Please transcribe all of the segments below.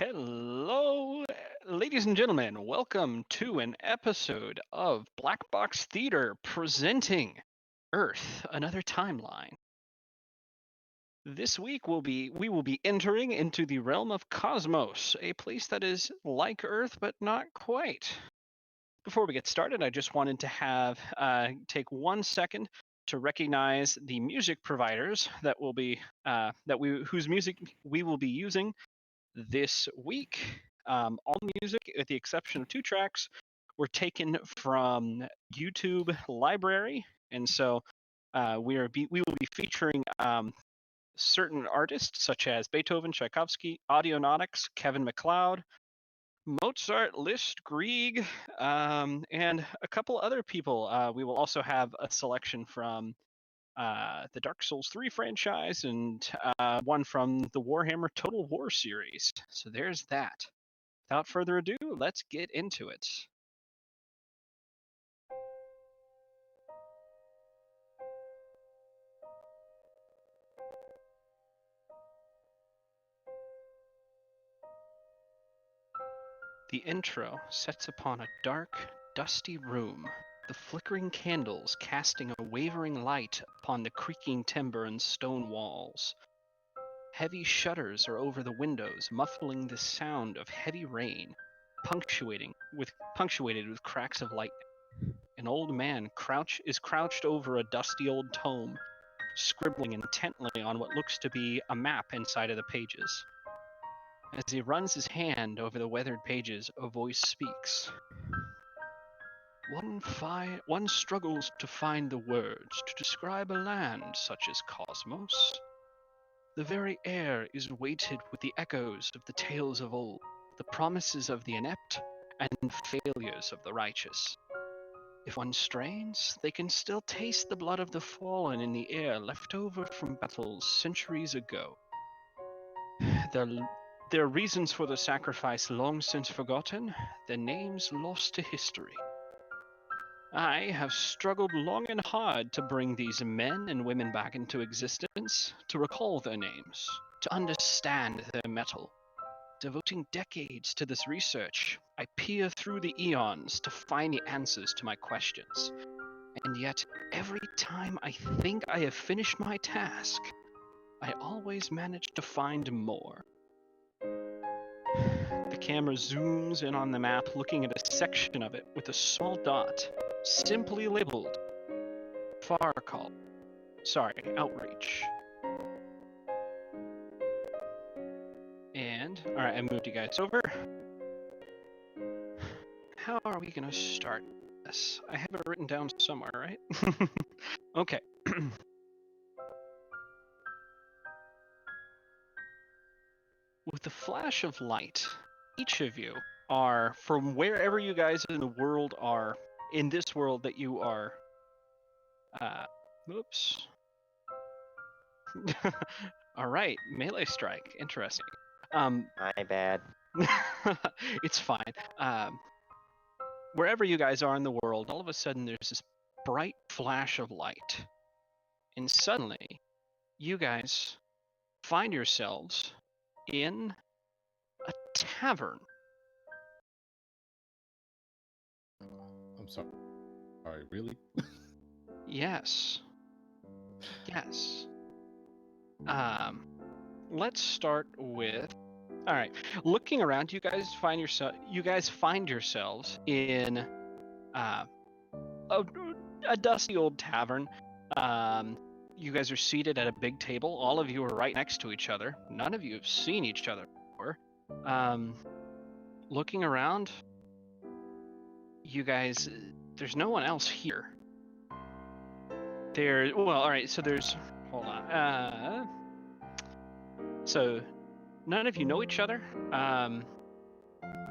Hello, ladies and gentlemen. Welcome to an episode of Black Box Theater presenting Earth, Another Timeline. This week we will be entering into the realm of Cosmos, a place that is like Earth but not quite. Before we get started, I just wanted to take 1 second to recognize the music providers that will be whose music we will be using this week. All music, with the exception of 2 tracks, were taken from YouTube Library, and so we will be featuring certain artists such as Beethoven, Tchaikovsky, Audionautics, Kevin MacLeod, Mozart, Liszt, Grieg, and a couple other people. We will also have a selection from the Dark Souls 3 franchise and one from the Warhammer Total War series. So there's that. Without further ado, let's get into it. The intro sets upon a dark, dusty room, the flickering candles casting a wavering light upon the creaking timber and stone walls. Heavy shutters are over the windows, muffling the sound of heavy rain, punctuated with cracks of lightning. An old man is crouched over a dusty old tome, scribbling intently on what looks to be a map inside of the pages. As he runs his hand over the weathered pages, a voice speaks. One struggles to find the words to describe a land such as Cosmos. The very air is weighted with the echoes of the tales of old, the promises of the inept, and failures of the righteous. If one strains, they can still taste the blood of the fallen in the air left over from battles centuries ago. Their reasons for the sacrifice long since forgotten, their names lost to history. I have struggled long and hard to bring these men and women back into existence, to recall their names, to understand their mettle. Devoting decades to this research, I peer through the eons to find the answers to my questions. And yet, every time I think I have finished my task, I always manage to find more. The camera zooms in on the map, looking at a section of it with a small dot, simply labeled Outreach. And, alright, I moved you guys over. How are we gonna start this? I have it written down somewhere, right? Okay. With the flash of light, each of you are, from wherever you guys in the world are, in this world that you are, oops. Alright, melee strike, interesting. My bad. It's fine. Wherever you guys are in the world, all of a sudden there's this bright flash of light. And suddenly, you guys find yourselves in a tavern. I'm sorry. All right, really? Yes. Yes. Let's start with. All right. Looking around, you guys find yourselves in a dusty old tavern. You guys are seated at a big table. All of you are right next to each other. None of you have seen each other before. Looking around, you guys, there's no one else here. All right, so there's, hold on. So none of you know each other.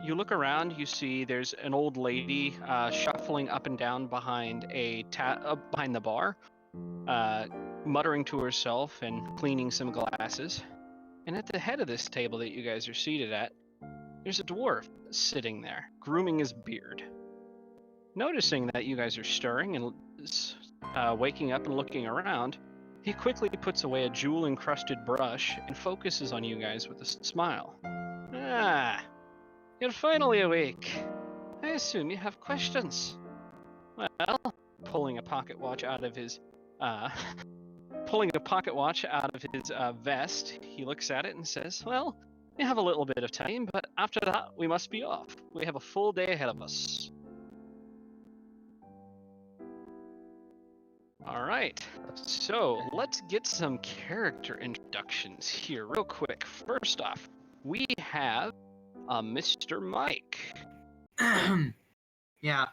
You look around, you see there's an old lady shuffling up and down behind behind the bar, muttering to herself and cleaning some glasses. And at the head of this table that you guys are seated at, there's a dwarf sitting there, grooming his beard. Noticing that you guys are stirring and waking up and looking around, He quickly puts away a jewel-encrusted brush and focuses on you guys with a smile. Ah, you're finally awake. I assume you have questions. Well, pulling a pocket watch out of his vest, he looks at it and says, "Well, we have a little bit of time, but after that, we must be off. We have a full day ahead of us." All right, so let's get some character introductions here real quick. First off, we have Mr. Mike. Yeah.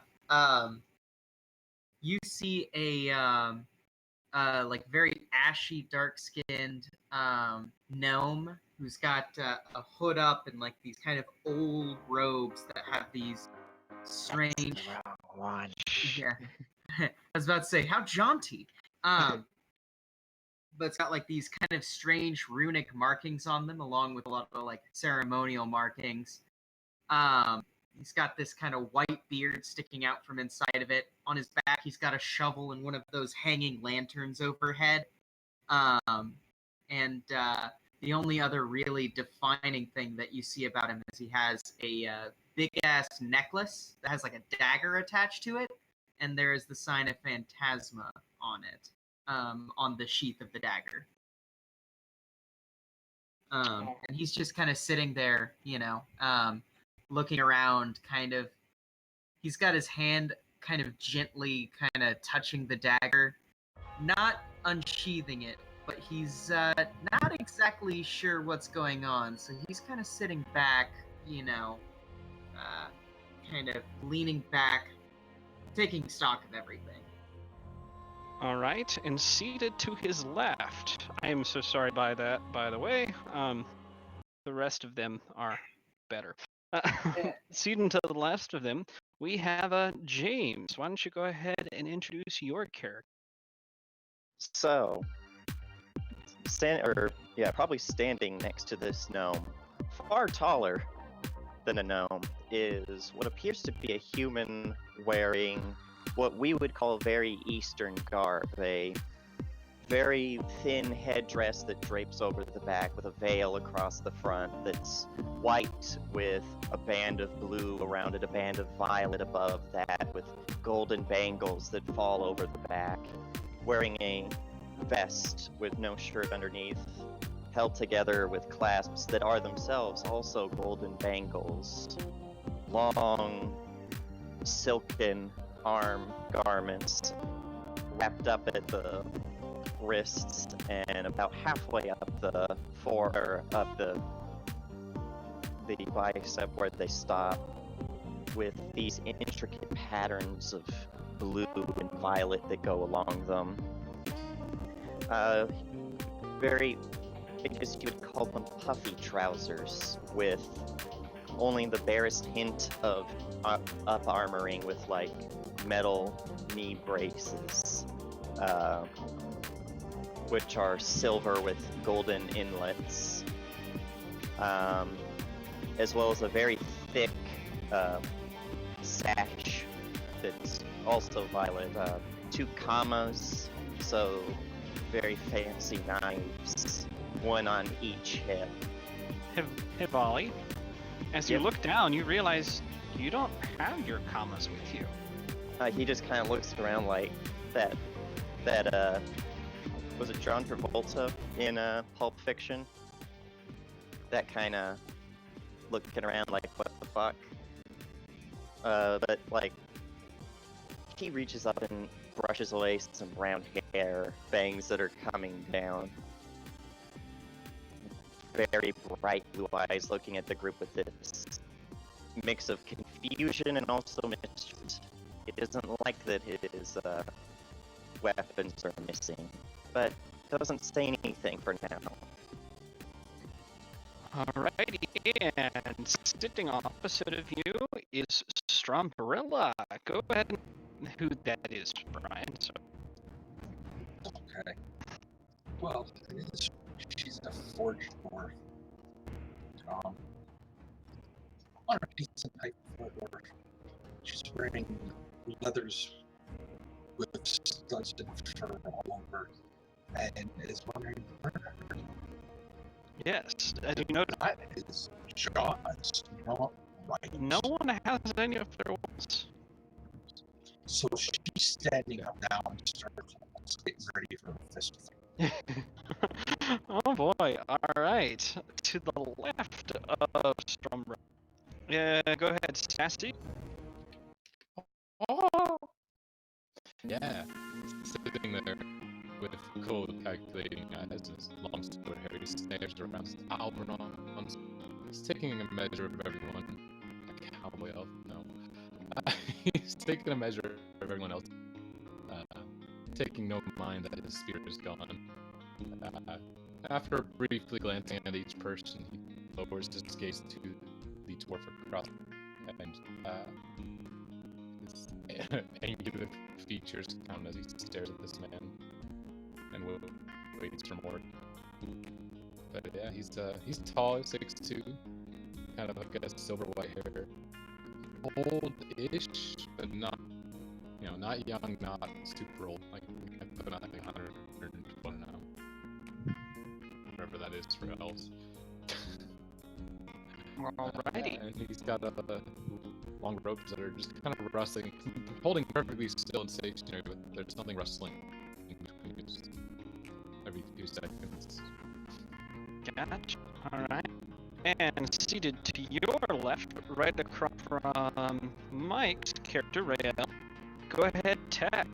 You see a like very ashy, dark-skinned gnome who's got a hood up and like these kind of old robes that have these strange. One. Yeah. I was about to say how jaunty. But it's got like these kind of strange runic markings on them, along with a lot of like ceremonial markings. He's got this kind of white beard sticking out from inside of it. On his back, he's got a shovel and one of those hanging lanterns overhead. And the only other really defining thing that you see about him is he has a big-ass necklace that has like a dagger attached to it, and there is the sign of Phantasma on it, on the sheath of the dagger. And he's just kind of sitting there, looking around, kind of. He's got his hand kind of gently kind of touching the dagger, not unsheathing it, but he's not exactly sure what's going on. So he's kind of sitting back, kind of leaning back, taking stock of everything. All right, and seated to his left, I am so sorry by that, by the way. The rest of them are better. Seated to the left of them, we have James. Why don't you go ahead and introduce your character? So, probably standing next to this gnome, far taller than a gnome, is what appears to be a human wearing what we would call very Eastern garb, a very thin headdress that drapes over the back with a veil across the front that's white with a band of blue around it, a band of violet above that, with golden bangles that fall over the back, wearing a vest with no shirt underneath, held together with clasps that are themselves also golden bangles, long silken arm garments wrapped up at the wrists and about halfway up the bicep where they stop, with these intricate patterns of blue and violet that go along them. Very, I guess you would call them puffy trousers with only the barest hint of up armoring with like metal knee braces, which are silver with golden inlets, as well as a very thick sash that's also violet. 2 commas, so very fancy knives, one on each hip. Hivali, as you look down, you realize you don't have your commas with you. He just kind of looks around like that was it John Travolta in Pulp Fiction? That kind of looking around like, what the fuck? But like, he reaches up and brushes away some brown hair bangs that are coming down. Very bright blue eyes looking at the group with this mix of confusion and also mistrust. He doesn't like that his weapons are missing, but doesn't say anything for now. Alrighty, and sitting opposite of you is Stromperilla. Go ahead and who that is, Brian. So. Okay. Well, she's a forged dwarf. On a decent height for a dwarf. She's wearing leathers with studs and fur all over. and is wondering where her Yes, as you notice, that is John's, not right. no one has any of their weapons. So she's standing up now and starts getting ready for a fist fight. Oh boy! All right, to the left of Stromberg. Yeah, go ahead, Sassy. Oh! Yeah, sitting there with cold calculating eyes, his long sword hair, he stares around Alberon. He's taking a measure of everyone. A cowboy elf? No. He's taking a measure of everyone else. Taking no mind that his spear is gone. After briefly glancing at each person, he lowers his gaze to the dwarf across, and his angular features count as he stares at this man and waits for more. But yeah, he's tall, 6'2", kind of like a silver white hair, old-ish, but not, not young, not super old. Like I put him at like 120 now, whatever that is for elves. Alrighty. And he's got long ropes that are just kind of rustling, holding perfectly still and stationary, but there's something rustling in between just every few seconds. Gotcha. Alright. And seated to your left, right across from Mike's character, Rael. Go ahead, Tech.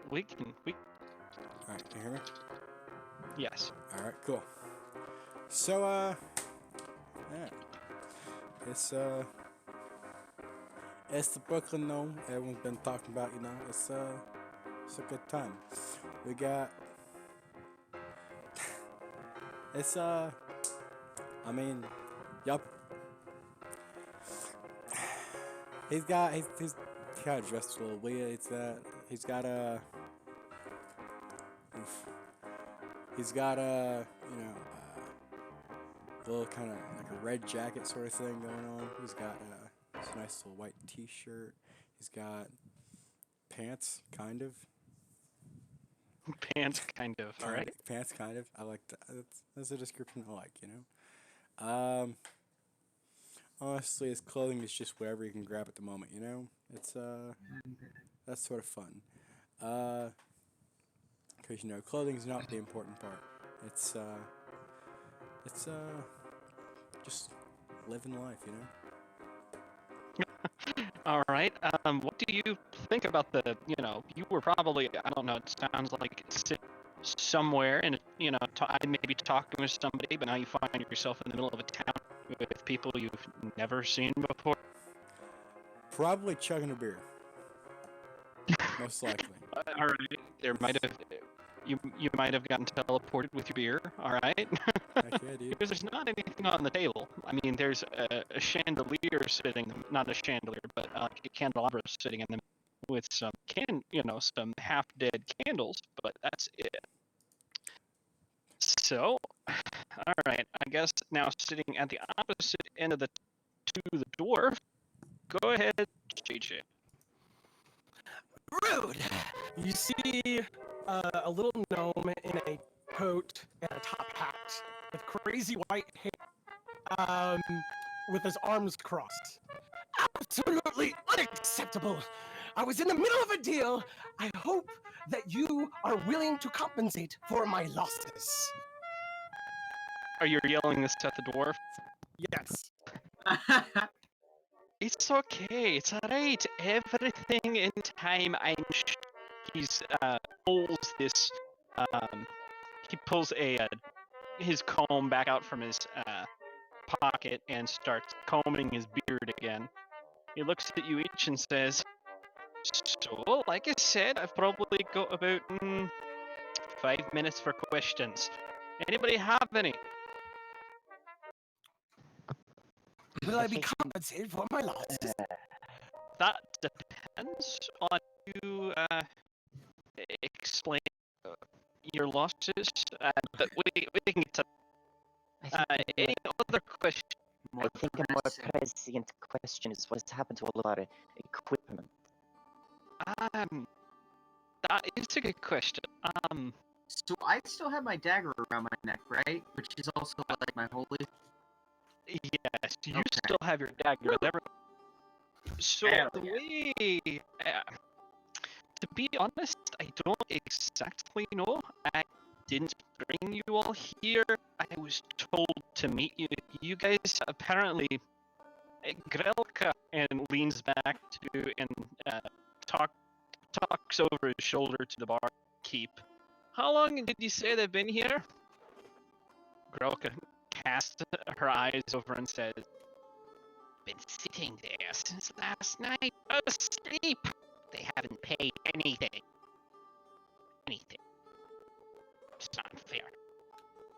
We Alright, can you hear me? yes. Alright, cool. So, yeah. It's the Brooklyn Gnome. Everyone's been talking about, it's a good time. We got, yup. He's kind of dressed a little weird. He's got a little kind of like a red jacket sort of thing going on. He's got this nice little white t-shirt. He's got pants, kind of. Pants, kind of. Alright. Pants, kind of. I like that. That's a description I like, Honestly, his clothing is just whatever you can grab at the moment, It's, that's sort of fun. Because, clothing's not the important part. It's just living life, Alright. What do you think about you were probably, I don't know, it sounds like sitting somewhere and, maybe talking with somebody, but now you find yourself in the middle of a town with people you've never seen before. Probably chugging a beer. Most likely. All right. You might have gotten teleported with your beer. All right. Heck yeah, dude. Because there's not anything on the table. I mean, there's a chandelier sitting, not a chandelier, but a candelabra sitting in them with some some half-dead candles, but that's it. So, all right. I guess now sitting at the opposite end of the dwarf. Go ahead, JJ. Rude! You see a little gnome in a coat and a top hat with crazy white hair, with his arms crossed. Absolutely unacceptable! I was in the middle of a deal. I hope that you are willing to compensate for my losses. Are you yelling this at the dwarf? Yes. It's okay. It's alright. Everything in time. He's pulls this. He pulls his comb back out from his pocket and starts combing his beard again. He looks at you each and says, "So, like I said, I've probably got about 5 minutes for questions. Anybody have any?" Will I be compensated for my losses? That depends on to explain your losses? But we can get to any other question. I think a more pressing. prescient question is what has happened to all of our equipment. That is a good question. So I still have my dagger around my neck, right? Which is also like my holy. Yes, you Okay. still have your dagger. So Hell the yeah. way, to be honest, I don't exactly know. I didn't bring you all here. I was told to meet you. You guys apparently, Grelka, and leans back to and talks over his shoulder to the barkeep. How long did you say they've been here? Grelka casts her eyes over and says, "Been sitting there since last night, asleep. They haven't paid anything. Anything. It's not fair."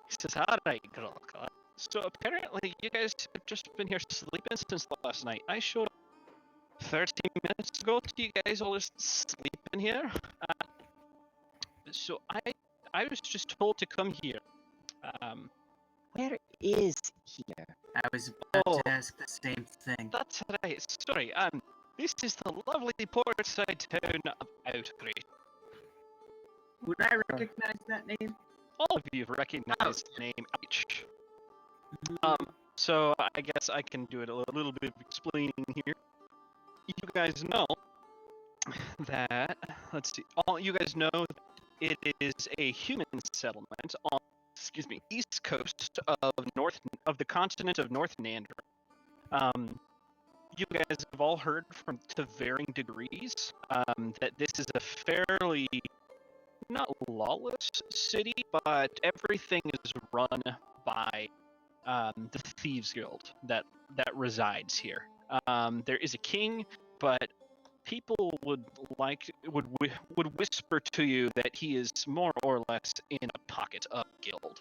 He says, "Alright, Grelka. So apparently you guys have just been here sleeping since last night. I showed up 30 minutes ago. Do you guys all just sleep in here? So I was just told to come here. Where is here? I was about Oh. to ask the same thing. That's right. Sorry. This is the lovely portside town of Outgrade. Would I recognize that name? All of you have recognized the name H. So I guess I can do it a little bit of explaining here. You guys know that, let's see, all you guys know it is a human settlement on, east coast of the continent of North Nandra. You guys have all heard to varying degrees that this is a fairly not lawless city, but everything is run by the Thieves Guild that resides here. There is a king, but people would whisper to you that he is more or less in a pocket of guild.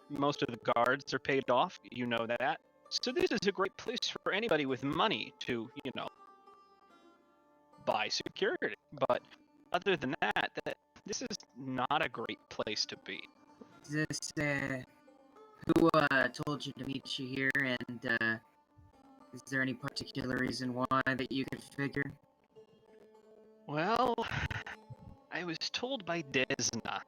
Most of the guards are paid off, you know that. So this is a great place for anybody with money to, buy security. But other than that, this is not a great place to be. Is this, who told you to meet you here, and, is there any particular reason why that you could figure? Well, I was told by Desna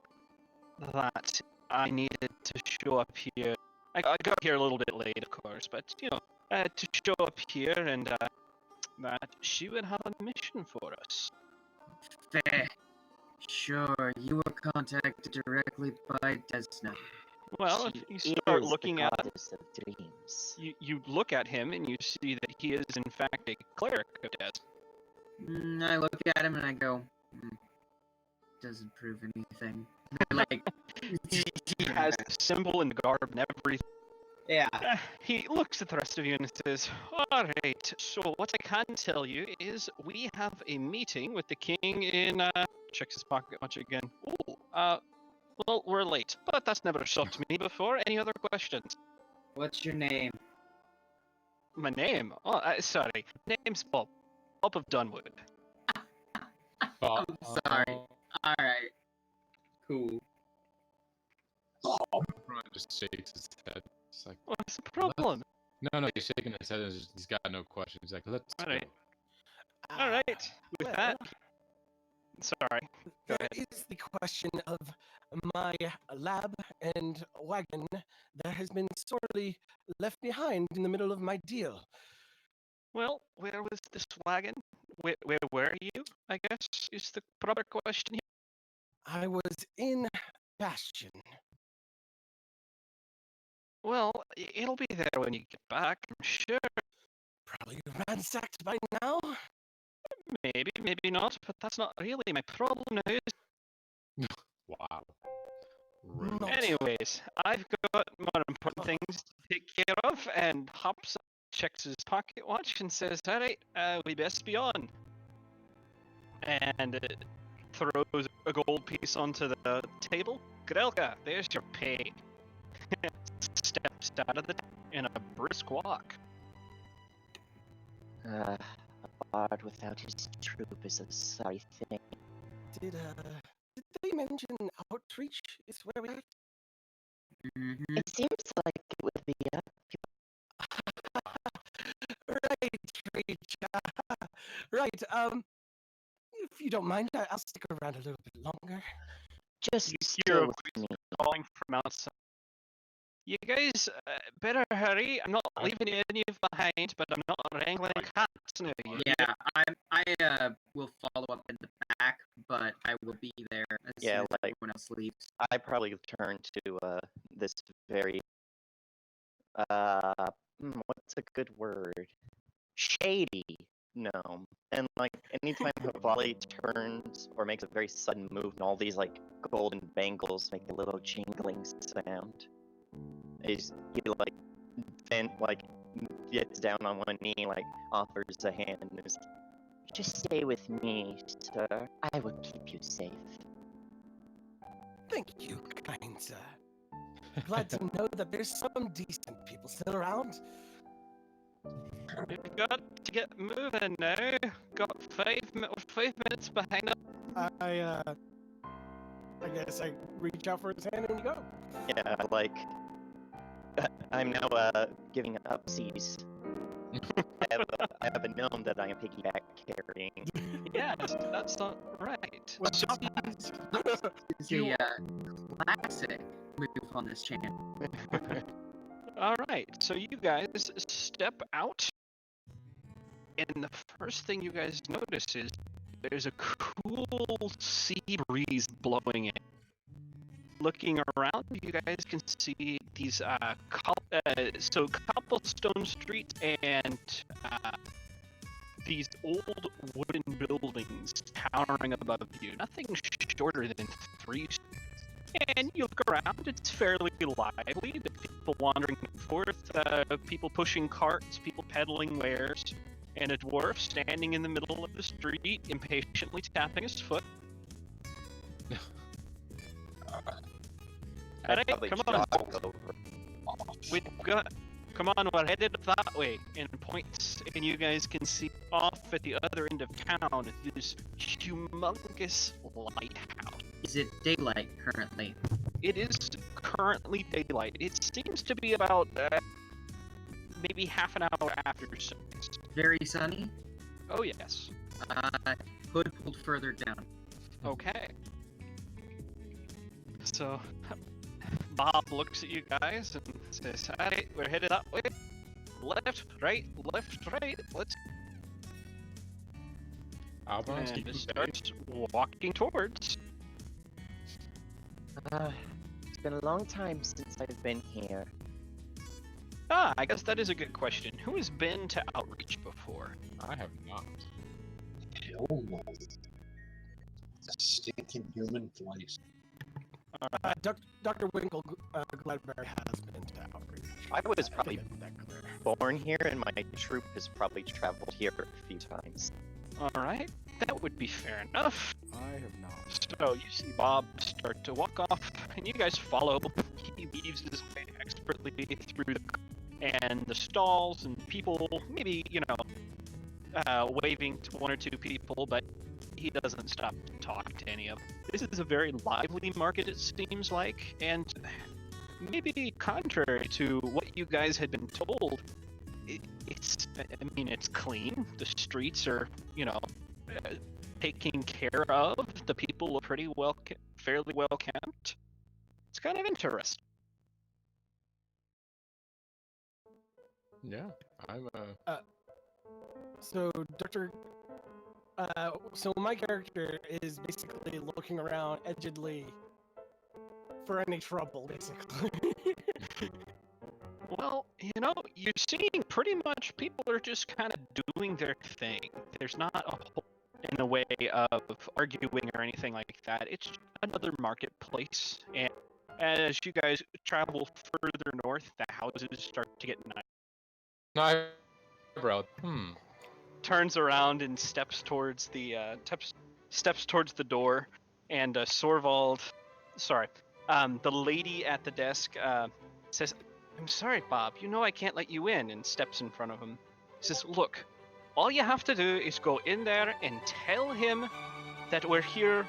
that I needed to show up here. I got here a little bit late, of course, but, to show up here and that she would have a mission for us. Fair. Sure, you were contacted directly by Desna. Well, if She you start is looking the at goddess of dreams. you look at him and you see that he is in fact a cleric of Des. I look at him and I go, doesn't prove anything. Like, He has the symbol and the garb and everything. yeah. He looks at the rest of you and says, "Alright, so what I can tell you is we have a meeting with the king in, checks his pocket watch again. Ooh, well, we're late, but that's never shocked me before. Any other questions?" What's your name? My name? Oh, sorry. Name's Bob. Bob of Dunwood. I'm sorry. Alright. Cool. Brian just shakes his head. It's like, What's the problem? no, he's shaking his head and he's got no questions. He's like, let's Alright. go. Alright, with well, that... Sorry. Go There ahead. is the question of my lab and wagon that has been sorely left behind in the middle of my deal. Well, where was this wagon? Where were you, I guess, is the proper question here. I was in Bastion. Well, it'll be there when you get back, I'm sure. Probably ransacked by now. Maybe not, but that's not really my problem now. Wow. Rude. Not- Anyways, I've got more important things to take care of, and hops up, checks his pocket watch, and says, "Alright, we best be on." And throws a gold piece onto the table. Grelka, there's your pay. Steps out of the in a brisk walk. hard without his troop is a sorry thing. Did they mention outreach is where we are? Mm-hmm. It seems like it would be up. Right, Reach. Right. If you don't mind, I'll stick around a little bit longer. Just You stay hear a with voice me. calling from outside. You guys better hurry. I'm not leaving any of behind, but I'm not wrangling cats now. Yeah, I will follow up in the back, but I will be there as Yeah, soon as like- everyone else leaves. I probably turn to this very what's a good word? Shady gnome. And like anytime Havali turns or makes a very sudden move and all these like golden bangles make a little jingling sound. He like then like gets down on one knee, like offers a hand and is just stay with me, sir. I will keep you safe. Thank you, kind sir. Glad to know that there's some decent people still around. We've got to get moving now. Got 5 minutes behind us. I guess I reach out for his hand and we go. Yeah, like I'm now giving upsies. I have a gnome that I am piggyback carrying. Yes, that's not right. Well, So- geez. It's a classic move on this channel. All right, so you guys step out, and the first thing you guys notice is there's a cool sea breeze blowing in. Looking around, you guys can see these cobblestone streets and these old wooden buildings towering above you. Nothing shorter than 3 stories. And you look around, it's fairly lively. The people wandering forth, people pushing carts, people peddling wares, and a dwarf standing in the middle of the street, impatiently tapping his foot. Alright, Probably come on. jog over. We've got. Come on, we're headed that way. And points, and you guys can see off at the other end of town this humongous lighthouse. Is it daylight currently? It is currently daylight. It seems to be about maybe half an hour after sunrise. Very sunny? Oh yes. Hood pulled further down. Okay. So Bob looks at you guys and says, "Alright, we're headed that way. Left, right, let's..." Alphonse, And keep him safe. starts walking towards. It's been a long time since I've been here. I guess that is a good question. Who has been to Outreach before? I have not. Hell no. The stinking human place. Dr. Winkle Gladberry has been to Outreach. I was probably think I made that clear. born here, and my troop has probably traveled here a few times. Alright, that would be fair enough. I have not. So you see Bob start to walk off, and you guys follow. He weaves his way expertly through the stalls and people, maybe, waving to 1 or 2 people, but he doesn't stop to talk to any of them. This is a very lively market, it seems like, and maybe contrary to what you guys had been told, it's clean. The streets are, taken care of. The people are fairly well kept. It's kind of interesting. Yeah, I'm So, so my character is basically looking around edgedly for any trouble, basically. Well, you're seeing pretty much people are just kind of doing their thing. There's not a whole in a way of arguing or anything like that. It's just another marketplace, and as you guys travel further north, the houses start to get nice. bro. Turns around and steps towards the door, and the lady at the desk says, "I'm sorry, Bob. I can't let you in," and steps in front of him. Says, "Look, All you have to do is go in there and tell him that we're here,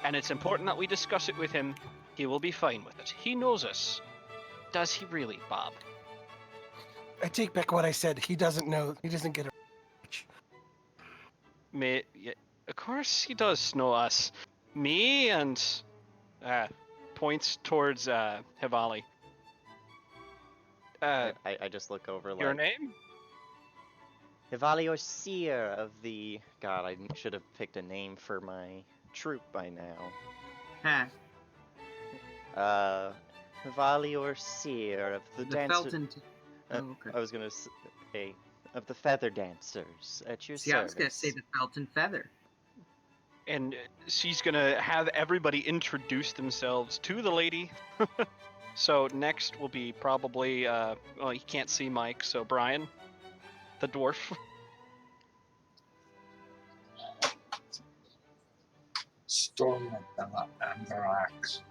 and it's important that we discuss it with him. He will be fine with it. He knows us. Does he really, Bob? I take back what I said. He doesn't know. He doesn't get a. Yeah, of course he does know us. Me and points towards Hivali. I just look over like Your name? Hivali Seer of the. God, I should have picked a name for my troop by now. Huh. Hivali Seer of the The dancer. Felton. Oh, okay. I was gonna say of the feather dancers at your See, service. I was gonna say the Felton Feather. And she's gonna have everybody introduce themselves to the lady. So next will be probably, well, you can't see Mike, so Brian, the dwarf. Storm and Varax.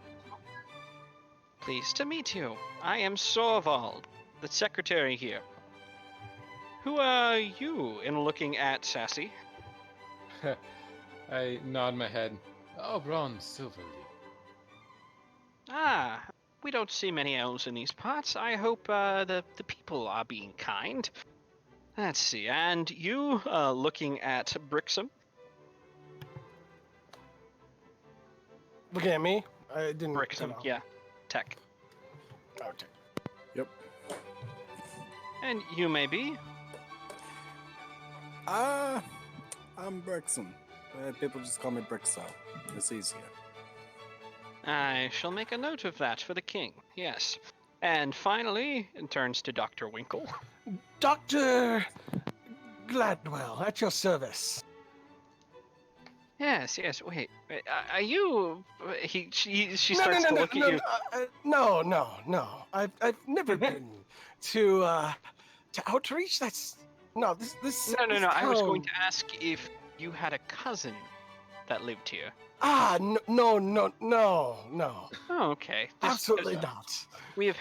Pleased to meet you. I am Sorvald, the secretary here. Who are you in looking at Sassy? I nod my head. Oberon Silverleaf. Ah, we don't see many elves in these parts. I hope the people are being kind. Let's see, and you, looking at Brixham? Looking at me? I didn't. Brixham, cut off. yeah. Tech. Okay. Yep. And you may be? I'm Brixham. People just call me Brixo. It's easier. I shall make a note of that for the king, yes. And finally, it turns to Dr. Winkle. Dr. Gladwell, at your service. Yes, wait. Are you... She No, starts to look at you. No. I've never been to Outreach. That's no. This. No. this I was going town- to ask if you had a cousin that lived here. No. Oh, okay. Absolutely not. We have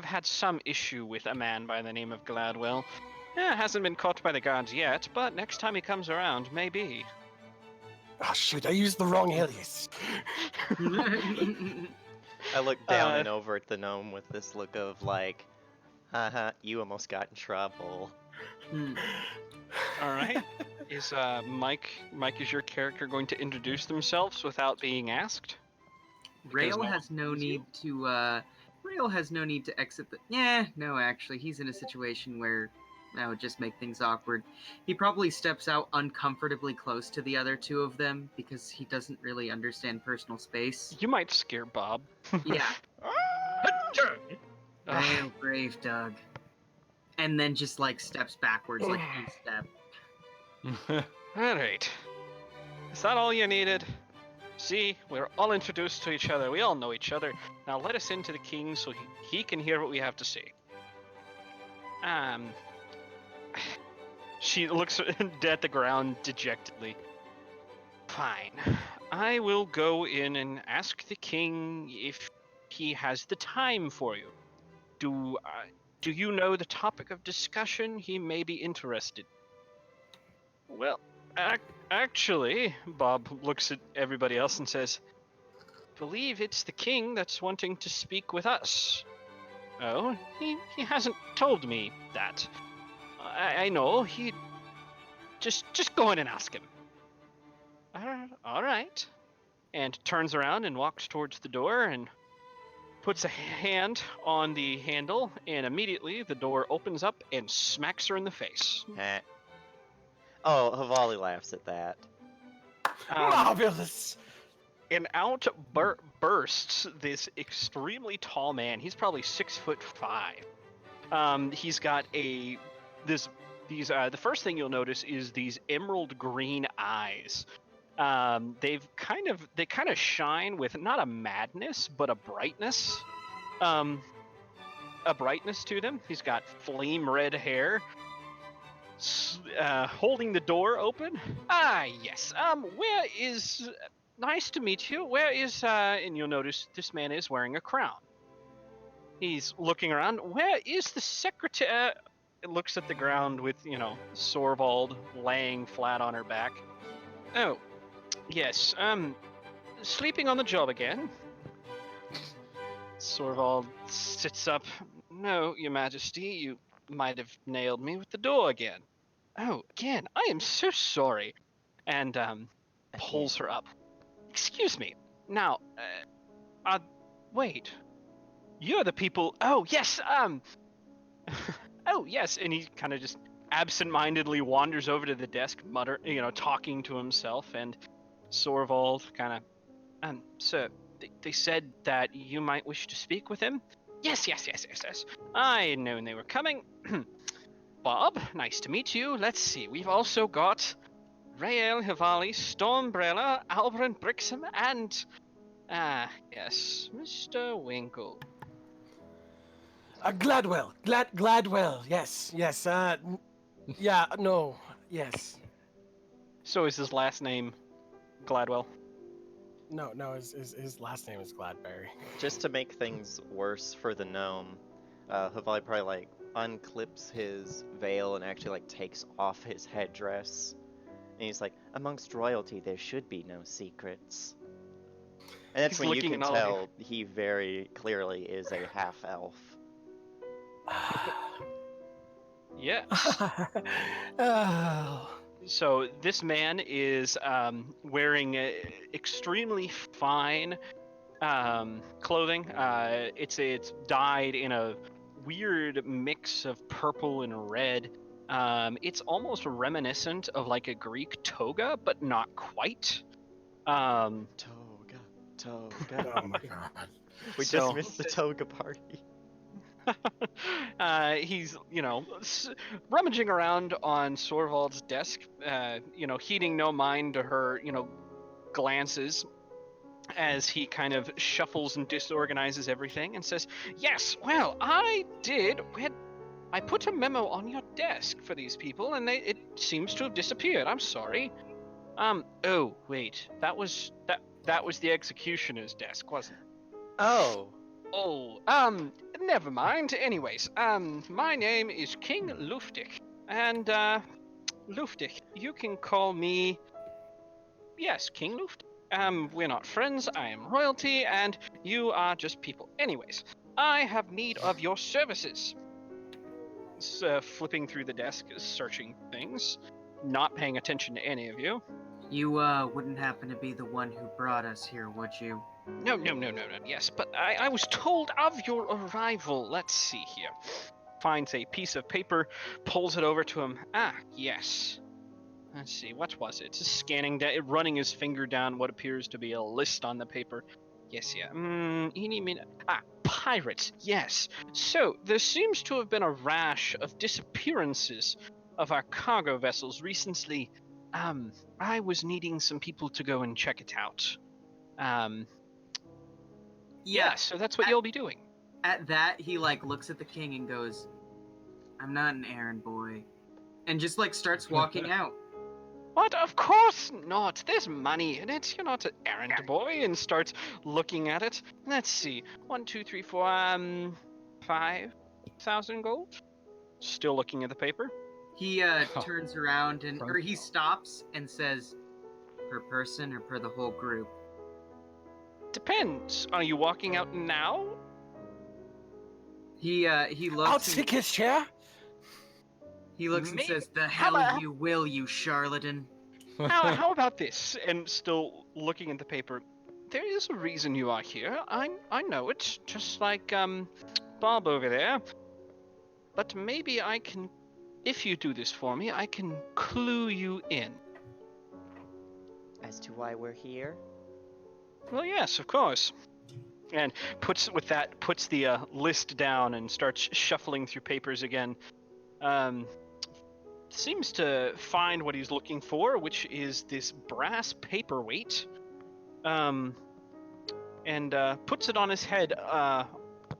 had some issue with a man by the name of Gladwell. Hasn't been caught by the guards yet, but next time he comes around, maybe. Oh shoot! I used the wrong alias. I look down and over at the gnome with this look of like, haha, you almost got in trouble. All right. Is Mike is your character going to introduce themselves without being asked? Rail no has no one sees you? need to. Rail has no need to exit the. Yeah, no, actually, he's in a situation where that would just make things awkward. He probably steps out uncomfortably close to the other two of them because he doesn't really understand personal space. You might scare Bob. Yeah, Ugh. real brave, Doug. And then just like steps backwards like one step. All right. Is that all you needed? See, we're all introduced to each other. We all know each other. Now let us into the king so he can hear what we have to say. She looks at the ground dejectedly. Fine. I will go in and ask the king if he has the time for you. Do you know the topic of discussion he may be interested? Well, actually, Bob looks at everybody else and says, believe it's the king that's wanting to speak with us. Oh, he hasn't told me that. I know, he... Just go in and ask him. All right. And turns around and walks towards the door and puts a hand on the handle, and immediately the door opens up and smacks her in the face. Eh. Oh, Hivali laughs at that. Marvelous. And out bursts this extremely tall man. He's probably 6'5". He's got the first thing you'll notice is these emerald green eyes. They kind of shine with not a madness but a brightness. A brightness to them. He's got flame red hair. Holding the door open. Yes. Where is... Nice to meet you. Where is... And you'll notice this man is wearing a crown. He's looking around. Where is the secretary... looks at the ground with, Sorvald laying flat on her back. Oh, yes, sleeping on the job again? Sorvald sits up. No, Your Majesty, you might have nailed me with the door again. Oh, again, I am so sorry. And, pulls her up. Excuse me. Now, wait. You're the people. Oh, yes, oh, yes. And he kind of just absent-mindedly wanders over to the desk, talking to himself. And Sorvald kind of, sir, they said that you might wish to speak with him? Yes. I had known they were coming. Bob, nice to meet you. Let's see. We've also got Rael Hivali, Stormbrella, Albrand Brixham, and yes, Mr. Winkle. Gladwell. Gladwell. Yes. Yeah. No. Yes. So is his last name Gladwell? No. His last name is Gladberry. Just to make things worse for the gnome, Havali probably unclips his veil and actually takes off his headdress. And he's like, amongst royalty there should be no secrets. And that's when you can tell he very clearly is a half-elf. Yes. Oh. So this man is wearing extremely fine clothing. It's dyed in a weird mix of purple and red. It's almost reminiscent of a Greek toga, but not quite. Toga. Oh my god. We just missed the toga party. He's, rummaging around on Sorvald's desk, heeding no mind to her, glances as he kind of shuffles and disorganizes everything and says, yes, well, I put a memo on your desk for these people and it seems to have disappeared. I'm sorry. Oh, wait, that was the executioner's desk, wasn't it? Oh, never mind. Anyways, my name is King Luftik, and, Luftik, you can call me, yes, King Luftik. We're not friends, I am royalty, and you are just people. Anyways, I have need of your services. Flipping through the desk, searching things, not paying attention to any of you. You, wouldn't happen to be the one who brought us here, would you? No. Yes, but I was told of your arrival. Let's see here. Finds a piece of paper, pulls it over to him. Ah, yes. Let's see, what was it? Just scanning, running his finger down what appears to be a list on the paper. Yes, yeah. Pirates. Yes. So, there seems to have been a rash of disappearances of our cargo vessels recently. I was needing some people to go and check it out. Yeah, so that's what you'll be doing. At that, he looks at the king and goes, I'm not an errand boy. And just starts walking out. What? Of course not. There's money in it. You're not an errand boy. And starts looking at it. Let's see. 1, 2, 3, 4, 5,000 gold. Still looking at the paper. He turns around or he stops and says, per person or per the whole group? Depends. Are you walking out now? He looks. I'll take his chair. He looks and says, "The hell you will, you charlatan." How about this? And still looking at the paper. There is a reason you are here. I know it. Just like Bob over there. But maybe I can, if you do this for me, I can clue you in. As to why we're here? Well, yes, of course. And puts the list down and starts shuffling through papers again. Seems to find what he's looking for, which is this brass paperweight. And puts it on his head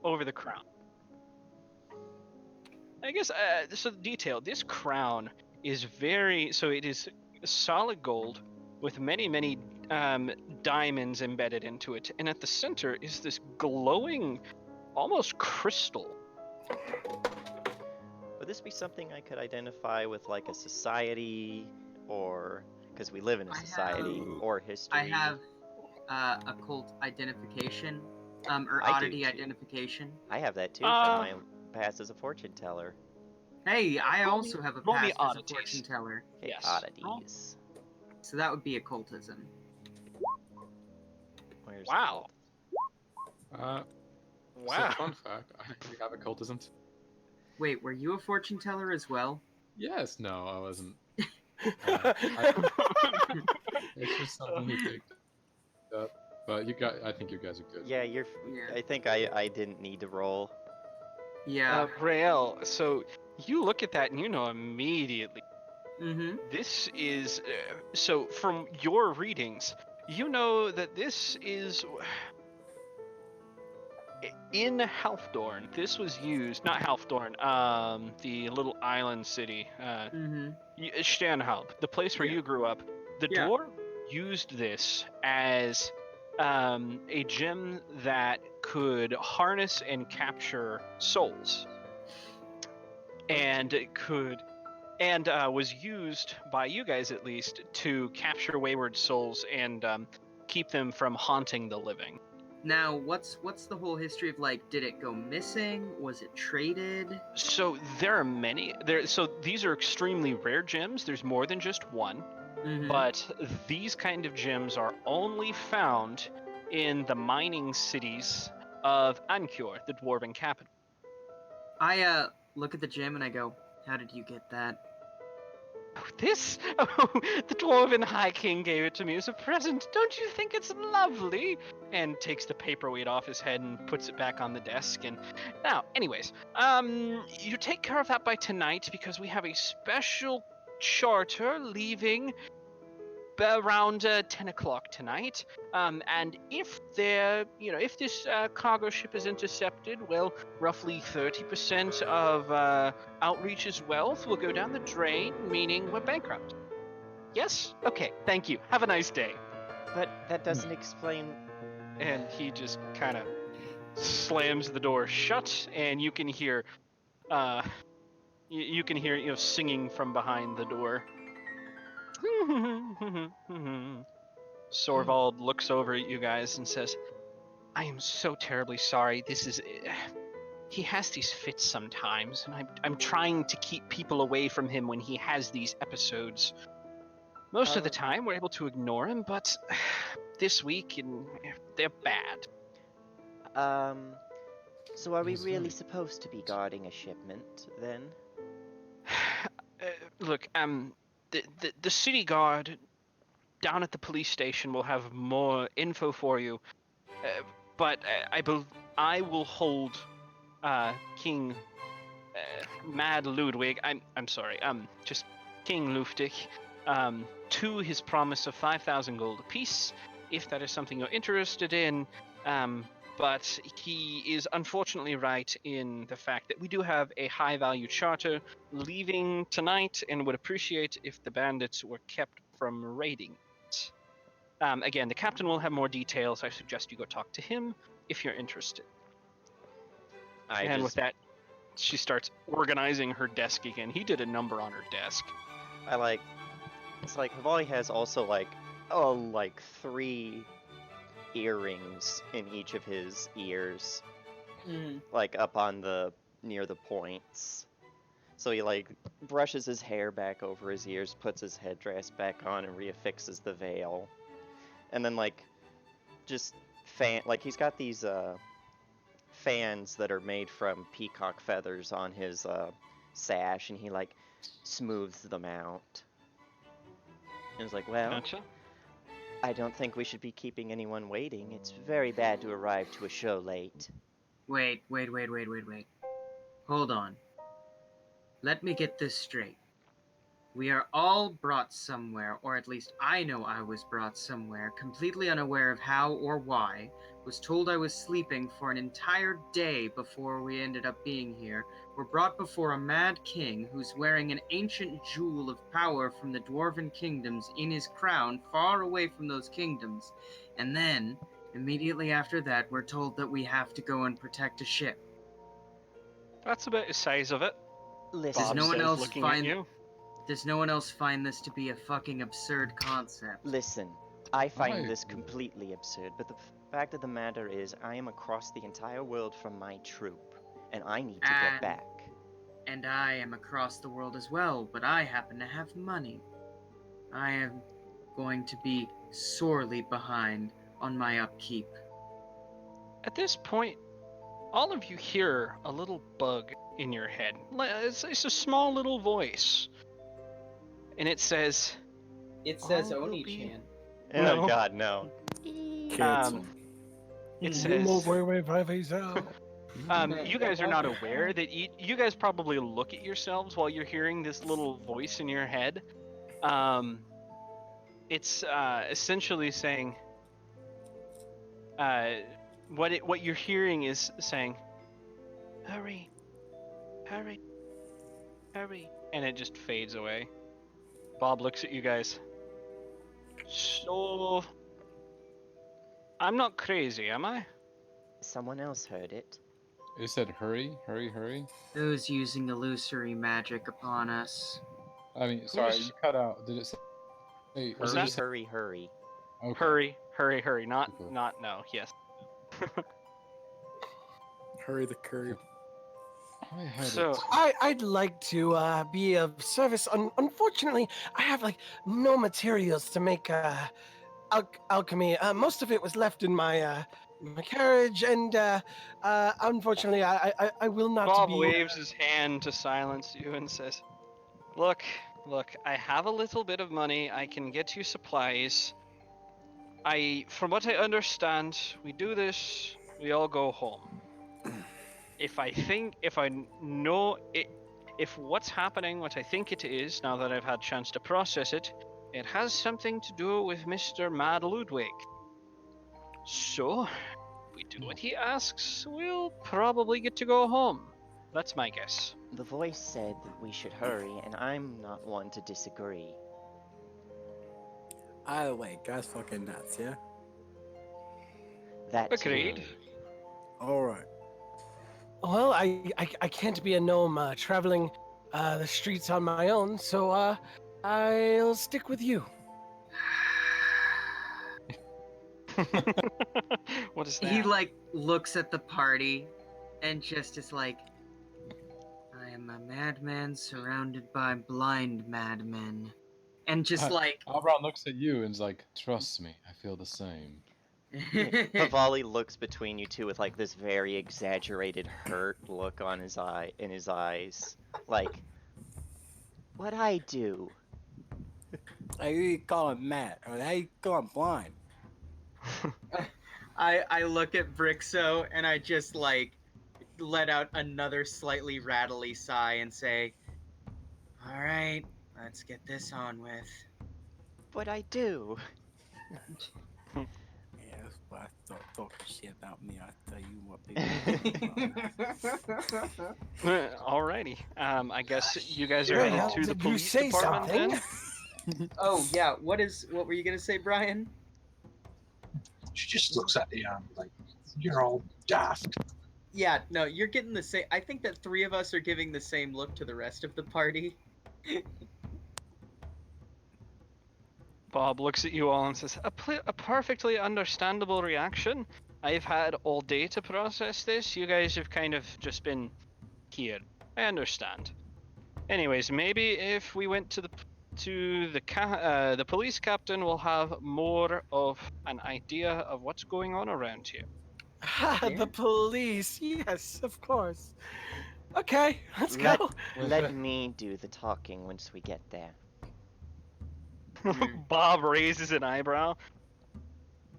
over the crown. I guess, so the detail, this crown is it is solid gold with many, many diamonds embedded into it, and at the center is this glowing, almost crystal. would this be something I could identify with, like, a society, or because we live in a I have- society, or history? I have occult identification, or I do oddity too. identification. I have that too from my past as a fortune teller. Hey, I Roll also me- have a roll me past as a oddities. fortune teller, Okay, Yes. oddities. so that would be occultism. Where's Wow. So Wow. fun fact, I actually have occultism. Wait, were you a fortune teller as well? Yes, no, I wasn't. It's just something he picked up. But I think you guys are good. Yeah, Yeah. I think I didn't need to roll. Yeah. Rael, so you look at that and you know immediately. Mm-hmm. This is so from your readings, you know that this is in Halfdorn. This was used, not Halfdorn, the little island city, Mm-hmm. Stanhalb, the place where Yeah. you grew up. The Yeah. dwarf used this as a gem that could harness and capture souls, and it could. And was used by you guys at least to capture wayward souls and keep them from haunting the living. Now, what's the whole history of, like, did it go missing? Was it traded? So there are many. So these are extremely rare gems. There's more than just one, Mm-hmm. but these kind of gems are only found in the mining cities of Ankor, the dwarven capital. I look at the gem and I go, "How did you get that?" This? Oh, the Dwarven High King gave it to me as a present. Don't you think it's lovely? And takes the paperweight off his head and puts it back on the desk. And now, anyways, you take care of that by tonight because we have a special charter leaving around 10 o'clock tonight. And if if this cargo ship is intercepted, well, roughly 30% of Outreach's wealth will go down the drain, meaning we're bankrupt. Yes? Okay, thank you. Have a nice day. But that doesn't explain. And he just kind of slams the door shut, and you can hear, singing from behind the door. Sorvald looks over at you guys and says, I am so terribly sorry. He has these fits sometimes, and I'm trying to keep people away from him when he has these episodes. Most of the time, we're able to ignore him, but this week, they're bad. So are we He's really very- supposed to be guarding a shipment then? Look, the city guard down at the police station will have more info for you, but I will hold King Mad Ludwig. I'm sorry. Just King Luftig to his promise of 5,000 gold apiece, if that is something you're interested in. But he is unfortunately right in the fact that we do have a high-value charter leaving tonight, and would appreciate if the bandits were kept from raiding it. Again, the captain will have more details. I suggest you go talk to him if you're interested. With that, she starts organizing her desk again. He did a number on her desk. It's like Havali has also like 3 earrings in each of his ears, Mm-hmm. like up on near the points. So he like brushes his hair back over his ears, puts his headdress back on, and reaffixes the veil. And then like just he's got these fans that are made from peacock feathers on his sash, and he like smooths them out. And it's like, well, Gotcha. I don't think we should be keeping anyone waiting. It's very bad to arrive to a show late. Wait. Hold on. Let me get this straight. We are all brought somewhere, or at least I know I was brought somewhere, completely unaware of how or why, was told I was sleeping for an entire day before we ended up being here, were brought before a mad king who's wearing an ancient jewel of power from the dwarven kingdoms in his crown far away from those kingdoms, and then, immediately after that, we're told that we have to go and protect a ship. That's about the size of it. Listen, Does Bob no one says, else looking find- at you. Does no one else find this to be a fucking absurd concept? listen. I find I this agree. completely absurd, but the fact of the matter is, I am across the entire world from my troop, and I need to get And- back. And I am across the world as well, but I happen to have money. I am going to be sorely behind on my upkeep. At this point, all of you hear a little bug in your head. It's a small little voice. And it says, It says All will Oni-chan. Oh No. God, no. Cancel. it says, Yeah, you guys are not yeah. aware that you guys probably look at yourselves while you're hearing this little voice in your head. It's essentially saying, what you're hearing is saying, hurry, hurry, hurry, and it just fades away. Bob looks at you guys. So, I'm not crazy, am I? Someone else heard it. It said hurry, hurry, hurry. Who's using illusory magic upon us? I mean, sorry, Who's- you cut out. Did it say? Hey, Was Hurry, that- hurry, hurry. Okay. Hurry, hurry, hurry. Not, Okay. no, yes. Hurry the curry. I had So- it. I'd like to be of service. Unfortunately, I have like no materials to make alchemy. Most of it was left in my carriage, and unfortunately, I will not Bob be. waves his hand to silence you and says, look, I have a little bit of money. I can get you supplies. From what I understand, we do this, we all go home. If what's happening, what I think it is, now that I've had chance to process it, it has something to do with Mr. Mad Ludwig. So, we do what he asks, we'll probably get to go home. That's my guess. The voice said that we should hurry, and I'm not one to disagree. Either way, guy's fucking nuts, yeah? That too. Agreed. Alright. Well, I can't be a gnome traveling the streets on my own, so I'll stick with you. What is that? He like looks at the party and just is like, I am a madman surrounded by blind madmen. And just like Albron looks at you and is like, "Trust me, I feel the same." Havali looks between you two with like this very exaggerated hurt look on his eyes. Like, what'd I do? How you call him Matt? Or how you call him blind? I look at Brixo and I just like let out another slightly rattly sigh and say, all right, let's get this on with. What'd I do? Yeah, that's what I thought. Talking shit about me. I tell you what, people. Alrighty. I guess you guys are Well, headed to the did you police say department something? then? Oh yeah, what were you gonna say, Brian? She just looks at you like, you're all daft. Yeah, no, you're getting the same. I think that three of us are giving the same look to the rest of the party. Bob looks at you all and says, a perfectly understandable reaction. I've had all day to process this. You guys have kind of just been here. I understand. Anyways, maybe if we went to the police captain, we'll have more of an idea of what's going on around here. The police. Yes, of course. Okay, let's Let- go. Let me do the talking once we get there. Bob raises an eyebrow.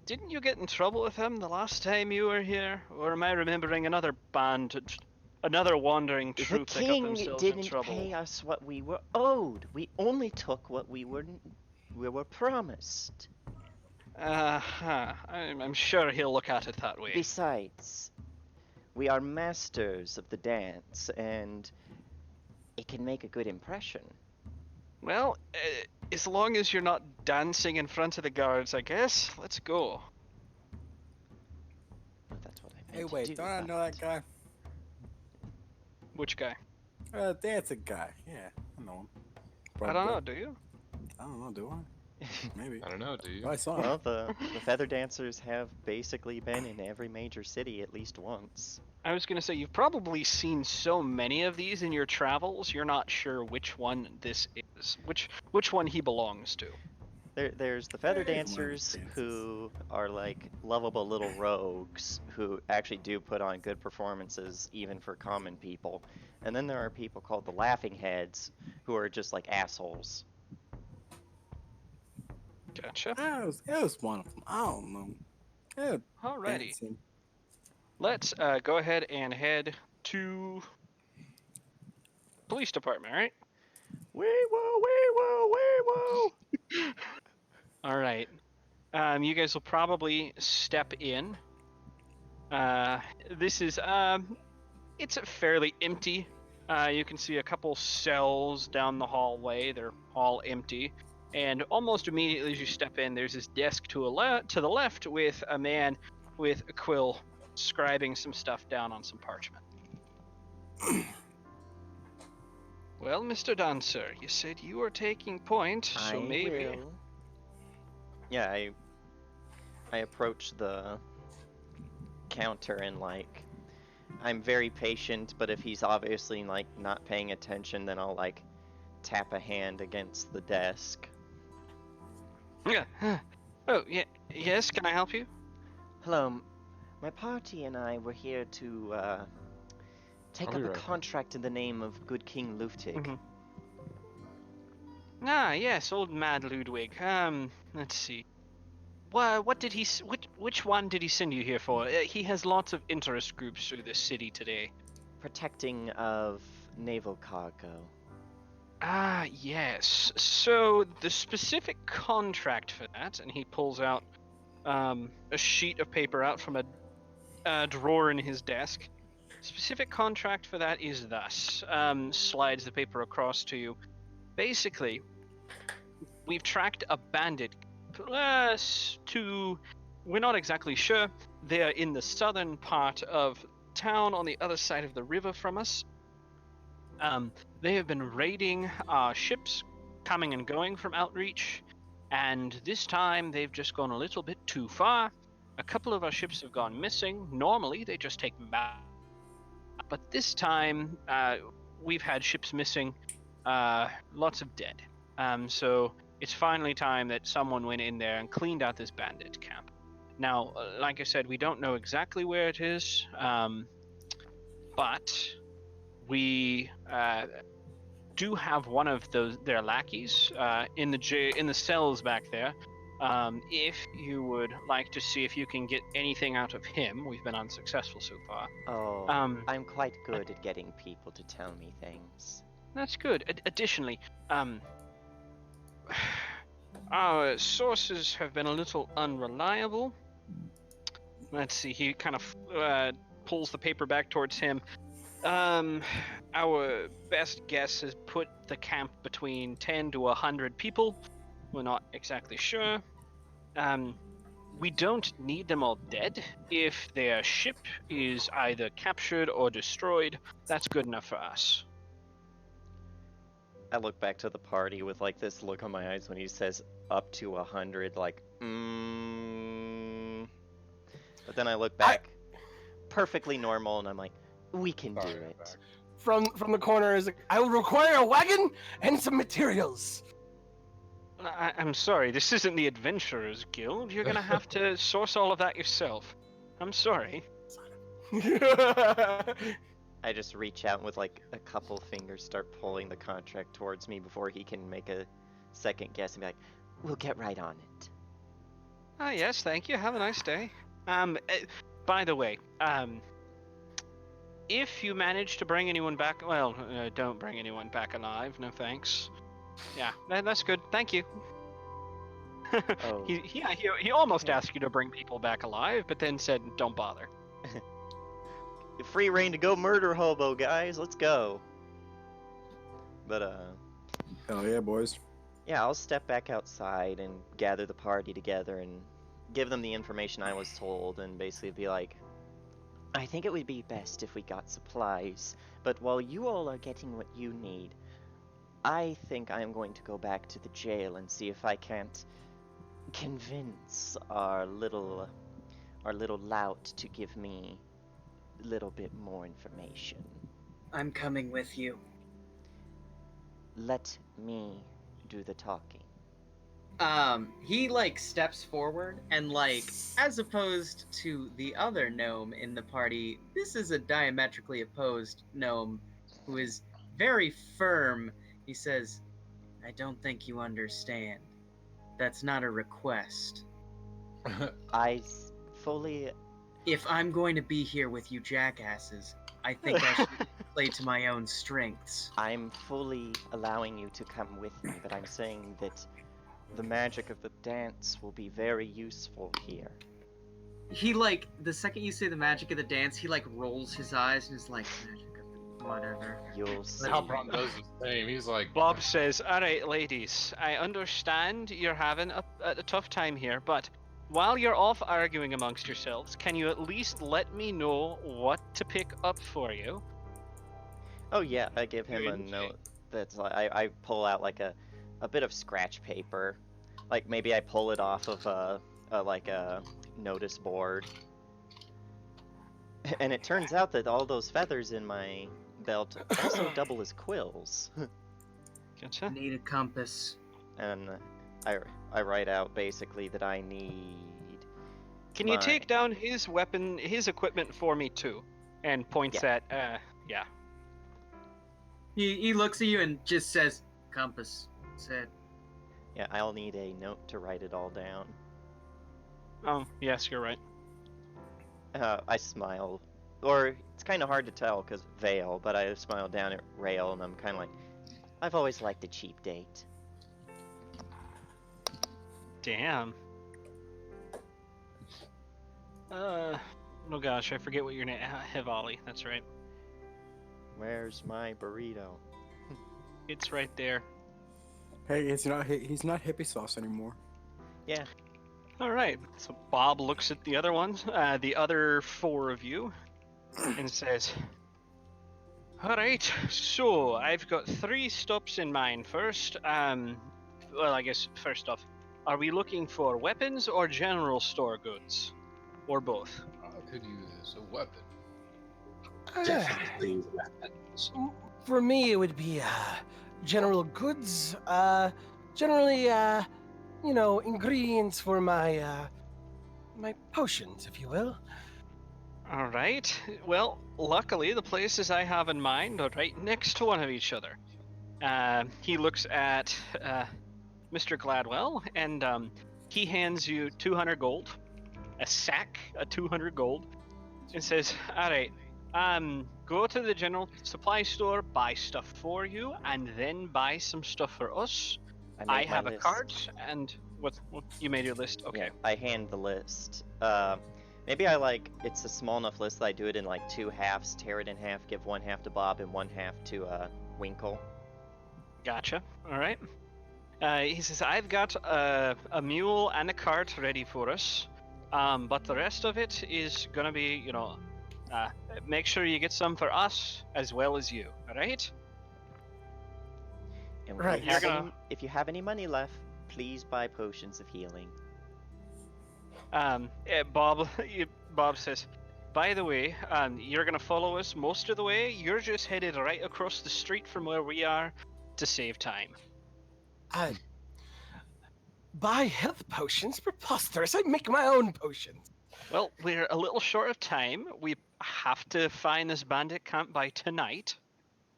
Didn't you get in trouble with him the last time you were here? Or am I remembering another wandering The troop that got king themselves in didn't trouble? pay us what we were owed. We only took what we were promised. I'm sure he'll look at it that way. Besides, we are masters of the dance, and it can make a good impression. Well, as long as you're not dancing in front of the guards, I guess. Let's go. Well, that's what I meant Hey, to wait, do, don't I but- know that guy? Which guy? Dancing guy. Yeah, I know him. I don't know, do you? I don't know, do I? Maybe. I don't know, do you? Oh, I saw him. Well, the feather dancers have basically been in every major city at least once. I was gonna say, you've probably seen so many of these in your travels, you're not sure which one this is, which one he belongs to. There's the feather He's one of his dancers dances. who are like lovable little rogues who actually do put on good performances even for common people. And then there are people called the laughing heads who are just like assholes. Gotcha. It was one of them. I don't know. Yeah, Alrighty. dancing. Let's go ahead and head to police department, right? Wee woo, wee woo, wee woo. All right. You guys will probably step in. This is it's fairly empty. You can see a couple cells down the hallway. They're all empty. And almost immediately as you step in, there's this desk to the left with a man with a quill scribing some stuff down on some parchment. Well, Mr. Dancer, you said you were taking point, so maybe... Will. Yeah, I approach the counter and like I'm very patient, but if he's obviously like not paying attention, then I'll like tap a hand against the desk. Yeah. Oh, yeah. Yes, can I help you? Hello, my party and I were here to take I'll up be a right back. contract in the name of good King Luftig. Mhm. Ah, yes, old Mad Ludwig. Let's see. What did he? Which one did he send you here for? He has lots of interest groups through this city today. Protecting of naval cargo. Ah, yes. So the specific contract for that, and he pulls out a sheet of paper out from a drawer in his desk. Specific contract for that is thus. Slides the paper across to you. Basically, we've tracked a bandit we're not exactly sure. They're in the southern part of town on the other side of the river from us. They have been raiding our ships coming and going from Outreach, and this time they've just gone a little bit too far. A couple of our ships have gone missing. Normally they just take them back, but this time we've had ships missing, lots of dead. So it's finally time that someone went in there and cleaned out this bandit camp. Now, like I said, we don't know exactly where it is, but we do have one of their lackeys in the cells back there. If you would like to see if you can get anything out of him, we've been unsuccessful so far. Oh, I'm quite good at getting people to tell me things. That's good. Additionally, our sources have been a little unreliable. Let's see, he kind of pulls the paper back towards him. Our best guess has put the camp between 10 to 100 people. We're not exactly sure. We don't need them all dead. If their ship is either captured or destroyed, that's good enough for us. I look back to the party with like this look on my eyes when he says up to 100, like, But then I look back, perfectly normal, and I'm like, we can do it. From the corner is like, I will require a wagon and some materials. I'm sorry, this isn't the Adventurers Guild. You're gonna have to source all of that yourself. I'm sorry. I just reach out and with like a couple fingers start pulling the contract towards me before he can make a second guess and be like, we'll get right on it. Ah, yes, thank you. Have a nice day. By the way, if you manage to bring anyone back, well, don't bring anyone back alive. No thanks. Yeah, that's good. Thank you. Oh. He almost asked you to bring people back alive, but then said, don't bother. Free reign to go murder hobo, guys. Let's go. But, Hell yeah, boys. yeah, I'll step back outside and gather the party together and give them the information I was told and basically be like, I think it would be best if we got supplies, but while you all are getting what you need, I think I'm going to go back to the jail and see if I can't convince our little lout to give me a little bit more information. I'm coming with you. Let me do the talking. He like steps forward and like, as opposed to the other gnome in the party, this is a diametrically opposed gnome who is very firm. He says, I don't think you understand. That's not a request. Fully... If I'm going to be here with you jackasses, I think I should play to my own strengths. I'm fully allowing you to come with me, but I'm saying that the magic of the dance will be very useful here. He like, the second you say the magic of the dance, he like rolls his eyes and is like, magic of the whatever. You'll see. Halbron does the same. He's like, Bob says, "Alright, ladies, I understand you're having a tough time here, but while you're off arguing amongst yourselves, can you at least let me know what to pick up for you?" Oh yeah, I give him a note that's like, I pull out like a bit of scratch paper. Like maybe I pull it off of a notice board. And it turns out that all those feathers in my belt also double as quills. Gotcha. Need a compass. And I write out basically that I need... Can you take down his weapon, his equipment for me too? And points at, yeah. He looks at you and just says, compass. Said. Yeah, I'll need a note to write it all down. Oh, yes, you're right. I smile. Or, it's kind of hard to tell because Vale, but I smile down at Rail and I'm kind of like, I've always liked a cheap date. Damn. Oh gosh, I forget what your name. Hivali, that's right. Where's my burrito? It's right there. Hey, he's not hippie sauce anymore. Yeah. All right. So Bob looks at the other ones, the other four of you, and says, "All right. So I've got 3 stops in mind. First, well, I guess first off, are we looking for weapons or general store goods, or both?" I could use a weapon. Definitely weapons. For me, it would be general goods. Generally, you know, ingredients for my my potions, if you will. All right. Well, luckily, the places I have in mind are right next to one of each other. He looks at Mr. Gladwell, and he hands you 200 gold, a sack of 200 gold, and says, "All right, go to the general supply store, buy stuff for you, and then buy some stuff for us. I made my have a list. card, and what you made your list? Okay. Yeah, I hand the list. Maybe it's a small enough list that I do it in like 2 halves, tear it in half, give 1 half to Bob and 1 half to Winkle. Gotcha. All right. He says, "I've got a mule and a cart ready for us, but the rest of it is gonna be, you know, make sure you get some for us as well as you. All right?" And Right, if you have any money left, please buy potions of healing. Bob says, "By the way, you're gonna follow us most of the way. You're just headed right across the street from where we are to save time." Buy health potions? Preposterous! I make my own potions. Well, we're a little short of time. We have to find this bandit camp by tonight.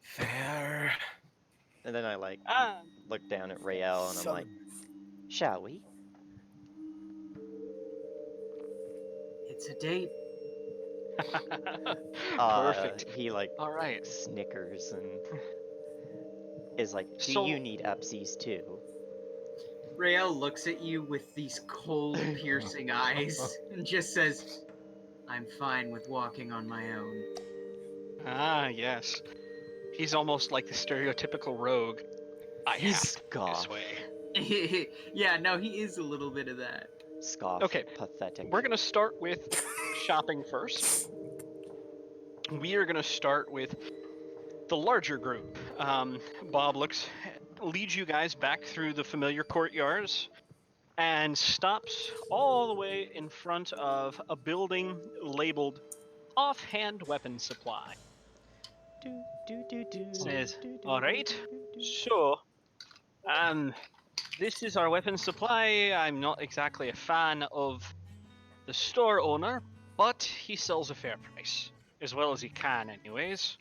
Fair. And then I look down at Rael and I'm Son like, shall we? It's a date. Perfect. He All right. snickers and is like, do So- you need upsies too? Rael looks at you with these cold, piercing eyes and just says, I'm fine with walking on my own. Ah, yes. He's almost like the stereotypical rogue. I He's have to scoff. this way. Yeah, no, he is a little bit of that. Scoff. Okay, Pathetic. We're gonna start with shopping first. we are going to start with the larger group. Bob leads you guys back through the familiar courtyards and stops all the way in front of a building labeled Offhand Weapons Supply. Says, all right, so, this is our weapons supply. I'm not exactly a fan of the store owner, but he sells a fair price, as well as he can anyways.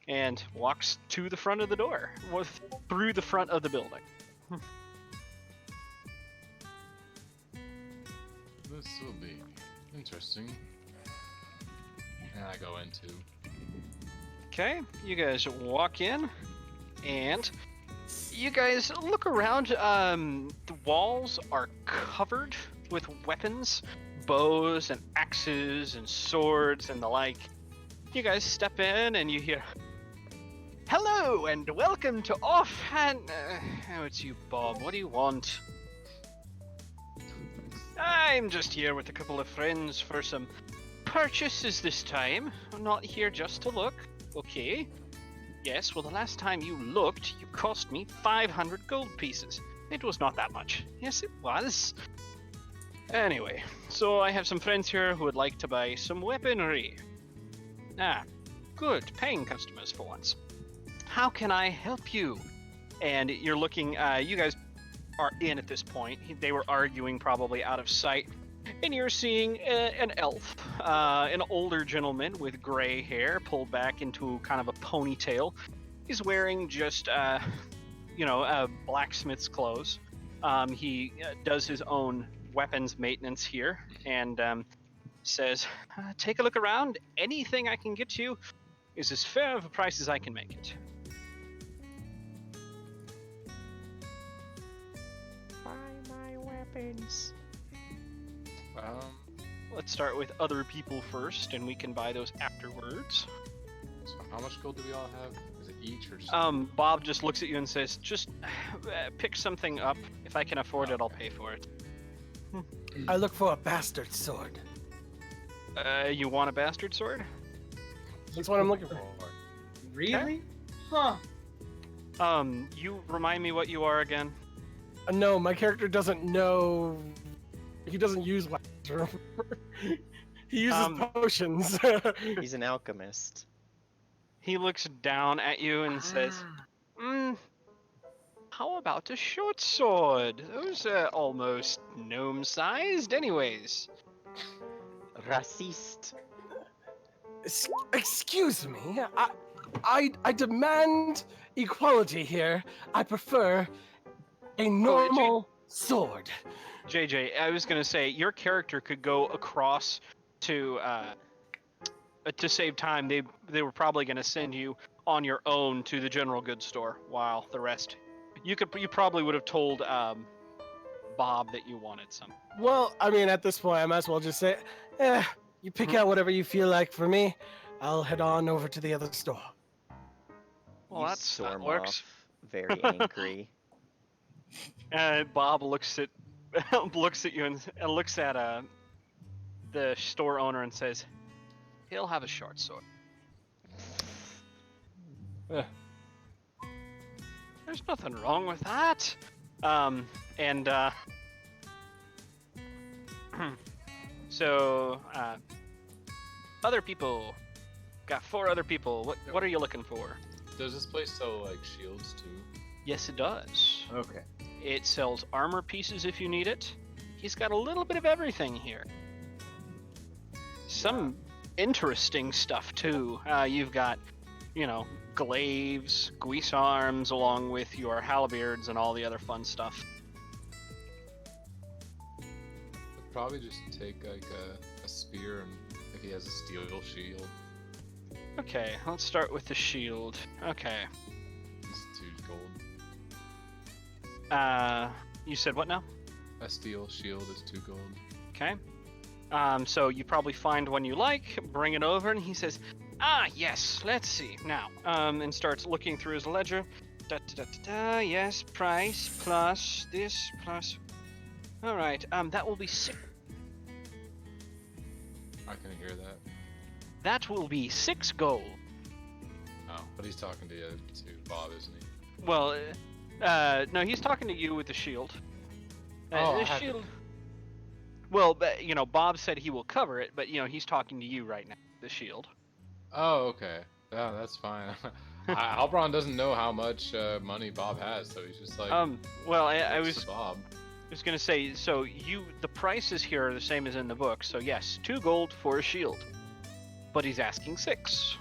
And walks to the front of the door, through the front of the building. This will be interesting. And I go into. Okay, you guys walk in, and you guys look around. The walls are covered with weapons, bows and axes and swords and the like. You guys step in and you hear, "Hello and welcome to Offhand." Oh, it's you, Bob. What do you want? I'm just here with a couple of friends for some purchases this time. I'm not here just to look. Okay. Yes, well, the last time you looked, you cost me 500 gold pieces. It was not that much. Yes, it was. Anyway, so I have some friends here who would like to buy some weaponry. Ah, good. Paying customers for once. How can I help you? And you're looking, you guys are in at this point. They were arguing probably out of sight. And you're seeing an elf, an older gentleman with gray hair pulled back into kind of a ponytail. He's wearing just, blacksmith's clothes. He does his own weapons maintenance here and says, take a look around. Anything I can get you is as fair of a price as I can make it. Buy my weapons. Let's start with other people first, and we can buy those afterwards. So how much gold do we all have? Is it each or just? Bob just looks at you and says, just pick something up. If I can afford it, I'll pay for it. I look for a bastard sword. You want a bastard sword? That's what I'm looking for. Really? Huh. You remind me what you are again? No, my character doesn't know. He doesn't use weapons. He uses potions. He's an alchemist. He looks down at you and says, how about a short sword? Those are almost gnome-sized anyways. Racist. Excuse me. I demand equality here. I prefer a normal sword. JJ, I was gonna say your character could go across to save time. They were probably gonna send you on your own to the general goods store, while the rest you probably would have told Bob that you wanted some. Well, I mean, at this point, I might as well just say, you pick out whatever you feel like for me. I'll head on over to the other store. Well, You that storm works. off, very angry. Bob looks at you and looks at the store owner and says, he'll have a short sword. There's nothing wrong with that. So other people, got 4 other people. What are you looking for? Does this place sell like shields too? Yes, it does. Okay. It sells armor pieces if you need it. He's got a little bit of everything here. Some interesting stuff too. You've got, glaives, guisarms, along with your halberds and all the other fun stuff. I'd probably just take like a spear and if he has a steel shield. Okay, let's start with the shield. Okay. It's 2 gold. You said what now? A steel shield is 2 gold. Okay. So you probably find one you like, bring it over, and he says, yes, let's see. Now, and starts looking through his ledger. Yes, price, plus this, plus... Alright, that will be 6. I can hear that. That will be 6 gold. Oh, but he's talking to Bob, isn't he? Well, no, he's talking to you with the shield. Oh, The I have to- shield. Well, you know, Bob said he will cover it, but you know, he's talking to you right now. The shield. Oh, okay. Yeah, that's fine. Halbron doesn't know how much money Bob has, so he's just like. Well, I looks was to Bob. gonna say, so the prices here are the same as in the book. So yes, 2 gold for a shield, but he's asking 6.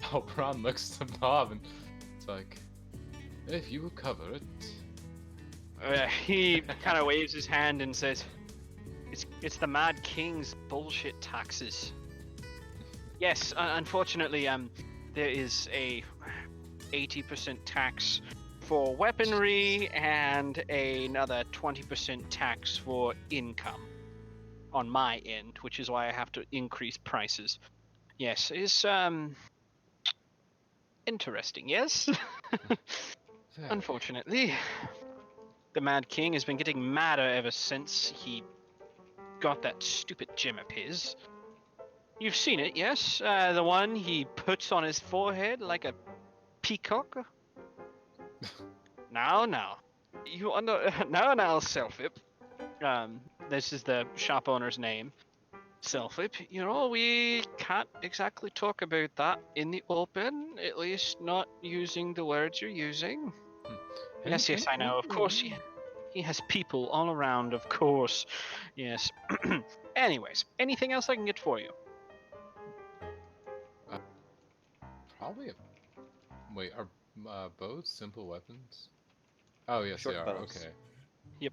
Halbron looks to Bob and it's like, if you will cover it. He kind of waves his hand and says, "It's the Mad King's bullshit taxes." Yes, unfortunately, there is a 80% tax for weaponry and another 20% tax for income on my end, which is why I have to increase prices. Yes, it's interesting. Yes, Very. unfortunately. The Mad King has been getting madder ever since he got that stupid gem of his. You've seen it, yes? The one he puts on his forehead like a peacock? Now. Now, Selfip. This is the shop owner's name. Selfip, you know, we can't exactly talk about that in the open, at least not using the words you're using. Yes, I know, of course, he has people all around, of course. Yes. Anyways, anything else I can get for you? Probably. Wait, are bows simple weapons? Oh yes, Short they are. bows. Okay. Yep.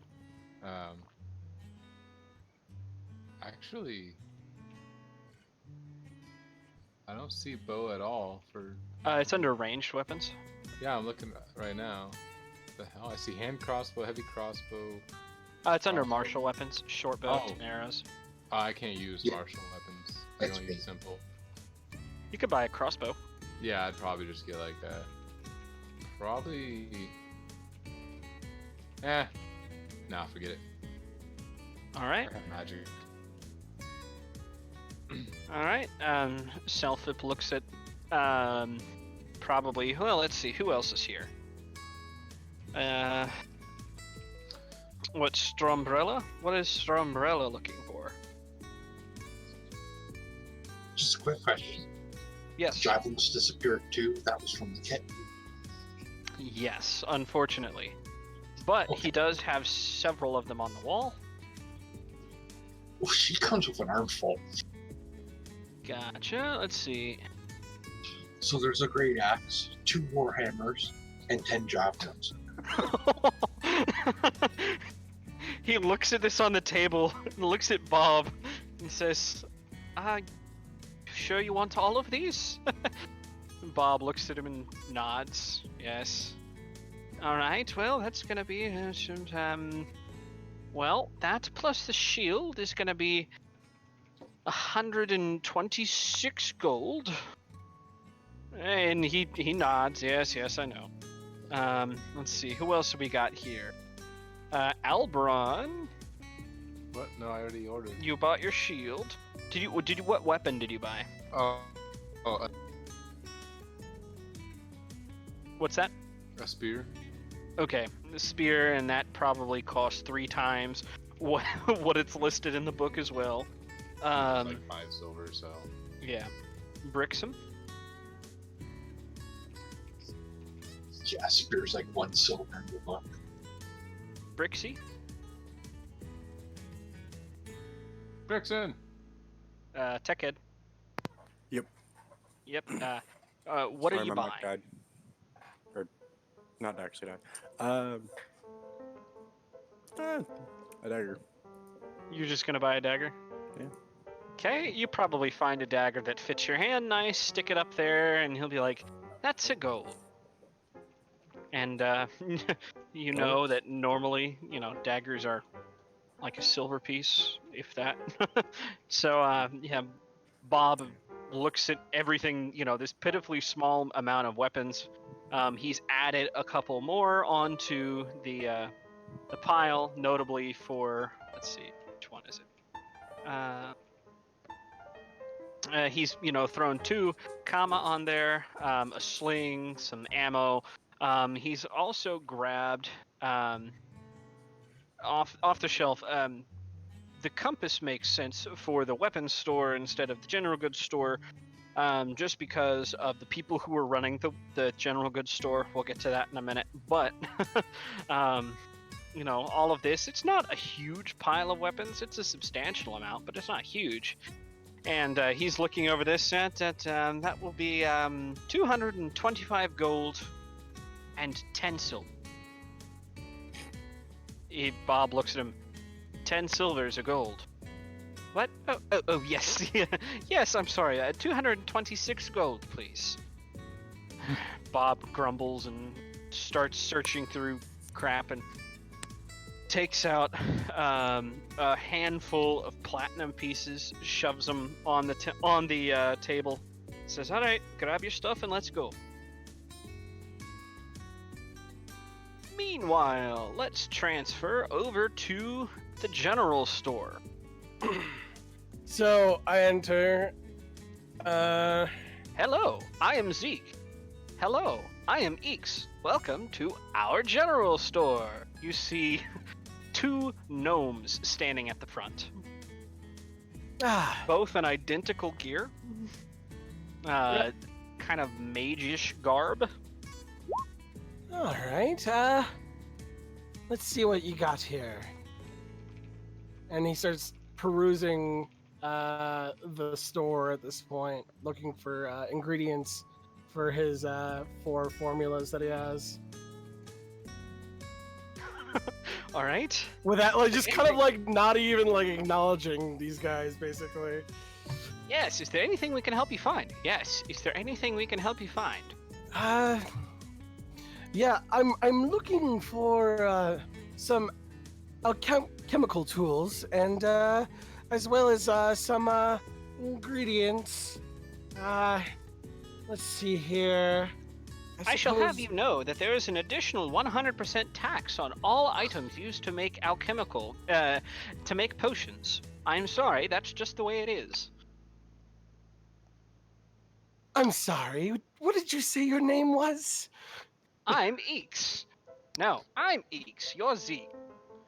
Actually, I don't see bow at all for. It's under ranged weapons. Yeah, I'm looking right now. The hell? I see hand crossbow, heavy crossbow. It's under Crossbow. martial weapons, short bow Oh. and arrows. I can't use Yeah. martial weapons. I That's don't me. use simple. You could buy a crossbow. Yeah, I'd probably just get like that. Probably. Nah, forget it. All right. I have magic. All right. Selfip looks at probably. Well, let's see who else is here. What's Strombrella? What is Strombrella looking for? Just a quick question. Yes. Javelins disappeared too. That was from the kit. Yes, unfortunately. But he does have several of them on the wall. Oh, she comes with an armful. Gotcha. Let's see. So there's a great axe, 2 warhammers, and 10 javelins. He looks at this on the table, looks at Bob, and says, sure you want all of these? Bob looks at him and nods. Yes. Alright, well, that's gonna be well, that plus the shield is gonna be 126 gold. And he nods. Yes, I know. Let's see, who else have we got here? Alberon, What? No, I already ordered. you bought your shield. What weapon did you buy? Oh, What's that? a spear. Okay, the spear, and that probably costs 3 times what it's listed in the book as well. Like 5 silver, so. Yeah. Brixham? Yeah, spear's like 1 silver in the book. Brixie? Brixton! Techhead? Yep. Yep. What Sorry, are you my buying? mic died. Or, not actually died. A dagger. You're just gonna buy a dagger? Yeah. Okay, you probably find a dagger that fits your hand nice, stick it up there, and he'll be like, that's a gold. And, you know that normally, daggers are like a silver piece, if that. So, yeah, Bob looks at everything, this pitifully small amount of weapons. He's added a couple more onto the pile, notably for, let's see, which one is it? He's, thrown 2 comma on there, a sling, some ammo. He's also grabbed off the shelf. The compass makes sense for the weapons store instead of the general goods store, just because of the people who are running the general goods store. We'll get to that in a minute. But, all of this, it's not a huge pile of weapons. It's a substantial amount, but it's not huge. And he's looking over this at that will be 225 gold and 10 silver. Bob looks at him. 10 silvers, a gold. What? Oh, yes. Yes, I'm sorry. 226 gold, please. Bob grumbles and starts searching through crap and takes out a handful of platinum pieces, shoves them on the table, says, "All right, grab your stuff and let's go." Meanwhile, let's transfer over to the general store. So I enter. Hello, I am Zeke. Hello, I am Eeks. Welcome to our general store. You see 2 gnomes standing at the front. Both in identical gear. Kind of mage-ish garb. All right. Let's see what you got here. And he starts perusing the store at this point, looking for ingredients for his 4 formulas that he has. All right. With that, like, just kind of like not even like acknowledging these guys, basically. Yes. Is there anything we can help you find? Yes. Is there anything we can help you find? Yeah, I'm looking for some chemical tools and as well as some ingredients. Let's see here. I shall have you know that there is an additional 100% tax on all items used to make to make potions. I'm sorry, that's just the way it is. I'm sorry. What did you say your name was? I'm Eeks. No, I'm Eeks. You're Zeke.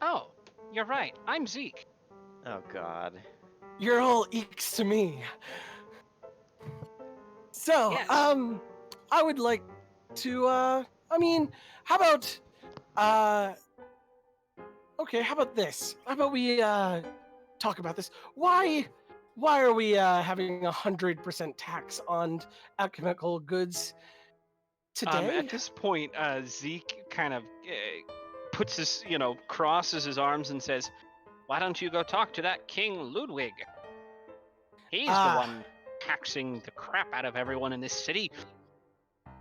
Oh, you're right. I'm Zeke. Oh God. You're all eeks to me. So, Yes. I would like to, how about, okay, how about this? How about we, talk about this? Why are we, having 100% tax on alchemical goods today? At this point, Zeke kind of puts his, crosses his arms and says, "Why don't you go talk to that King Ludwig? He's the one taxing the crap out of everyone in this city."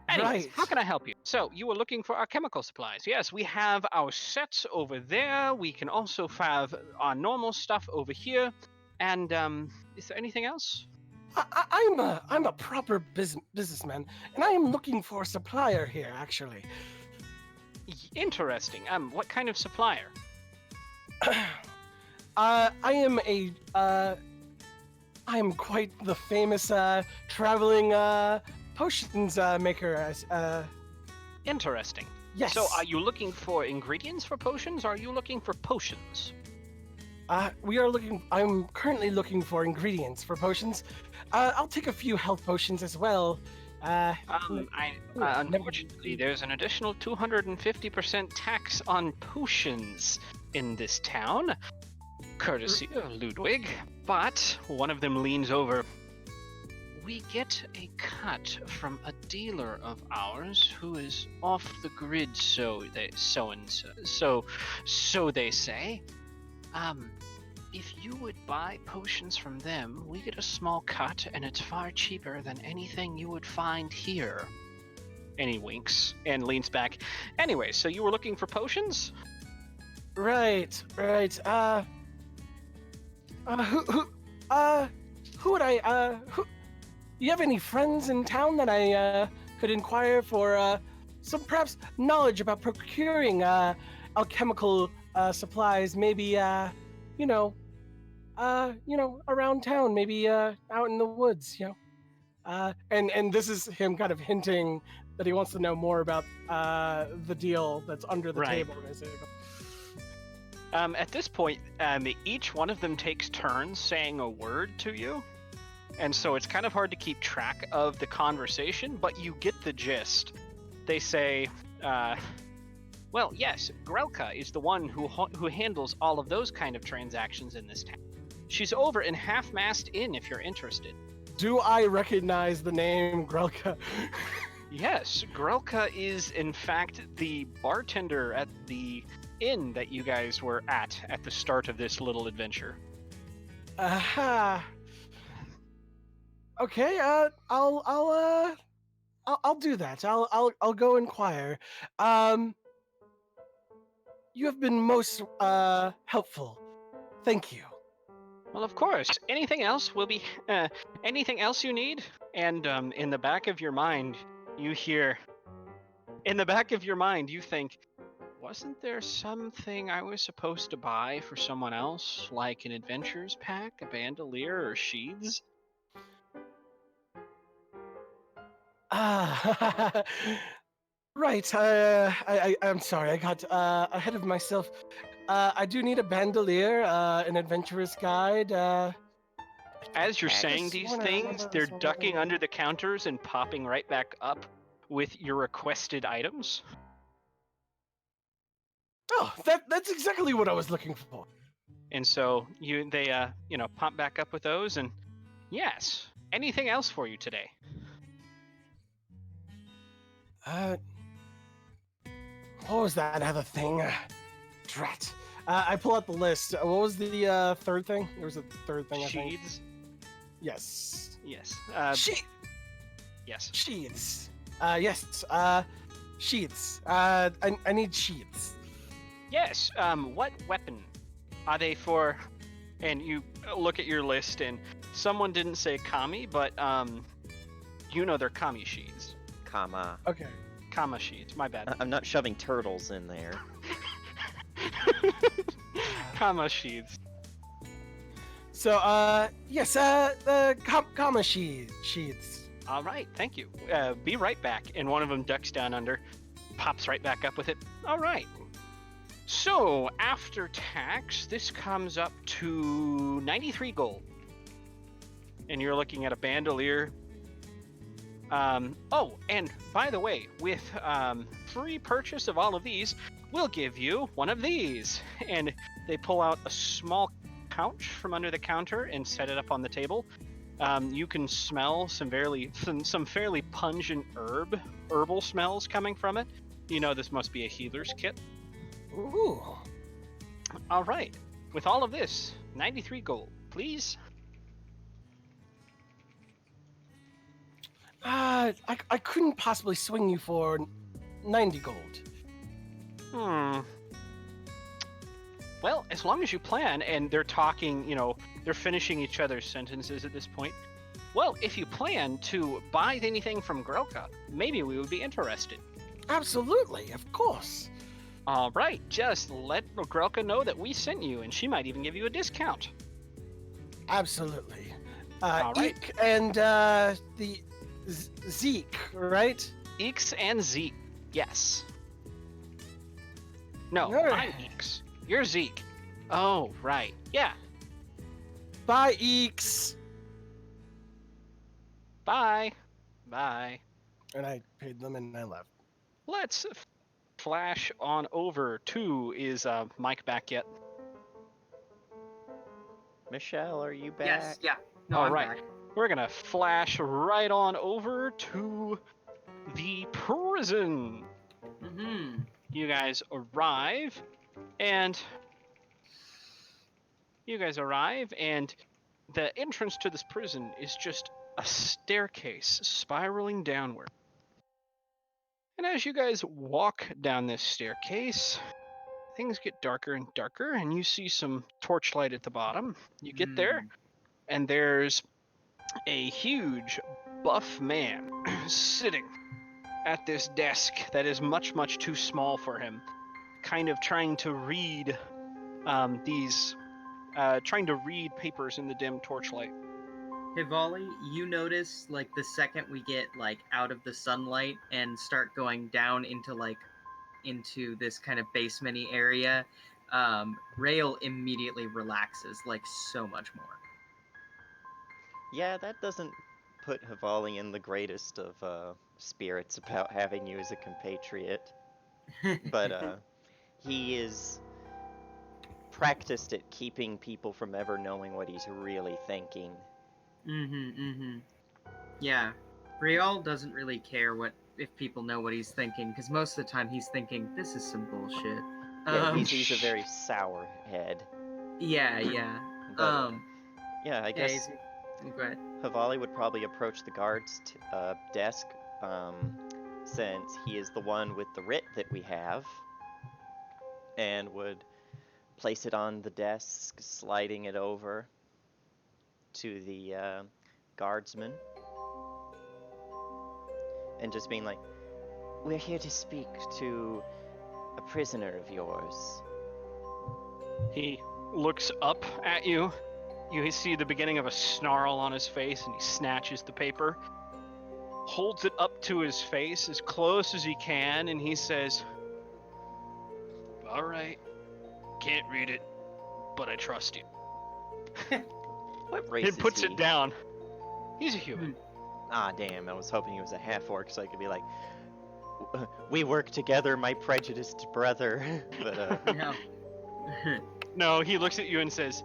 Anyways, Right. how can I help you? So, you were looking for our chemical supplies. Yes, we have our sets over there. We can also have our normal stuff over here. And, is there anything else? I'm a proper businessman, and I am looking for a supplier here, actually. Interesting. What kind of supplier? I am quite the famous traveling potions maker. Interesting. Yes. So, are you looking for ingredients for potions, or are you looking for potions? I'm currently looking for ingredients for potions. I'll take a few health potions as well. Unfortunately, there's an additional 250% tax on potions in this town, courtesy of Ludwig. But one of them leans over. We get a cut from a dealer of ours who is off the grid, so they say. If you would buy potions from them, we get a small cut, and it's far cheaper than anything you would find here. And he winks and leans back. Anyway, so you were looking for potions? Right. Who would I, you have any friends in town that I, could inquire for, some perhaps knowledge about procuring, alchemical, supplies? Maybe, around town, maybe out in the woods, and this is him kind of hinting that he wants to know more about the deal that's under the Right. table. And I say, At this point, each one of them takes turns saying a word to you, and so it's kind of hard to keep track of the conversation, but you get the gist. They say, well, yes, Grelka is the one who handles all of those kind of transactions in this town. She's over in Half-Mast Inn if you're interested. do I recognize the name Grelka? Yes, Grelka is in fact the bartender at the inn that you guys were at the start of this little adventure. Aha. Okay, I'll do that. I'll go inquire. You have been most helpful. Thank you. Well, of course. Anything else will be anything else you need? And in the back of your mind, you hear. In the back of your mind, you think, wasn't there something I was supposed to buy for someone else, like an adventures pack, a bandolier, or sheaths? Ah, right. I'm sorry. I got ahead of myself. I do need a bandolier, an adventurous guide. As you're Pack. saying these Sworn I things, remember they're something. ducking under the counters and popping right back up with your requested items. Oh, that's exactly what I was looking for. And so they pop back up with those. And yes, anything else for you today? What was that other thing? Drat. I pull out the list. What was the third thing? There was a third thing, I think. Sheaths. Yes. Yes. Sheaths. Yes. Sheaths. Yes. Sheaths. I need sheaths. Yes. What weapon are they for? And you look at your list, and someone didn't say kami, but they're kami sheaths. Comma. Okay. Kama sheaths. My bad. I'm not shoving turtles in there. Kama sheaths. So, yes, the comma sheaths. All right, thank you. Be right back. And one of them ducks down under, pops right back up with it. All right. So, after tax, this comes up to 93 gold. And you're looking at a bandolier. And by the way, with free purchase of all of these, we'll give you one of these. And they pull out a small pouch from under the counter and set it up on the table. You can smell some fairly pungent herbal smells coming from it. You know this must be a healer's kit. Ooh. All right. With all of this, 93 gold, please. I couldn't possibly swing you for 90 gold. Well, as long as you plan, and they're talking, they're finishing each other's sentences at this point. Well, if you plan to buy anything from Grelka, maybe we would be interested. Absolutely, of course. All right, just let Grelka know that we sent you, and she might even give you a discount. Absolutely. All right. Eek and the Zeke, right? Eeks and Zeke, yes. No, All right. I'm Eeks. You're Zeke. Oh, right. Yeah. Bye, Eeks. Bye. Bye. And I paid them and I left. Let's flash on over to, is Mike back yet? Michelle, are you back? Yes, yeah. No, All I'm right. back. We're gonna flash right on over to the prison. Mm-hmm. You guys arrive, and the entrance to this prison is just a staircase spiraling downward. And as you guys walk down this staircase, things get darker and darker, and you see some torchlight at the bottom. You get there, and there's a huge buff man sitting at this desk that is much, much too small for him, kind of trying to read these trying to read papers in the dim torchlight. Hivali, you notice like the second we get like out of the sunlight and start going down into this kind of basement-y area, Rail immediately relaxes like so much more. Yeah, that doesn't put Havali in the greatest of spirits about having you as a compatriot. But he is practiced at keeping people from ever knowing what he's really thinking. Yeah, Rail doesn't really care if people know what he's thinking, because most of the time he's thinking, this is some bullshit. Yeah, he's a very sour head. Yeah. But, yeah, I guess easy. Go ahead. Havali would probably approach the guard's desk, since he is the one with the writ that we have, and would place it on the desk, sliding it over to the guardsman, and just being like, "We're here to speak to a prisoner of yours." He looks up at you. You see the beginning of a snarl on his face, and he snatches the paper, holds it up to his face as close as he can, and he says, "All right, can't read it, but I trust you." What race And puts is he? it down. He's a human. Ah, damn, I was hoping he was a half-orc so I could be like, "We work together, my prejudiced brother." But, No. No, he looks at you and says,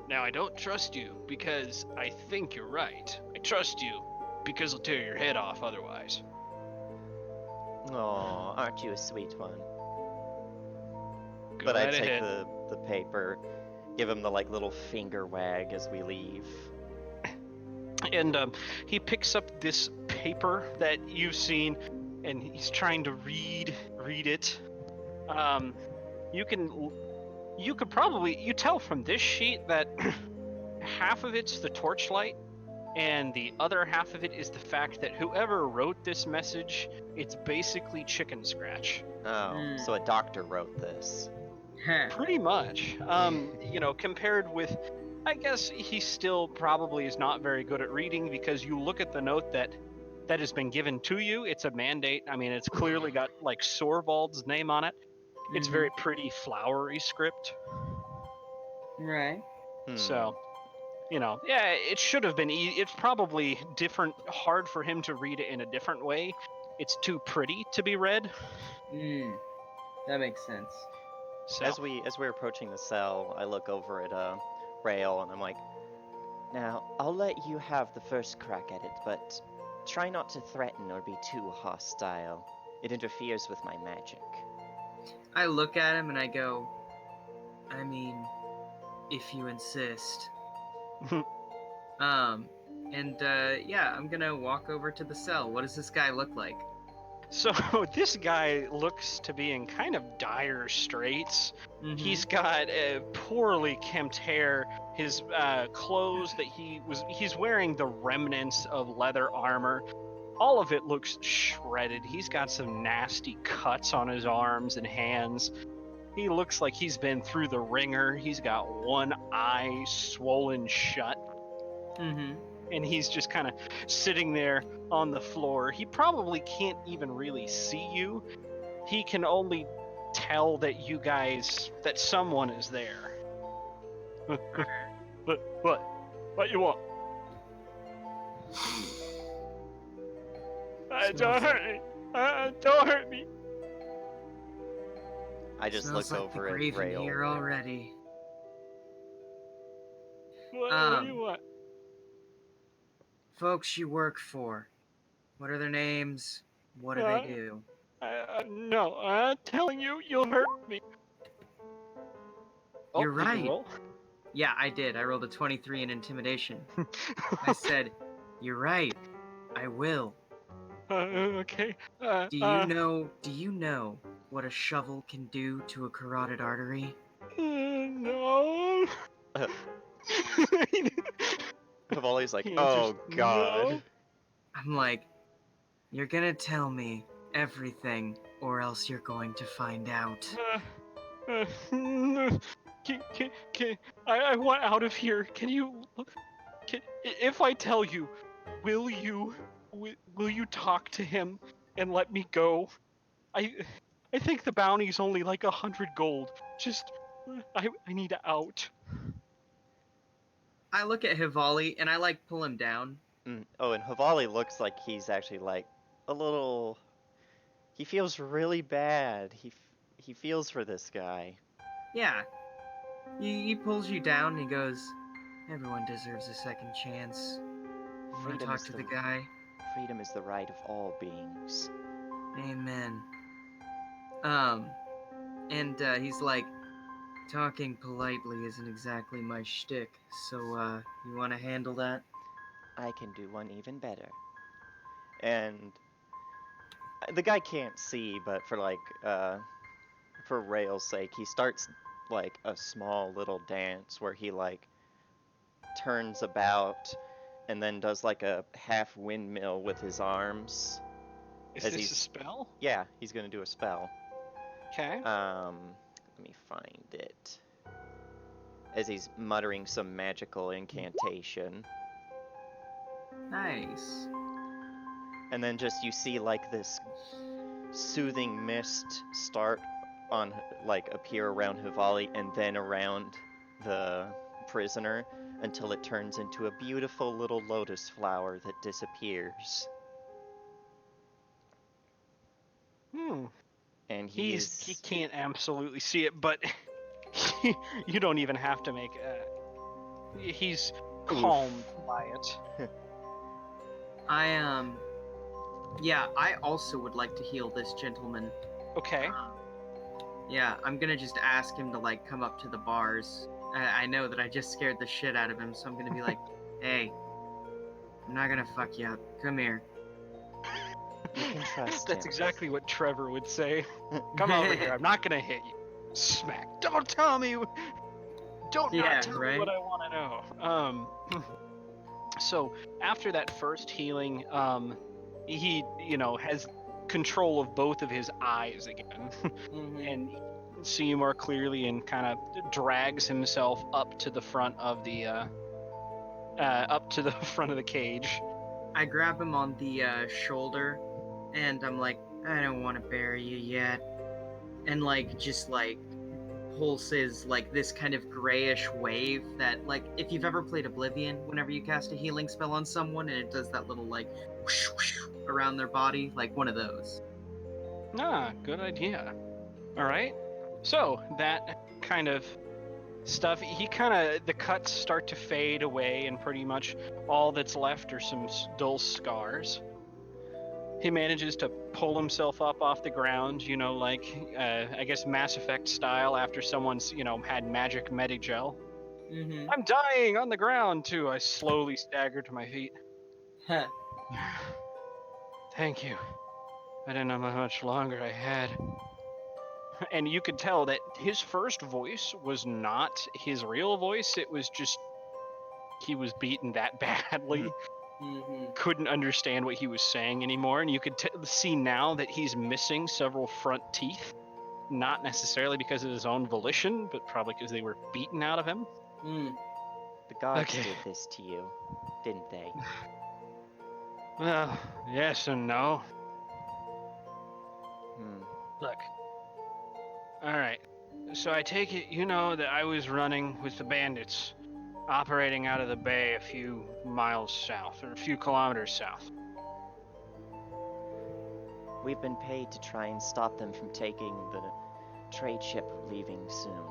"Now I don't trust you because I think you're right. I trust you because I'll tear your head off otherwise." Aw, aren't you a sweet one? Go But I right take ahead. the paper, give him the like little finger wag as we leave. And he picks up this paper that you've seen, and he's trying to read it. You could probably tell from this sheet that half of it's the torchlight, and the other half of it is the fact that whoever wrote this message, it's basically chicken scratch. Oh, so a doctor wrote this. Pretty much. Compared with, I guess he still probably is not very good at reading, because you look at the note that has been given to you. It's a mandate. I mean, it's clearly got like Sorvald's name on it. It's very pretty flowery script. Right. So, it should have been it's probably hard for him to read it in a different way. It's too pretty to be read. That makes sense. So As we're approaching the cell, I look over at Rail and I'm like, "Now, I'll let you have the first crack at it, but try not to threaten or be too hostile. It interferes with my magic." I look at him and I go, I mean, if you insist. I'm gonna walk over to the cell. What does this guy look like? So this guy looks to be in kind of dire straits. He's got poorly kempt hair. His clothes that he's wearing the remnants of leather armor. All of it looks shredded. He's got some nasty cuts on his arms and hands. He looks like he's been through the ringer. He's got one eye swollen shut. And he's just kind of sitting there on the floor. He probably can't even really see you. He can only tell that that someone is there. What you want? Don't hurt me. Don't hurt me. I just Smells look like over the at grave in Rail. here already. What do you want? Folks you work for. What are their names? What do they do? No, I'm telling you, you'll hurt me. You're did you right. roll? Yeah, I did. I rolled a 23 in intimidation. I said, "You're right. I will." Okay. Do you know what a shovel can do to a carotid artery? No. I've always like, He "Oh answers, God." "No." I'm like, "You're gonna tell me everything, or else you're going to find out." I want out of here. Can you? If I tell you, will you talk to him and let me go? I think the bounty's only like 100 gold. Just I need out. I look at Hivali and I like pull him down. Oh, and Havali looks like he's actually like a little. He feels really bad. He feels for this guy. Yeah. He pulls you down and he goes, "Everyone deserves a second chance. You want to Freedom talk is to the- the guy?" Freedom is the right of all beings. Amen. And he's like, "Talking politely isn't exactly my shtick, so you want to handle that?" I can do one even better. And the guy can't see, but for Rail's sake, he starts like a small little dance where he like turns about and then does like a half windmill with his arms. Is As this he's- a spell? Yeah, he's gonna do a spell. Okay. Let me find it. As he's muttering some magical incantation. Nice. And then just you see like this soothing mist start on like appear around Hivali and then around the prisoner until it turns into a beautiful little lotus flower that disappears. And He can't absolutely see it, but you don't even have to make. He's calmed by it. Yeah, I also would like to heal this gentleman. Okay. Yeah, I'm gonna just ask him to like come up to the bars. I know that I just scared the shit out of him, so I'm gonna be like, "Hey, I'm not gonna fuck you up. Come here." You can trust That's him. exactly what Trevor would say. Come over here. I'm not gonna hit you. Smack. Don't tell me. Don't Yeah, not tell me right? what I want to know. So after that first healing, he has control of both of his eyes again, and he can see more clearly, and kind of drags himself up to the front of the front of the cage. I grab him on the shoulder, and I'm like, "I don't want to bury you yet," and like just like pulses like this kind of grayish wave that, like, if you've ever played Oblivion, whenever you cast a healing spell on someone and it does that little like whoosh, whoosh around their body, like one of those. Good idea. All right. So that kind of stuff, the cuts start to fade away, and pretty much all that's left are some dull scars. He manages to pull himself up off the ground, I guess Mass Effect style, after someone's, had magic Medigel. Mm-hmm. I'm dying on the ground, too. I slowly stagger to my feet. Thank you. I didn't know how much longer I had. And you could tell that his first voice was not his real voice. It was just, he was beaten that badly. Mm-hmm. Couldn't understand what he was saying anymore, and you could see now that he's missing several front teeth, not necessarily because of his own volition, but probably because they were beaten out of him. The gods Okay. did this to you, didn't they? Well, yes and no. Look. Alright. So I take it you know that I was running with the bandits, operating out of the bay a few miles south, or a few kilometers south. We've been paid to try and stop them from taking the trade ship leaving soon.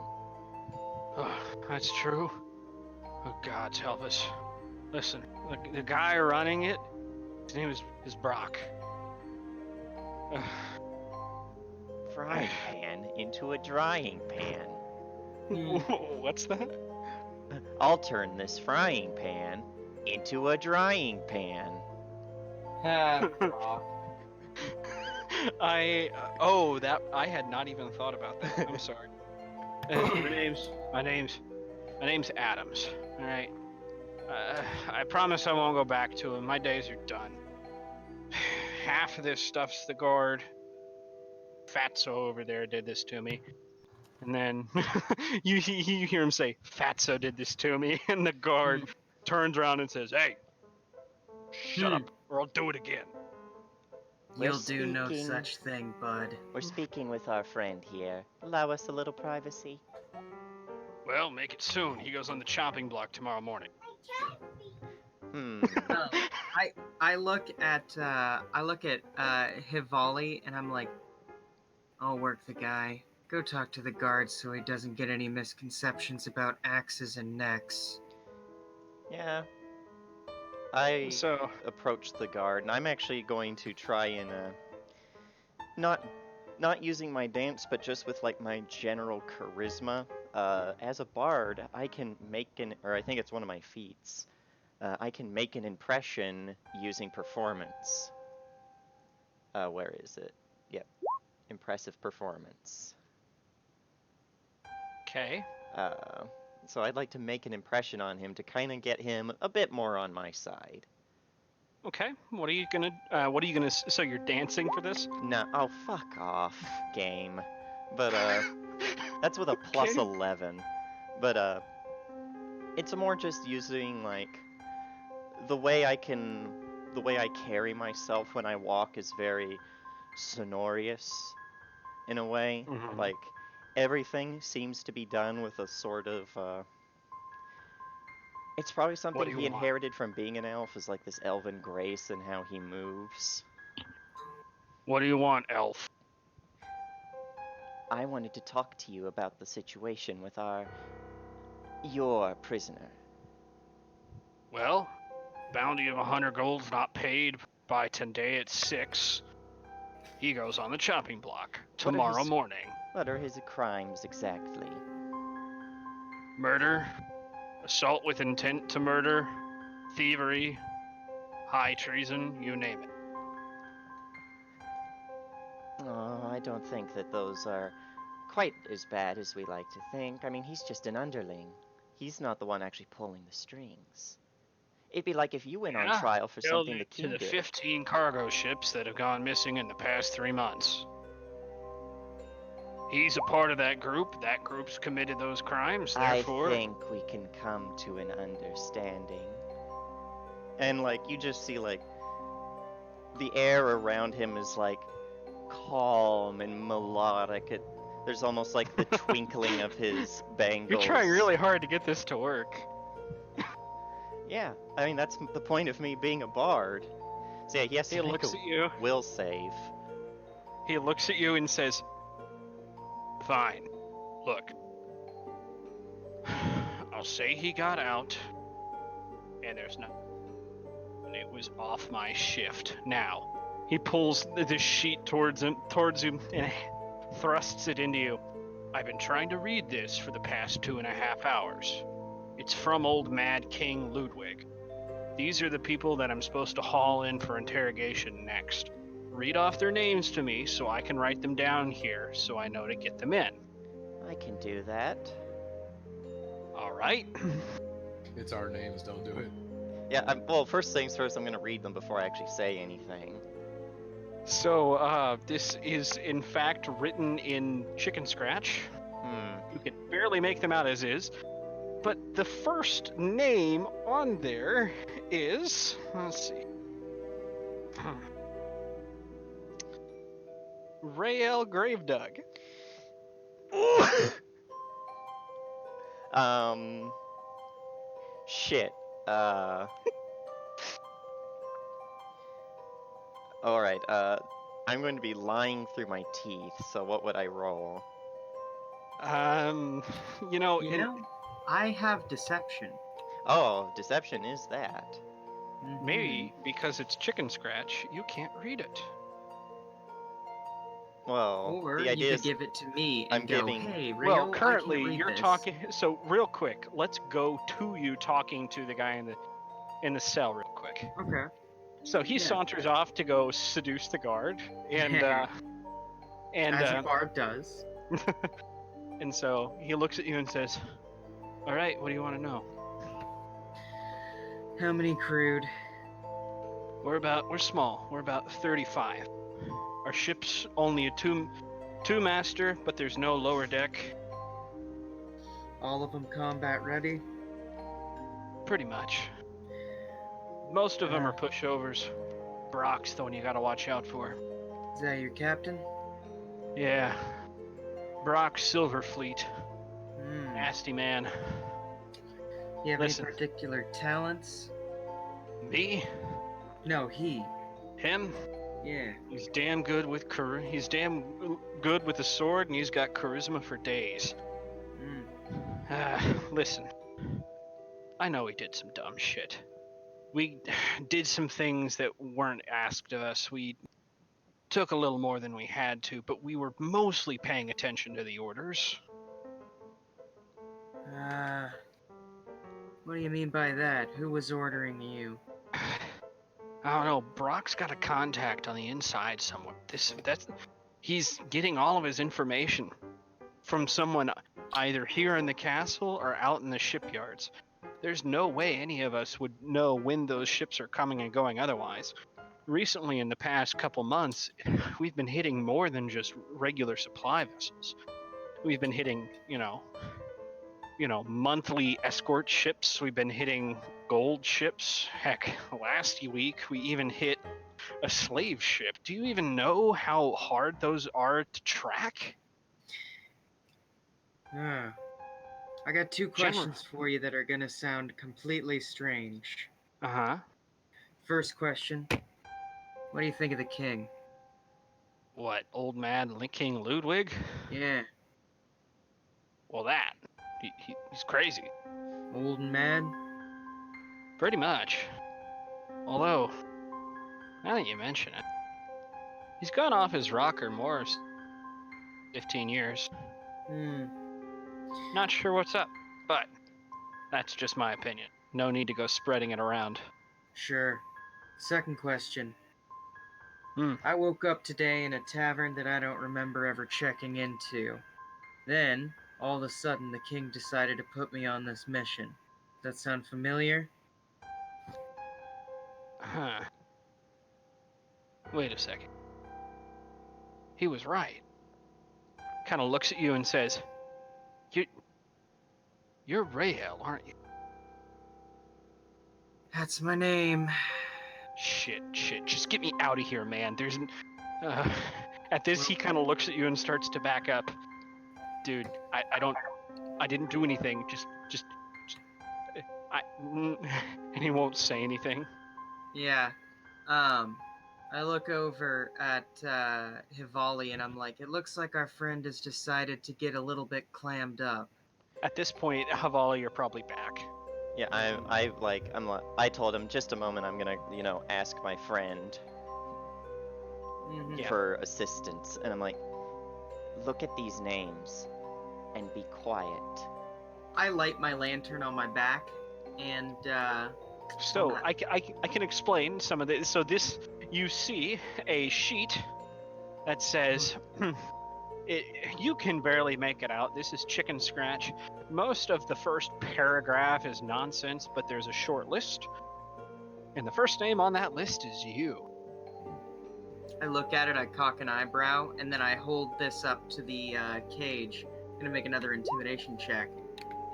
Oh, that's true. Oh, gods help us. Listen, the guy running it, his name is Brock. Frying pan into a drying pan. What's that? I'll turn this frying pan into a drying pan. I had not even thought about that. I'm sorry. My name's Adams. All right. I promise I won't go back to him. My days are done. Half of this stuff's the guard. Fatso over there did this to me. And then you hear him say, "Fatso did this to me," and the guard turns around and says, "Hey, shut up, or I'll do it again." We're You'll do no speaking- such thing, bud. We're speaking with our friend here. Allow us a little privacy. Well, make it soon. He goes on the chopping block tomorrow morning. Hmm. I look at Hivali and I'm like, I'll work the guy. Go talk to the guard so he doesn't get any misconceptions about axes and necks. Yeah. I So, approached the guard, and I'm actually going to try and not using my dance, but just with like my general charisma. As a bard, I can make or I think it's one of my feats. I can make an impression using performance. Where is it? Yep, impressive performance. okay. So I'd like to make an impression on him to kind of get him a bit more on my side. Okay, what are you gonna, so you're dancing for this? No, oh, fuck off, game. But, that's with a plus Okay. 11. But, it's more just using, like, the way I carry myself when I walk is very sonorous, in a way. Mhm. Like, everything seems to be done with a sort of, it's probably something do you he want? inherited from being an elf, is like this elven grace and how he moves. What do you want, elf? I wanted to talk to you about the situation with your prisoner. Well, bounty of 100 gold's not paid by today at 6. He goes on the chopping block tomorrow his- morning. What are his crimes exactly? Murder, assault with intent to murder, thievery, high treason, you name it. Oh, I don't think that those are quite as bad as we like to think. I mean, he's just an underling. He's not the one actually pulling the strings. It'd be like if you went on Yeah, trial for Tell something the it to king the did. 15 cargo ships that have gone missing in the past 3 months. He's a part of that group. That group's committed those crimes, therefore. I think we can come to an understanding. And, like, you just see, like, the air around him is, like, calm and melodic. There's almost, like, the twinkling of his bangles. You're trying really hard to get this to work. Yeah, I mean, that's the point of me being a bard. So, yeah, he has to He make looks a at you. will save. He looks at you and says, "Fine. Look. I'll say he got out, and there's no... And it was off my shift. Now, he pulls the sheet towards him, and thrusts it into you. I've been trying to read this for the past 2.5 hours. It's from old Mad King Ludwig. These are the people that I'm supposed to haul in for interrogation next. Read off their names to me so I can write them down here so I know to get them in." I can do that. All right. It's our names, don't do it. Yeah, well, first things first, I'm gonna read them before I actually say anything. So, this is in fact written in Chicken Scratch. You can barely make them out as is. But the first name on there is, let's see, Rael Gravedug. Shit. Alright, I'm going to be lying through my teeth, so what would I roll? You know, You know, I have deception. Oh, deception is that. maybe because it's Chicken Scratch, you can't read it. Well, Or the you idea could is give it to me and I'm go, giving- "Hey, Rio, Well, I can't currently read you're this." talking. So real quick, let's go to you talking to the guy in the cell real quick. Okay. So he Yeah. saunters off to go seduce the guard, and As a bard does. and so he looks at you and says, "All right, what do you want to know?" How many crude? We're small. We're about 35. Our ship's only a two master, but there's no lower deck. All of them combat ready? Pretty much. Most of them are pushovers. Brock's the one you gotta watch out for. Is that your captain? Yeah. Brock Silverfleet. Hmm. Nasty man. You have Listen. any particular talents? Me? No, he. Him? Yeah. He's damn good with he's damn good with the sword, and he's got charisma for days. Hmm. Listen. I know we did some dumb shit. We did some things that weren't asked of us. We took a little more than we had to, but we were mostly paying attention to the orders. What do you mean by that? Who was ordering you? I don't know. Brock's got a contact on the inside somewhere. He's getting all of his information from someone either here in the castle or out in the shipyards. There's no way any of us would know when those ships are coming and going otherwise. Recently, in the past couple months, we've been hitting more than just regular supply vessels. We've been hitting, monthly escort ships. We've been hitting gold ships. Heck, last week we even hit a slave ship. Do you even know how hard those are to track? I got two questions for you that are gonna sound completely strange. Uh-huh. First question, what do you think of the king? What, old man King Ludwig? Yeah. Well, he's crazy. Old and mad? Pretty much. Although, now that you mention it, he's gone off his rocker more 15 years. Not sure what's up, but that's just my opinion. No need to go spreading it around. Sure. Second question. Hmm. I woke up today in a tavern that I don't remember ever checking into. Then, all of a sudden, the king decided to put me on this mission. Does that sound familiar? Huh. Wait a second. He was right. Kind of looks at you and says, You're Rahel, aren't you? That's my name. Shit. Just get me out of here, man. At this, he kind of looks at you and starts to back up. Dude, I didn't do anything. And he won't say anything. Yeah. I look over at Hivali and I'm like, it looks like our friend has decided to get a little bit clammed up. At this point, Havali, you're probably back. Yeah, I told him just a moment. I'm gonna, ask my friend Yeah. for assistance, and I'm like, look at these names, and be quiet. I light my lantern on my back, and So I can explain some of this. So this, you see a sheet that says, you can barely make it out. This is chicken scratch. Most of the first paragraph is nonsense, but there's a short list. And the first name on that list is you. I look at it, I cock an eyebrow, and then I hold this up to the cage. I'm gonna make another intimidation check,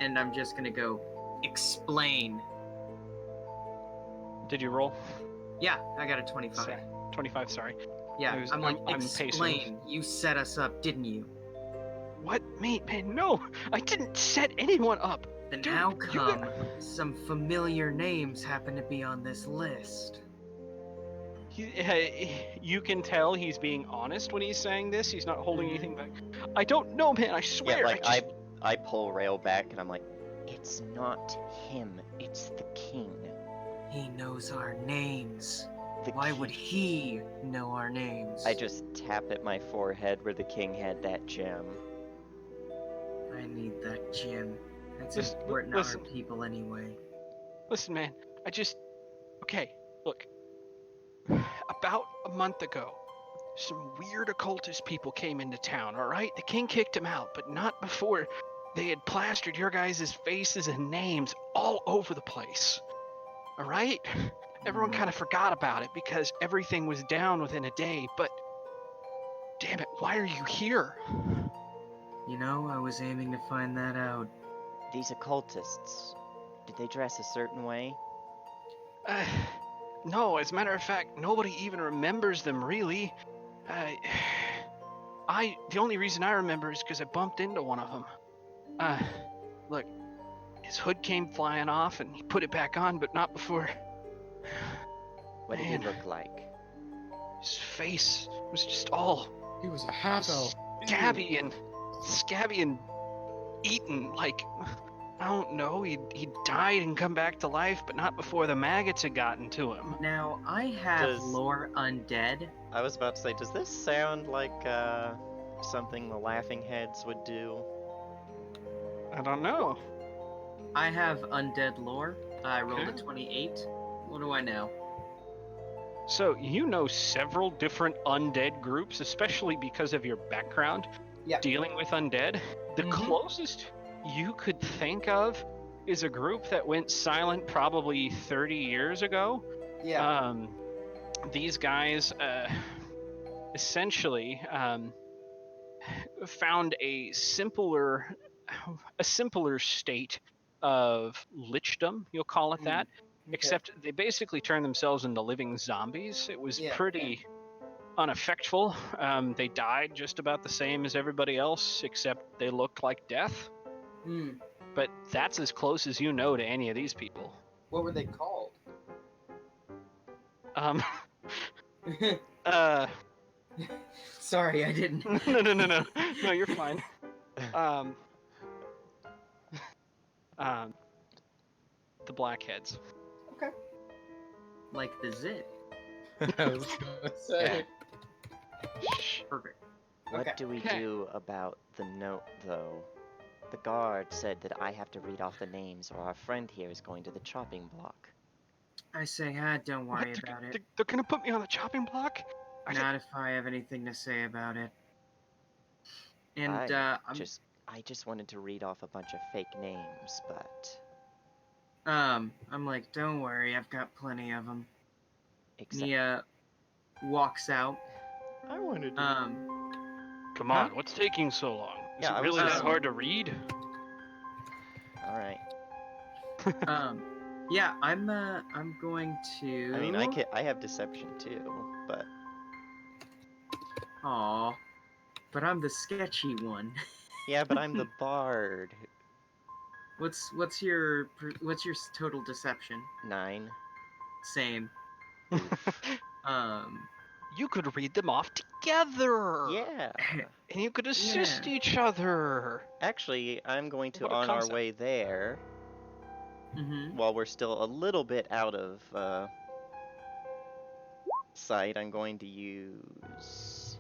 and I'm just gonna go, explain. Did you roll? Yeah, I got a 25. 25, sorry. Yeah, I'm like, I'm explain. pacing. You set us up, didn't you? What? Me? Man, no! I didn't set anyone up! Then Dude, how you come some familiar names happen to be on this list? You can tell he's being honest when he's saying this. He's not holding anything back. I don't know, man. I swear. Yeah, like I pull Rail back, and I'm like, it's not him. It's the king. He knows our names. The Why king. would he know our names? I just tap at my forehead where the king had that gem. I need that gem. That's Listen- important to listen. our people anyway. Listen, man. Okay, look. About a month ago, some weird occultist people came into town, alright? The king kicked them out, but not before they had plastered your guys' faces and names all over the place. Alright? Everyone kind of forgot about it because everything was down within a day, but damn it, why are you here? You know, I was aiming to find that out. these occultists, did they dress a certain way? Uh, no, as a matter of fact, nobody even remembers them really. The only reason I remember is because I bumped into one of them. Look, his hood came flying off and he put it back on, but not before. What did Man. he look like? His face was just all He was a half elf. scabby and eaten. Like, I don't know, he died and come back to life, but not before the maggots had gotten to him. Now, I have Does- lore undead. I was about to say, does this sound like something the Laughing Heads would do? I don't know. I have undead lore. I rolled a Okay. 28. What do I know? So, you know several different undead groups, especially because of your background Yeah. dealing with undead. The Mhm. closest you could think of is a group that went silent probably 30 years ago. These guys essentially found a simpler state of lichdom, you'll call it that. Except they basically turned themselves into living zombies. It was pretty uneffectful. They died just about the same as everybody else, except they looked like death. But that's as close as you know to any of these people. What were they called? Um, uh, Sorry, I didn't. no, you're fine. The Blackheads. Like the zit. I was gonna say. Perfect. What Okay. do we Okay. do about the note, though? The guard said that I have to read off the names, or our friend here is going to the chopping block. I say, don't worry What? about it. They're gonna put me on the chopping block? Not if I have anything to say about it. And I I'm just wanted to read off a bunch of fake names, but I'm like, don't worry, I've got plenty of them. except Nia walks out. I wanted to. Come on, what's taking so long? Is Yeah, it I was really that just- hard to read? All right. Yeah, I'm going to. I mean, I have deception too, but Aw, but I'm the sketchy one. yeah, but I'm the bard. What's your total deception? 9. Same. You could read them off together. Yeah. And you could assist Yeah. each other. Actually, I'm going to What a on our concept. way there. Mm-hmm. While we're still a little bit out of sight, I'm going to use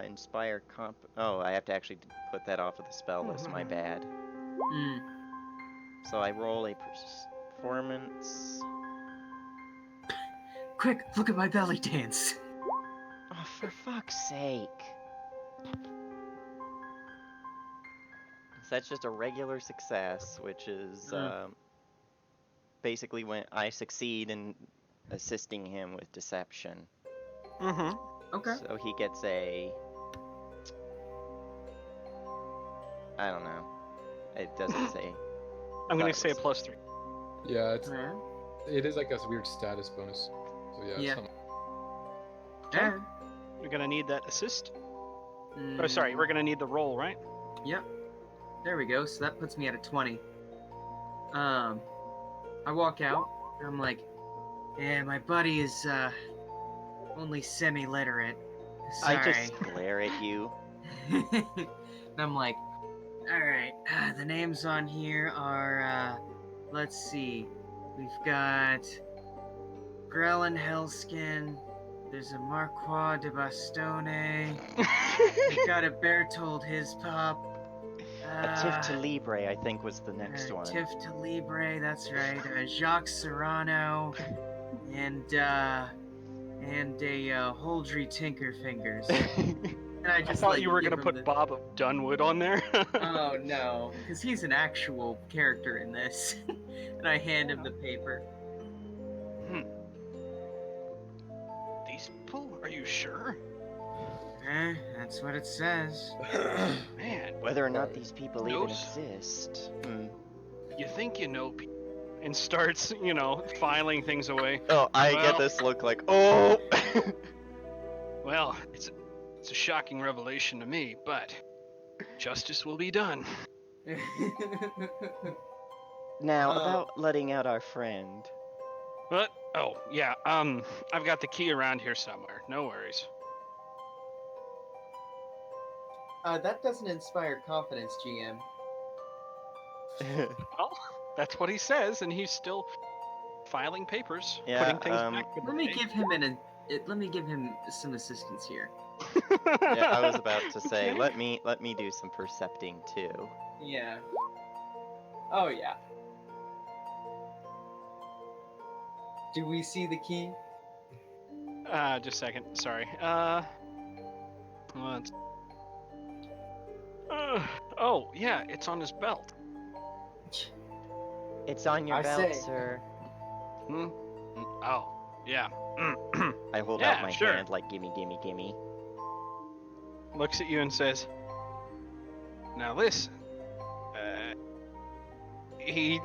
inspire comp. Oh, I have to actually put that off of the spell list. My bad. Mm. So I roll a performance. Quick, look at my belly dance. Oh, for fuck's sake! So that's just a regular success, which is basically when I succeed in assisting him with deception. Mm-hmm. Okay. So he gets a. I don't know. It doesn't say. I'm gonna Thought it say a was- +3. Yeah, Alright. it is like a weird status bonus. So yeah. Yeah. Something. Alright. We're gonna need that assist. Mm, Oh, sorry, we're gonna need the roll, right? Yep. There we go. So that puts me at a 20. I walk out. I'm like, yeah, my buddy is only semi-literate. Sorry. I just glare at you. And I'm like, alright, the names on here are, let's see. We've got Grelin Hellskin. There's a Marquis de Bastone. We've got a Bertold his pup. A Tiff to Libre, I think, was the next one. Tiff to Libre, that's right. Jacques Serrano. And a Holdry Tinkerfingers. And I I just thought like, you were give gonna him put the- Bob of Dunwood on there. Oh no, because he's an actual character in this. And I hand him the paper. These people? Are you sure? That's what it says. Man, Whether or not these people even Knows. exist. you think you know people. And starts, filing things away. Oh, I get Well- this look like, oh! Well, it's a shocking revelation to me, but justice will be done. Now, Oh. about letting out our friend. But oh yeah, I've got the key around here somewhere. No worries. That doesn't inspire confidence, GM. Well, that's what he says, and he's still filing papers, Yeah, putting things back. for the Let me day. give him let me give him some assistance here. Yeah, I was about to say, Okay. let me do some percepting too. Yeah. Oh yeah. Do we see the key? Just a second. Sorry. What? Oh yeah, it's on his belt. It's on your I belt, say. sir. Hmm. Oh yeah. I hold Yeah, out my sure. hand like gimme, gimme, gimme. Looks at you and says, "Now listen." He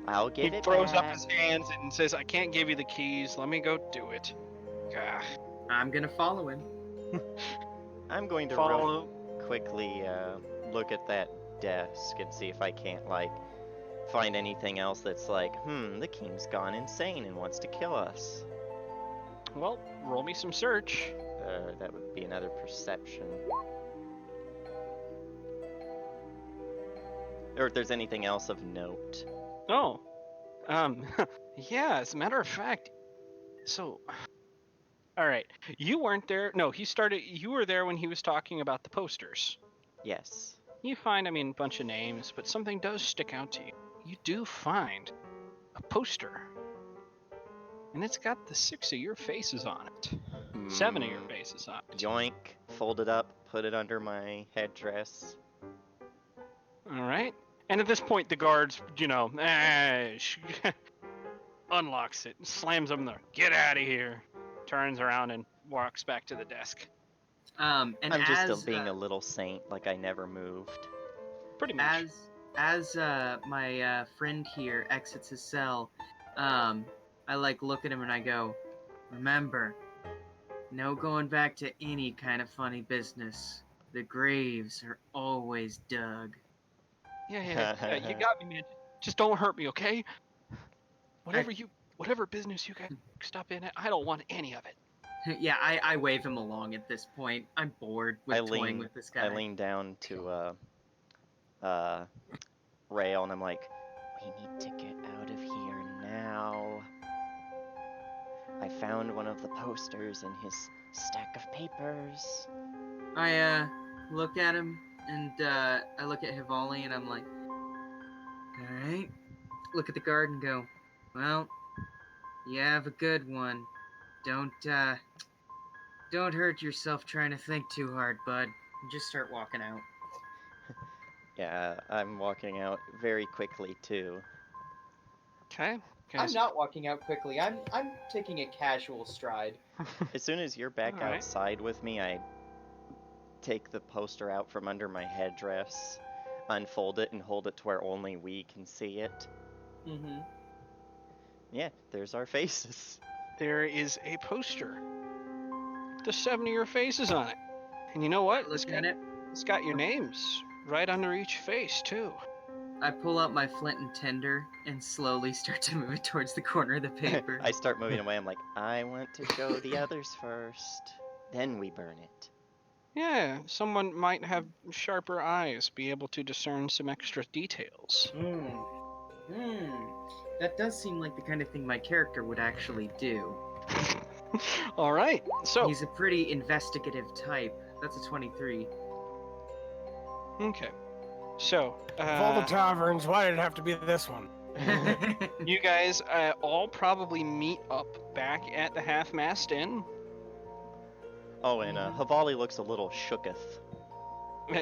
I'll give he it throws up back. his hands and says, "I can't give you the keys. Let me go do it." Gah. I'm gonna follow him. I'm going to Follow. quickly look at that desk and see if I can't like find anything else that's like, the king's gone insane and wants to kill us. Well, roll me some search. That would be another perception. Or if there's anything else of note. Oh, yeah. As a matter of fact, so. All right, you weren't there. No, he started. You were there when he was talking about the posters. Yes. You find, a bunch of names, but something does stick out to you. You do find a poster, and it's got the 6 of your faces on it. 7 of your Hmm. faces on it. Yoink, fold it up, put it under my headdress. All right. And at this point, the guards, unlocks it, slams them there. Get out of here. Turns around and walks back to the desk. And I'm just still as being a little saint, like I never moved. Pretty much. as my friend here exits his cell, I look at him and I go, remember, no going back to any kind of funny business. The graves are always dug. Yeah, you got me, man. Just don't hurt me, okay? Whatever business you guys stop in at, I don't want any of it. Yeah, I wave him along at this point. I'm bored with toying with this guy. I lean down to Rail and I'm like, we need to get out of here now. I found one of the posters in his stack of papers. I look at him and I look at Hivali and I'm like, alright. Look at the guard and go, well, you have a good one. Don't hurt yourself trying to think too hard, bud. Just start walking out. Yeah, I'm walking out very quickly too. Okay. I'm not walking out quickly. I'm taking a casual stride. As soon as you're back Alright. outside with me, I take the poster out from under my headdress, unfold it, and hold it to where only we can see it. Mm-hmm. Yeah, there's our faces. There is a poster. The 7 of your faces on it. And you know what? Look at it. It's got your names right under each face, too. I pull out my flint and tinder and slowly start to move it towards the corner of the paper. I start moving away. I'm like, I want to show the others first. Then we burn it. Yeah, someone might have sharper eyes, be able to discern some extra details. That does seem like the kind of thing my character would actually do. All right, so He's a pretty investigative type. That's a 23. okay, so Of all the taverns, why did it have to be this one? you guys all probably meet up back at the Half-Mast Inn. Oh, and Hivali looks a little shooketh.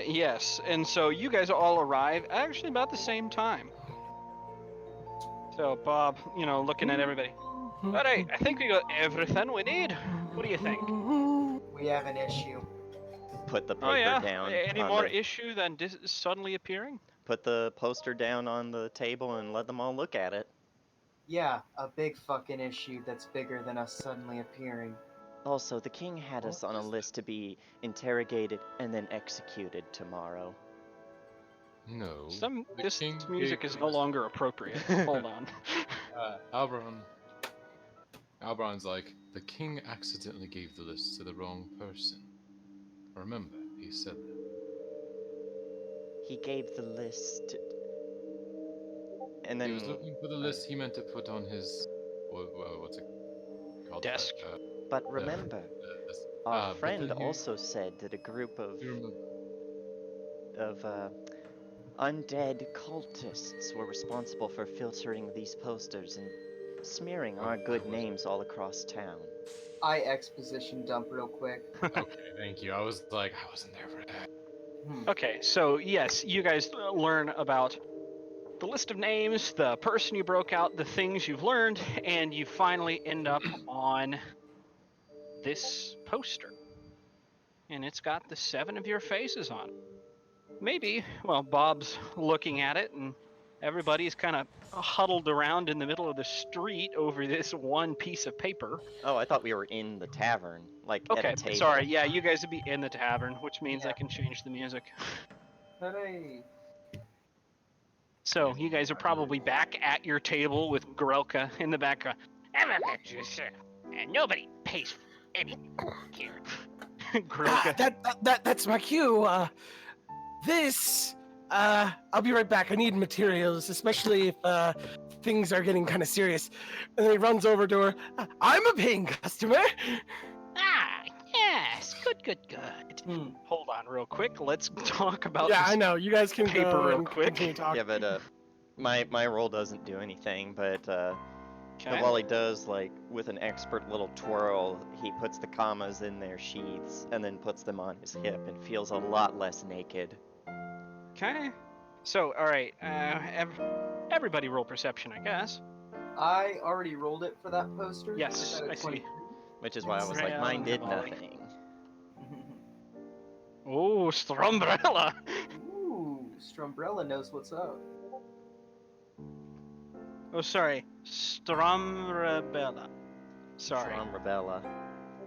Yes, and so you guys all arrive actually about the same time. So Bob, looking at everybody. All right, I think we got everything we need. What do you think? We have an issue. put the paper Oh yeah. down. Any on more the, issue than suddenly appearing? Put the poster down on the table and let them all look at it. Yeah, a big fucking issue that's bigger than us suddenly appearing. Also, the king had us on a list to be interrogated and then executed tomorrow. No. the This king music gave is the no list- longer appropriate. Hold on. Alberon's like, the king accidentally gave the list to the wrong person. Remember, he said that. He gave the list, and He then was looking for the list he meant to put on his, what's it called? Desk. But remember, our but friend then he- also said that a group you remember- of undead cultists were responsible for filtering these posters and smearing our good names all across town. I exposition dump real quick. Okay, thank you. I was like, I wasn't there for that. Okay, so yes, you guys learn about the list of names, the person you broke out, the things you've learned, and you finally end up on this poster. And it's got the 7 of your faces on it. Maybe, well, Bob's looking at it, and everybody's kind of huddled around in the middle of the street over this one piece of paper. Oh, I thought we were in the tavern, like at Okay, a table. sorry, yeah, you guys would be in the tavern, which means I Yeah. can change the music. Hooray! So you guys are probably back at your table with Grelka in the background. And nobody pays anything here. Grelka. That's my cue. I'll be right back. I need materials, especially if things are getting kind of serious. And then he runs over to her. I'm a paying customer. Ah, yes. Good. Hold on real quick. Let's talk about Yeah, this I know. You guys can paper go real and quick. continue talking. Yeah, but my roll doesn't do anything. But Okay. while he does, like with an expert little twirl, he puts the commas in their sheaths and then puts them on his hip and feels a lot less naked. Okay. So, all right. Everybody roll perception, I guess. I already rolled it for that poster. Yes, got a I see. 23. Which is why I was Right like, mine on, did Molly. nothing. Oh, Strombrella. Ooh, Strombrella knows what's up. Oh, sorry. Strombrella. Sorry. Rebella.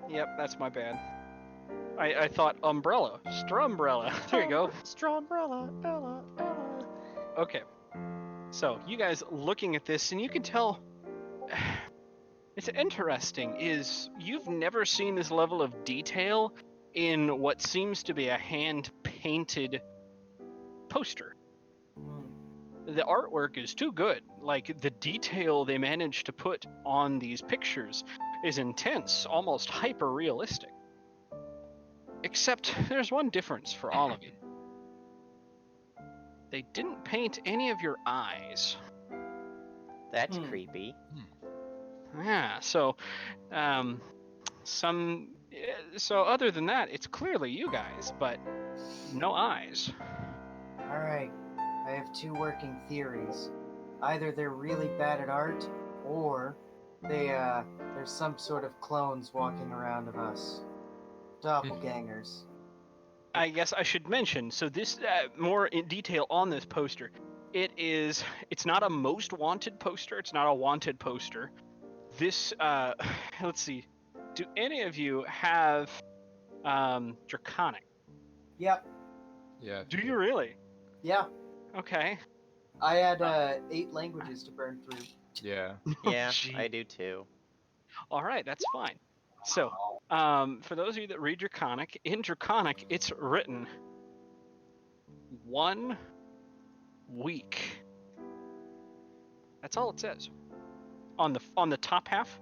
Yep, that's my bad. I thought umbrella. Strombrella. There you go. Strombrella, Ella. Okay. So, you guys looking at this, and you can tell it's interesting, is you've never seen this level of detail in what seems to be a hand-painted poster. The artwork is too good. Like, the detail they managed to put on these pictures is intense, almost hyper-realistic. Except, there's one difference for all of you. They didn't paint any of your eyes. That's creepy. Yeah, so, so other than that, it's clearly you guys, but no eyes. Alright, I have 2 working theories. Either they're really bad at art, or there's some sort of clones walking around of us. Doppelgangers. I guess I should mention, so this, more in detail on this poster, it's not a most wanted poster, it's not a wanted poster. This, let's see, do any of you have, Draconic? Yep, Yeah. Do you really? yeah. Okay. I had 8 languages to burn through. Yeah. Yeah, Gee. I do too. Alright, that's fine. So, for those of you that read Draconic, in Draconic, it's written 1 week. That's all it says. On the top half,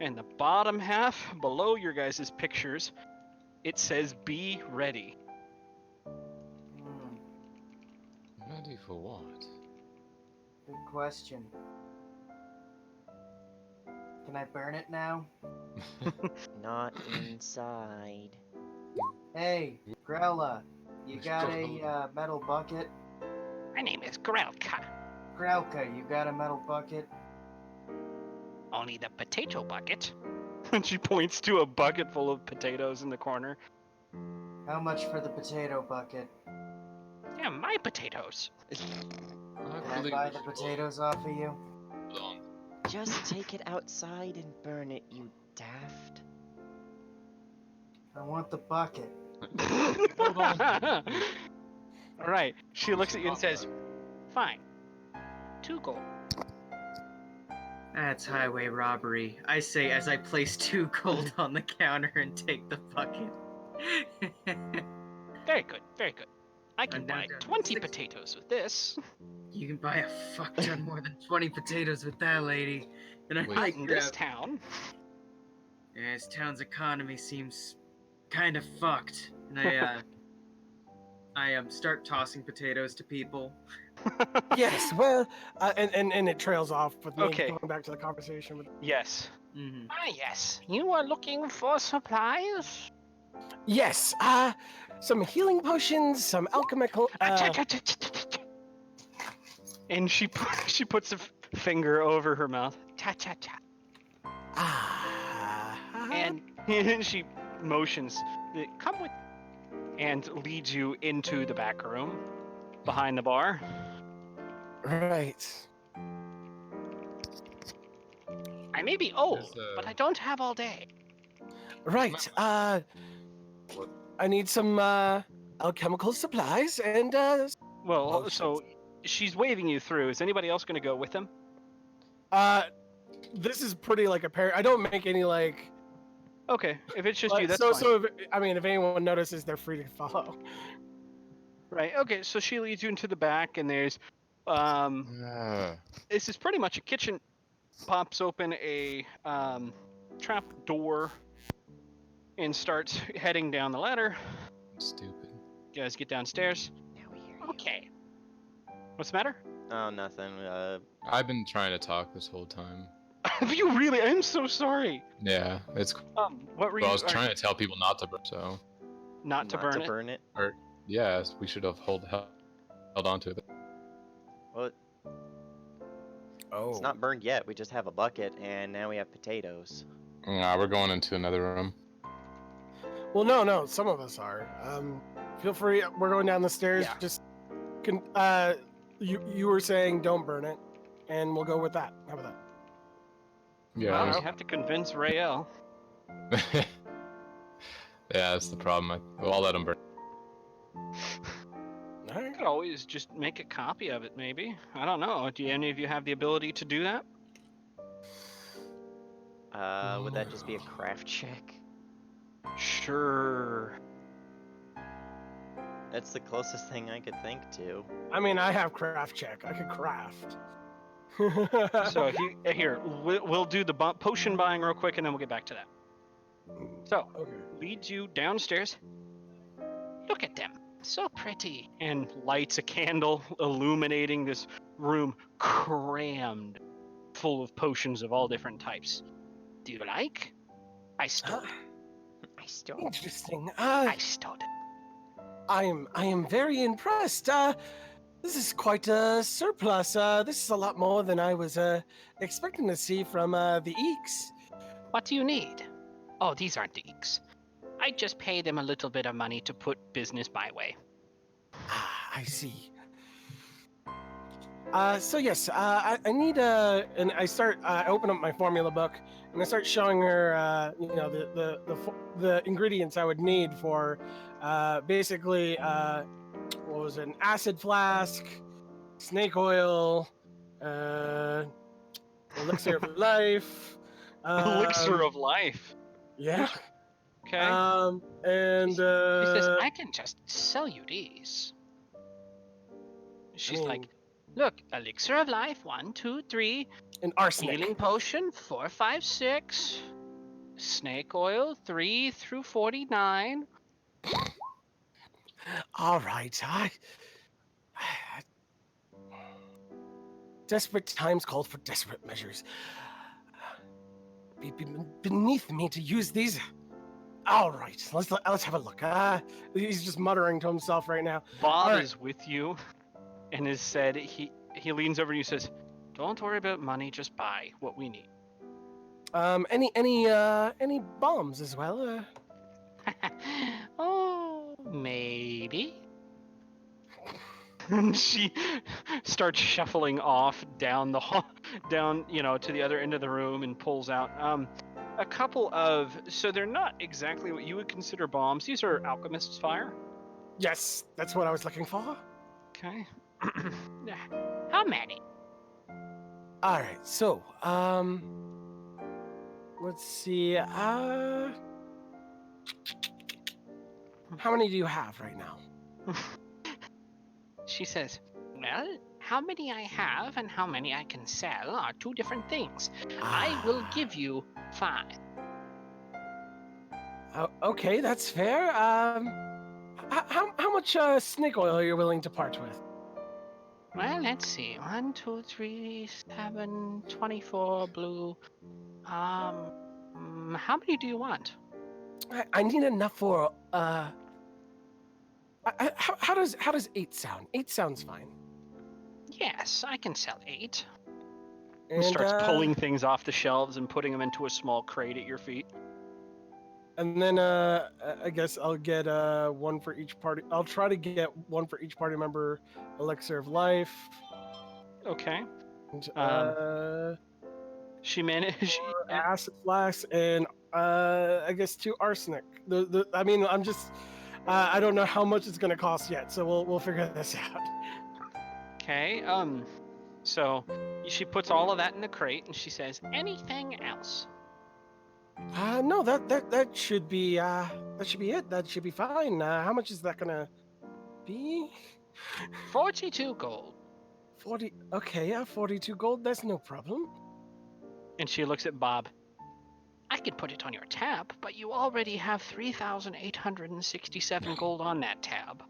and the bottom half, below your guys' pictures, it says be ready. Ready for what? Good question. Can I burn it now? Not inside. Hey, Grella, you got a metal bucket? My name is Grelka. Grelka, you got a metal bucket? Only the potato bucket. And she points to a bucket full of potatoes in the corner. How much for the potato bucket? Yeah, my potatoes. Can I buy the potatoes off of you? Hold on. Just take it outside and burn it, you daft. I want the bucket. Hold on. All right. She looks at you and says, "Fine. 2 gold." That's highway robbery. I say as I place 2 gold on the counter and take the bucket. Very good. Very good. I can I'm down buy to 20 six. potatoes with this. You can buy a fuck ton more than 20 potatoes with that, lady. And I Wait. Not in this grab. town. Yeah, this town's economy seems kind of fucked. And I start tossing potatoes to people. Yes, well, and it trails off with me Okay. going back to the conversation with. Yes. Mm-hmm. Ah, yes. You are looking for supplies? Yes, some healing potions, some alchemical. And she puts a finger over her mouth. Cha cha cha. And she motions, "Come with," and leads you into the back room behind the bar. Right. I may be old, There's, but I don't have all day. Right. What? I need some alchemical supplies and Well, potions. so she's waving you through. Is anybody else going to go with them? This is pretty like apparent. I don't make any like. Okay, if it's just you, that's so fine. so if, I mean, if anyone notices, they're free to follow. Right. Okay, so she leads you into the back, and there's, this is pretty much a kitchen. Pops open a trap door and starts heading down the ladder. Stupid. You guys get downstairs. Now we hear you. Okay. What's the matter? Oh, nothing. I've been trying to talk this whole time. Have you really? I'm so sorry. Yeah, it's. What were Well, I you? was trying to tell people not to burn, so Not to burn it. burn it. yeah, we should have held on to it. Well, Oh. it's not burned yet. We just have a bucket, and now we have potatoes. Nah, we're going into another room. Well, no. Some of us are. Feel free. We're going down the stairs. Yeah. Just you were saying don't burn it, and we'll go with that. How about that? Yeah. Well, you have to convince Rael. yeah, that's the problem. I'll let them burn. All right. You could always just make a copy of it, maybe. I don't know. Do any of you have the ability to do that? Would that just be a craft check? Sure. That's the closest thing I could think to. I mean, I have craft check. I could craft. So here, we'll do the potion buying real quick, and then we'll get back to that. So, Okay. leads you downstairs. Look at them, so pretty. And lights a candle, illuminating this room crammed full of potions of all different types. Do you like? I stole it. I stole it. Interesting. I stole it. I am very impressed. This is quite a surplus. This is a lot more than I was expecting to see from the Eeks. What do you need? Oh, these aren't the Eeks. I just pay them a little bit of money to put business my way. I see. So yes, I need and I start. I open up my formula book and I start showing her, the ingredients I would need for, basically, what was it? An acid flask, snake oil, elixir of life. Elixir of life. Yeah. Okay. And She says, I can just sell you these. She's mean- like, look, elixir of life, 1, 2, 3. an arsenic. Healing potion, 4, 5, 6. Snake oil, 3 through 49. All right, desperate times called for desperate measures. Be beneath me to use these. All right, let's have a look. He's just muttering to himself right now. Bob All right. is with you, and has said he leans over and he says, "Don't worry about money. Just buy what we need." Any bombs as well? Oh, Maybe. And she starts shuffling off down the hall, down, to the other end of the room and pulls out a couple of, so they're not exactly what you would consider bombs. These are alchemist's fire. Yes, that's what I was looking for. Okay. How many? All right, so let's see. How many do you have right now? She says, well, how many I have and how many I can sell are two different things. I will give you 5. Okay, that's fair. How much snake oil are you willing to part with? Well, let's see. 1, 2, 3, 7, 24 blue. How many do you want? I need enough for how does 8 sound? 8 sounds fine. Yes, I can sell 8. And Starts pulling things off the shelves and putting them into a small crate at your feet. And then I guess I'll get one for each party. I'll try to get one for each party member. Elixir of life. Okay. And, She managed. acid flask and I guess 2 arsenic. I mean, I'm just I don't know how much it's gonna cost yet, so we'll figure this out. Okay. So she puts all of that in the crate and she says, "Anything else?" No, that should be it. That should be fine. How much is that gonna be? 42 gold. 40. Okay, yeah, 42 gold. That's no problem. And she looks at Bob. I could put it on your tab, but you already have 3,867 gold on that tab.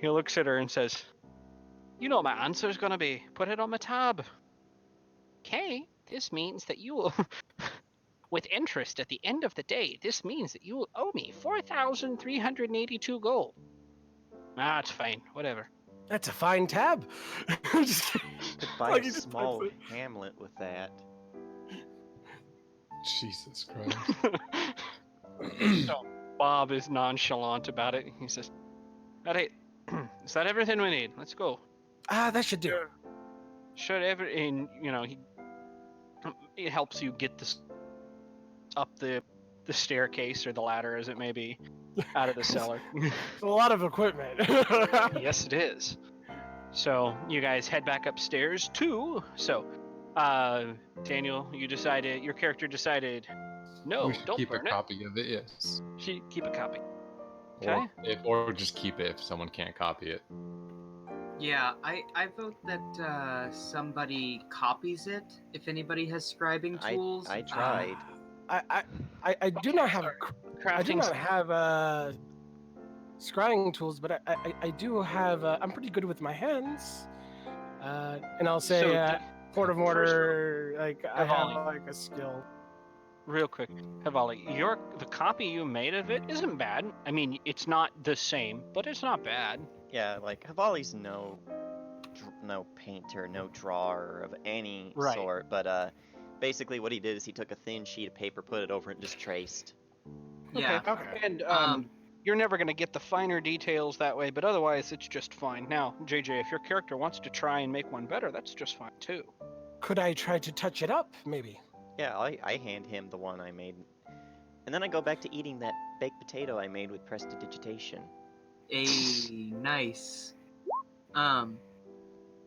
He looks at her and says, "You know my answer's gonna be, put it on my tab." Okay, this means that you will, with interest at the end of the day, this means that you will owe me 4,382 gold. It's fine, whatever. That's a fine tab. Just- Could buy Like a he just small puts hamlet with that. Jesus Christ. So Bob is nonchalant about it. He says, "All right, is that everything we need? Let's go." that should do. Should and it helps you get this up the staircase or the ladder, as it may be, out of the cellar. It's a lot of equipment. Yes, it is. So you guys head back upstairs too. So, Daniel, your character decided, no, we should don't keep a burn it. copy of it, yes. Keep a copy. Okay. Or just keep it if someone can't copy it. Yeah, I vote that somebody copies it. If anybody has scribing tools, I tried. I do not have I do Crafting. not have scrying tools, but I do have I'm pretty good with my hands. And I'll say So, port of mortar, like I have Havali. like a skill. Real quick, Havali, the copy you made of it isn't bad. I mean, it's not the same, but it's not bad. Yeah, like Havali's no painter, no drawer of any Right. sort, but basically what he did is he took a thin sheet of paper, put it over it, and just traced. yeah. Okay. And Um, you're never going to get the finer details that way, but otherwise it's just fine. Now, JJ, if your character wants to try and make one better, that's just fine too. Could I try to touch it up, maybe? Yeah, I hand him the one I made. And then I go back to eating that baked potato I made with prestidigitation. Nice.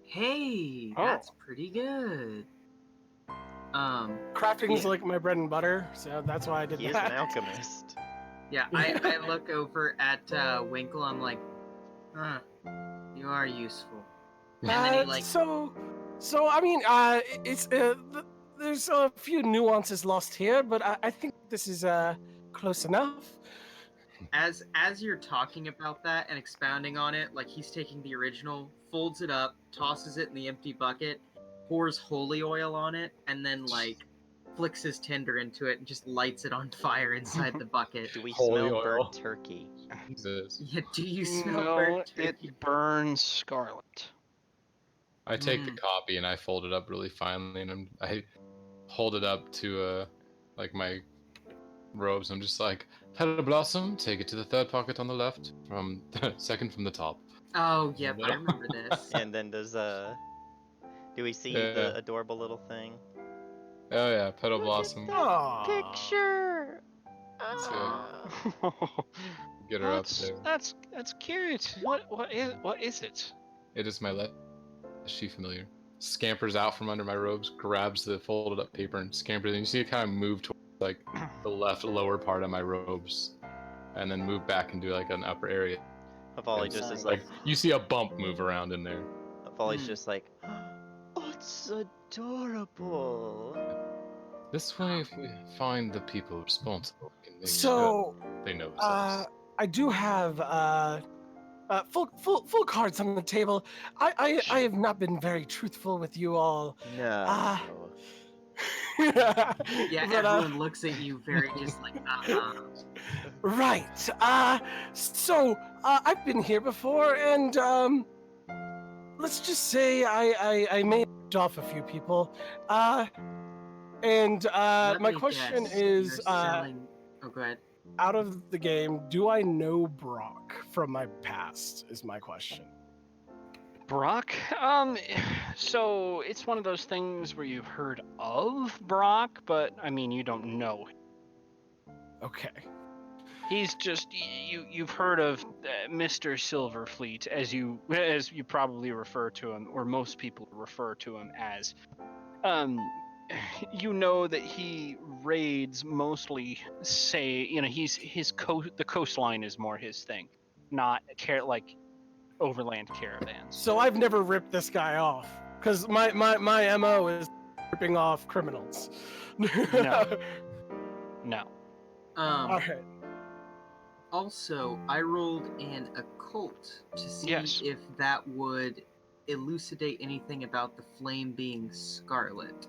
Hey, Oh. that's pretty good. Crafting's Yeah. like my bread and butter, so that's why I did He is that. an alchemist. Yeah, I look over at Winkle. I'm like, huh, you are useful. And then he like, So I mean, it's there's a few nuances lost here, but I think this is close enough. as you're talking about that and expounding on it, like he's taking the original, folds it up, tosses it in the empty bucket, pours holy oil on it, and then like flicks his tinder into it and just lights it on fire inside the bucket. Do we Holy smell oil. burnt turkey? Jesus. Yeah, do you smell No, burnt turkey? it burns scarlet. I take the Mm. copy and I fold it up really finely, and I hold it up to like my robes. I'm just like, Petal Blossom, take it to the third pocket on the left, from the second from the top. Oh, yep, I remember this. And then do we see Yeah. the adorable little thing? Oh yeah, Petal Blossom. Picture. Get her up there. That's cute. What is it? It is my Leshy familiar. Scampers out from under my robes, grabs the folded up paper, and scampers. And you see it kind of move towards like the left lower part of my robes, and then move back into like an upper area. Hafali It's just is like you see a bump move around in there. Hafali's just like, oh, it's adorable. This way, if we find the people responsible, we can make So, sure they know themselves. I do have full cards on the table. I have not been very truthful with you all. No. Ah. Yeah, But, everyone looks at you very just like, Right. So I've been here before, and let's just say I may have ripped off a few people. And Let my me question guess, is, you're selling... Oh, go ahead. out of the game, do I know Brock from my past? Is my question. Brock? So it's one of those things where you've heard of Brock, but I mean you don't know him. Okay. He's just you've heard of Mr. Silverfleet as you probably refer to him, or most people refer to him as. You know that he raids mostly. Say the coastline is more his thing, not like overland caravans. So I've never ripped this guy off, because my MO is ripping off criminals. No. No. Alright. Also, I rolled an occult to see Yes. if that would elucidate anything about the flame being scarlet.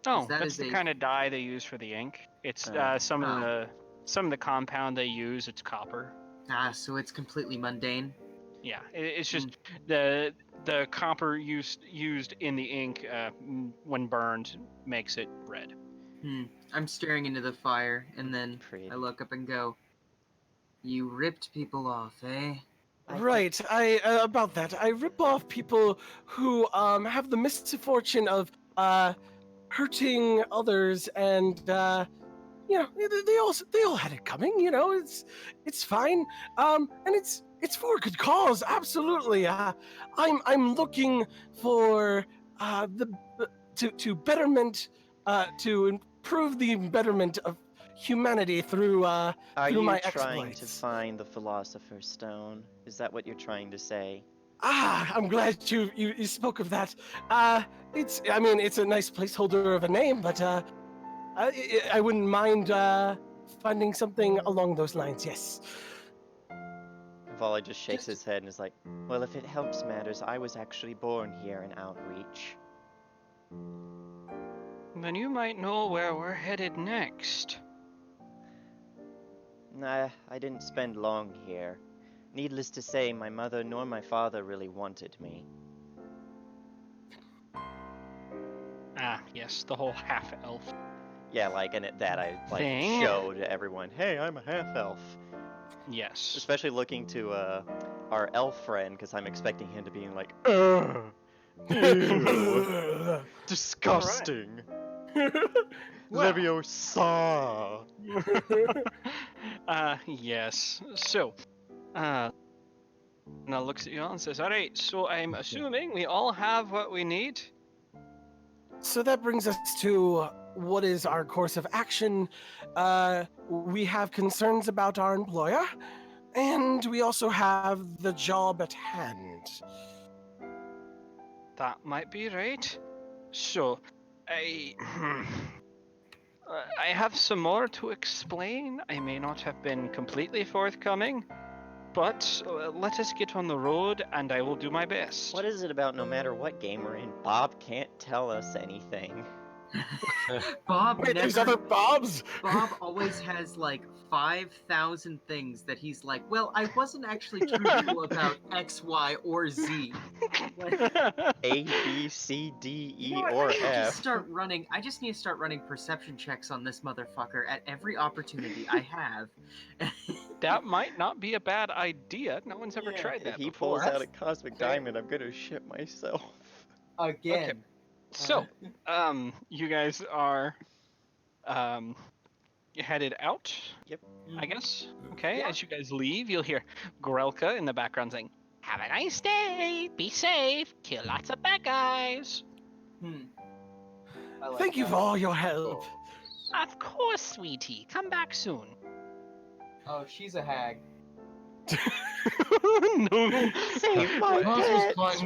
Oh, that that's is the a- kind of dye they use for the ink. It's some of the compound they use. It's copper. So it's completely mundane. Yeah, it's just the copper used in the ink when burned makes it red. I'm staring into the fire, and then Pretty. I look up and go, "You ripped people off, eh?" Right, about that. I rip off people who have the misfortune of hurting others, and you know, they all had it coming. You know, it's fine. And it's for a good cause. Absolutely. I'm looking for to betterment to improve the betterment of humanity through Are through you my trying to exploits. find the Philosopher's Stone? Is that what you're trying to say? I'm glad you spoke of that. It's a nice placeholder of a name, but I wouldn't mind finding something along those lines. Yes. Hafali just shakes his head and is like, well, if it helps matters, I was actually born here in Outreach. Then you might know where we're headed next. Nah, I didn't spend long here. Needless to say, my mother nor my father really wanted me. Ah, yes, the whole half-elf. Yeah, like, and at that I, like, Thing? showed everyone, hey, I'm a half-elf. Yes. Especially looking to, our elf friend, because I'm expecting him to be like, ew, disgusting, Leviosa. Yes. So, now looks at you all and says, "Alright, so I'm assuming we all have what we need." So that brings us to what is our course of action. We have concerns about our employer, and we also have the job at hand. That might be right. So, I have some more to explain. I may not have been completely forthcoming, but let us get on the road, and I will do my best. What is it about no matter what game we're in, Bob can't tell us anything? Bob Wait, there's never. other Bobs? Bob always has like 5,000 things that he's like, well, I wasn't actually truthful about X, Y, or Z. Like, A, B, C, D, you E, know what? or I should F. just start running. I just need to start running perception checks on this motherfucker at every opportunity I have. That might not be a bad idea. No one's ever Yeah, tried if that he before. pulls out a cosmic Fair. diamond, I'm gonna shit myself. Again. So, you guys are headed out, Yep. I guess. Okay, Yeah. as you guys leave, you'll hear Grelka in the background saying, "Have a nice day. Be safe. Kill lots of bad guys." I like Thank you that. for all your help. Of course, sweetie. Come back soon. Oh, she's a hag. No. Save my Boss was pet! quite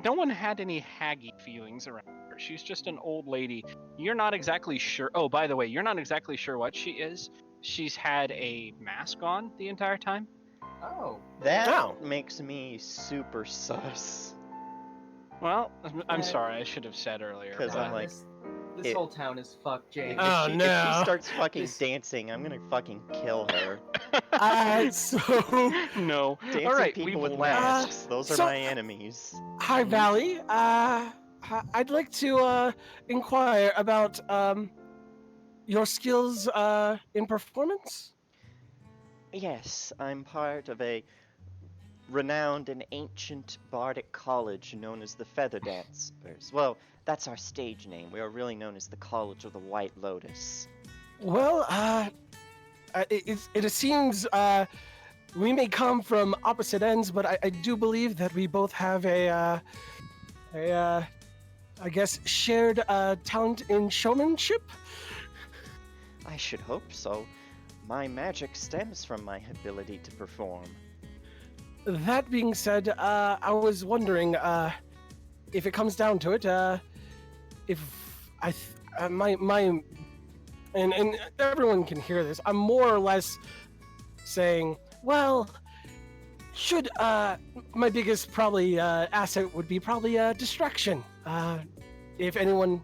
No one had any haggy feelings around her. She's just an old lady. You're not exactly sure. Oh, by the way, you're not exactly sure what she is. She's had a mask on the entire time. Oh. That Oh. makes me super sus. Well, I'm Yeah. sorry. I should have said earlier. 'Cause I'm but- like, this it- whole town is fucked, James. Oh, if she no. starts fucking This- dancing, I'm gonna fucking kill her. So, No. Dancing All right, people we've with left. masks, those are so- my enemies. hi, Valley. I'd like to inquire about your skills in performance. Yes, I'm part of a renowned and ancient bardic college known as the Feather Dancers. Well, that's our stage name. We are really known as the College of the White Lotus. Well, it seems we may come from opposite ends, but I do believe that we both have I guess, shared talent in showmanship. I should hope so. My magic stems from my ability to perform. That being said, I was wondering if it comes down to it, if I my and everyone can hear this. I'm more or less saying, well, should my biggest probably asset would be probably distraction. If anyone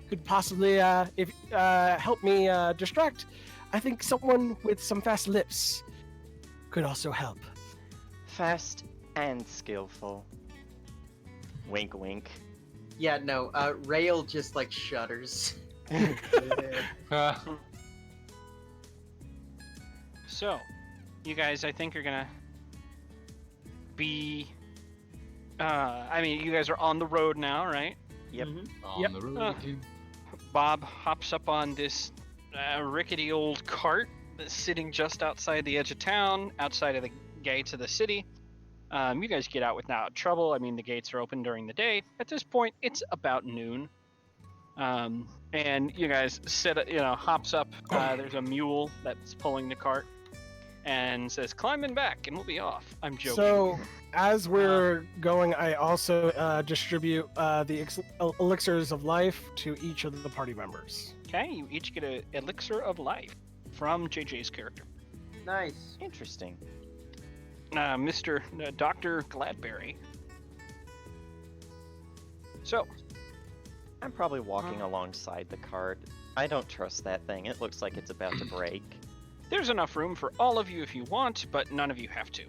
could possibly help me distract, I think someone with some fast lips could also help. Fast and skillful. Wink, wink. Yeah, no, Rail just like shudders. So, you guys, I think are gonna be. I mean, you guys are on the road now, right? Yep. On Yep. the road Uh, again. Bob hops up on this rickety old cart that's sitting just outside the edge of town, outside of the gates of the city. You guys get out without trouble. I mean, the gates are open during the day. At this point, it's about noon. And you guys hops up. There's a mule that's pulling the cart and says, "Climb in back and we'll be off." I'm joking. So, as we're going, I also distribute the elixirs of life to each of the party members. Okay, you each get an elixir of life from JJ's character. Nice. Interesting. Mr. Dr. Gladberry. So, I'm probably walking alongside the cart. I don't trust that thing. It looks like it's about to break. there's enough room for all of you if you want, but none of you have to.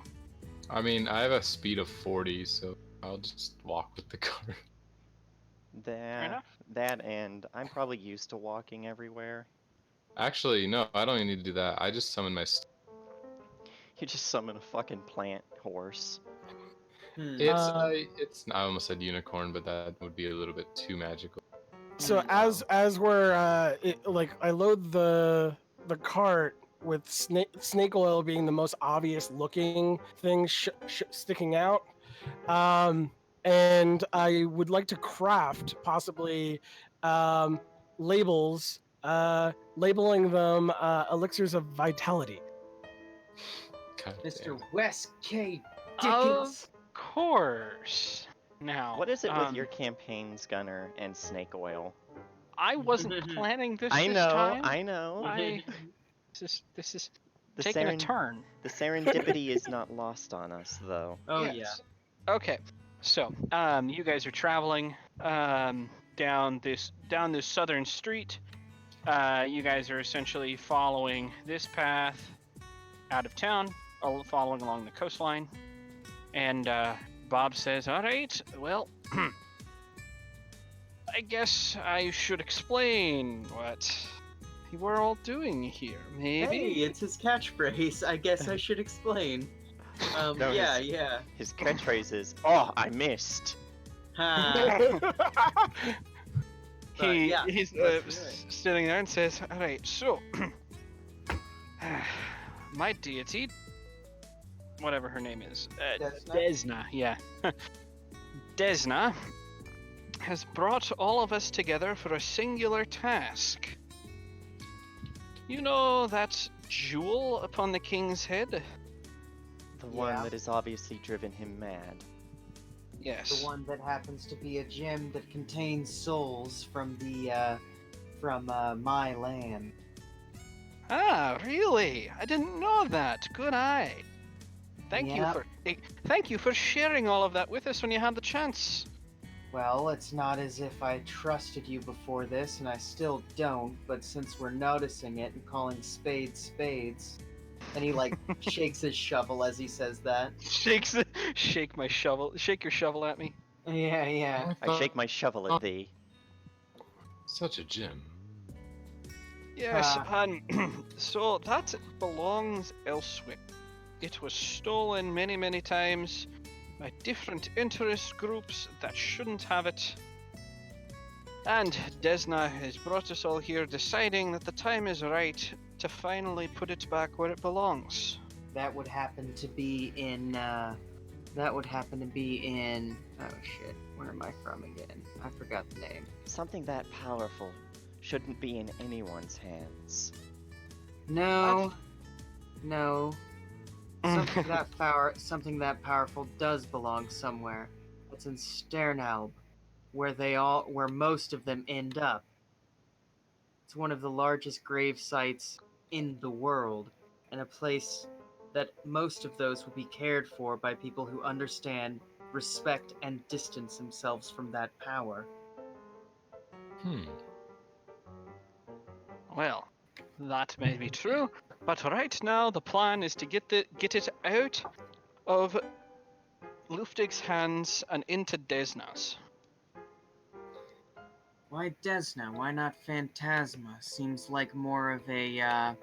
I mean, I have a speed of 40, so I'll just walk with the cart. enough. That and I'm probably used to walking everywhere. Actually, no, I don't even need to do that. I just summon my. You just summon a fucking plant horse. It's. I almost said unicorn, but that would be a little bit too magical. So as we're I load the cart with snake oil being the most obvious looking thing sticking out, and I would like to craft possibly labels, labeling them elixirs of vitality. God Mr. damn. West K. Of Dickens. course. Now, What is it with your campaigns, Gunner, and snake oil? I wasn't planning this. I this know, time. I know. This is The, taking a turn. the serendipity is not lost on us, though. Oh Yes. Okay, so you guys are traveling down down this southern street. You guys are essentially following this path out of town, following along the coastline. And Bob says, "All right, well, I guess I should explain what we're all doing here. Maybe." Hey, it's his catchphrase. I guess I should explain. No, Yeah. His catchphrase is, "Oh, I missed." Ha. He's let's do it. sitting there and says, "All right, so my deity, whatever her name is, Desna, yeah, Desna, has brought all of us together for a singular task. You know that jewel upon the king's head? The one Yeah. that has obviously driven him mad. Yes. The one that happens to be a gem that contains souls from my land. Ah, really? I didn't know that. Good eye. Thank you for sharing all of that with us when you had the chance." Well, it's not as if I trusted you before this, and I still don't, but since we're noticing it and calling spades spades, and he like shakes his shovel as he says that. Shake your shovel at me. Yeah. I shake my shovel at thee. Such a gem. Yes, and so that belongs elsewhere. It was stolen many, many times by different interest groups that shouldn't have it. And Desna has brought us all here deciding that the time is right to finally put it back where it belongs. That would happen to be in. Oh shit, where am I from again? I forgot the name. Something that powerful shouldn't be in anyone's hands. No. Something that powerful does belong somewhere. It's in Sternalb, where most of them end up. It's one of the largest grave sites in the world, and a place that most of those will be cared for by people who understand, respect, and distance themselves from that power. Well, that may be true, but right now the plan is to get it out of Luftig's hands and into Desna's. Why Desna? Why not Phantasma? Seems like more of an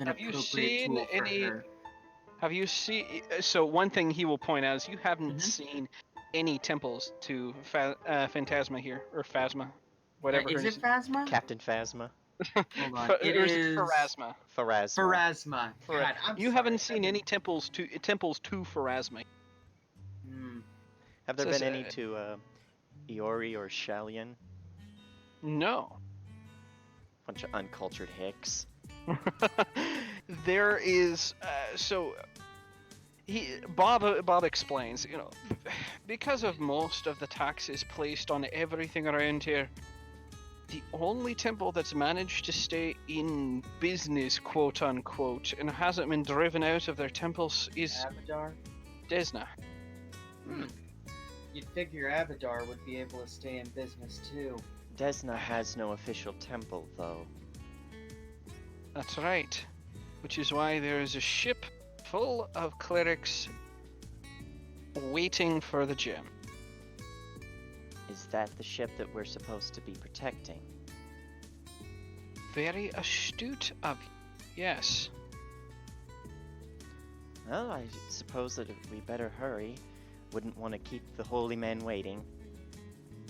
Have you appropriate seen tool for any- her. Have you seen? So one thing he will point out is you haven't seen any temples to Phantasma here, or Phasma, whatever. Is her it Phasma? Captain Phasma. Hold on. It Or is is it Pharasma? Pharasma. Pharasma. God, I'm You sorry. haven't seen any temples to Pharasma. Have there Says, been any to Iori or Shalian? No. Bunch of uncultured hicks. There is Bob explains, because of most of the taxes placed on everything around here, the only temple that's managed to stay in business, quote unquote, and hasn't been driven out of their temples is Abadar? Desna. You'd figure Abadar would be able to stay in business too. Desna has no official temple, though. That's right. Which is why there is a ship full of clerics waiting for the gem. Is that the ship that we're supposed to be protecting? Very astute of you. Yes. Well, I suppose that we better hurry. Wouldn't want to keep the holy men waiting.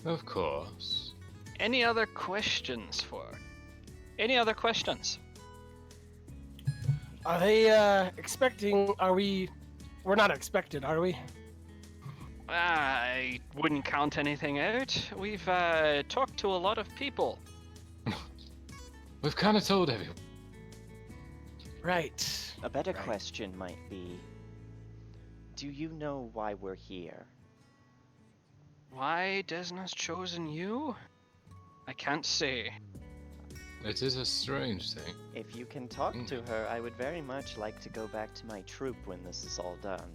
Of course. Any other questions? Any other questions? Are they expecting? We're not expected, are we? I wouldn't count anything out. We've talked to a lot of people. We've kind of told everyone. Right. A better Right. question might be, do you know why we're here? Why Desna's chosen you? I can't say. It is a strange thing. If you can talk to her, I would very much like to go back to my troop when this is all done.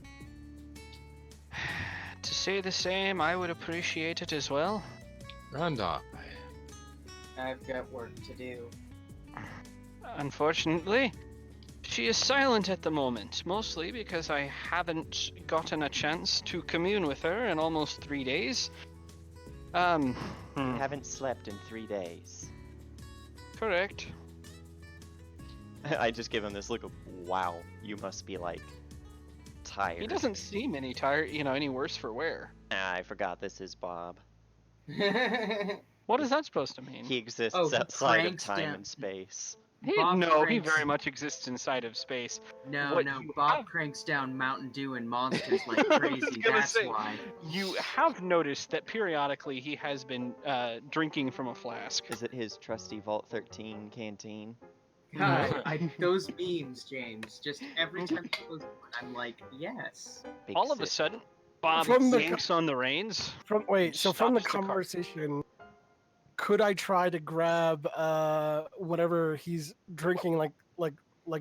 To say the same, I would appreciate it as well. And I. I've got work to do. Unfortunately, she is silent at the moment, mostly because I haven't gotten a chance to commune with her in almost 3 days. You haven't slept in 3 days. Correct. I just give him this look of, wow, you must be like tired. He doesn't seem any tired, any worse for wear. Ah, I forgot this is Bob. What is that supposed to mean? He exists Oh, he outside of cranks time down- and space. He Bob very cranks- much exists inside of space. No, What no, you Bob have- cranks down Mountain Dew and monsters like I was crazy. gonna That's say, why. You have noticed that periodically he has been drinking from a flask. Is it his trusty Vault 13 canteen? God, those memes, James. Just every time he goes on, I'm like, yes. Big All of a sip. sudden, Bob From the yanks on the reins. From so from the Stops the car. conversation, could I try to grab whatever he's drinking, like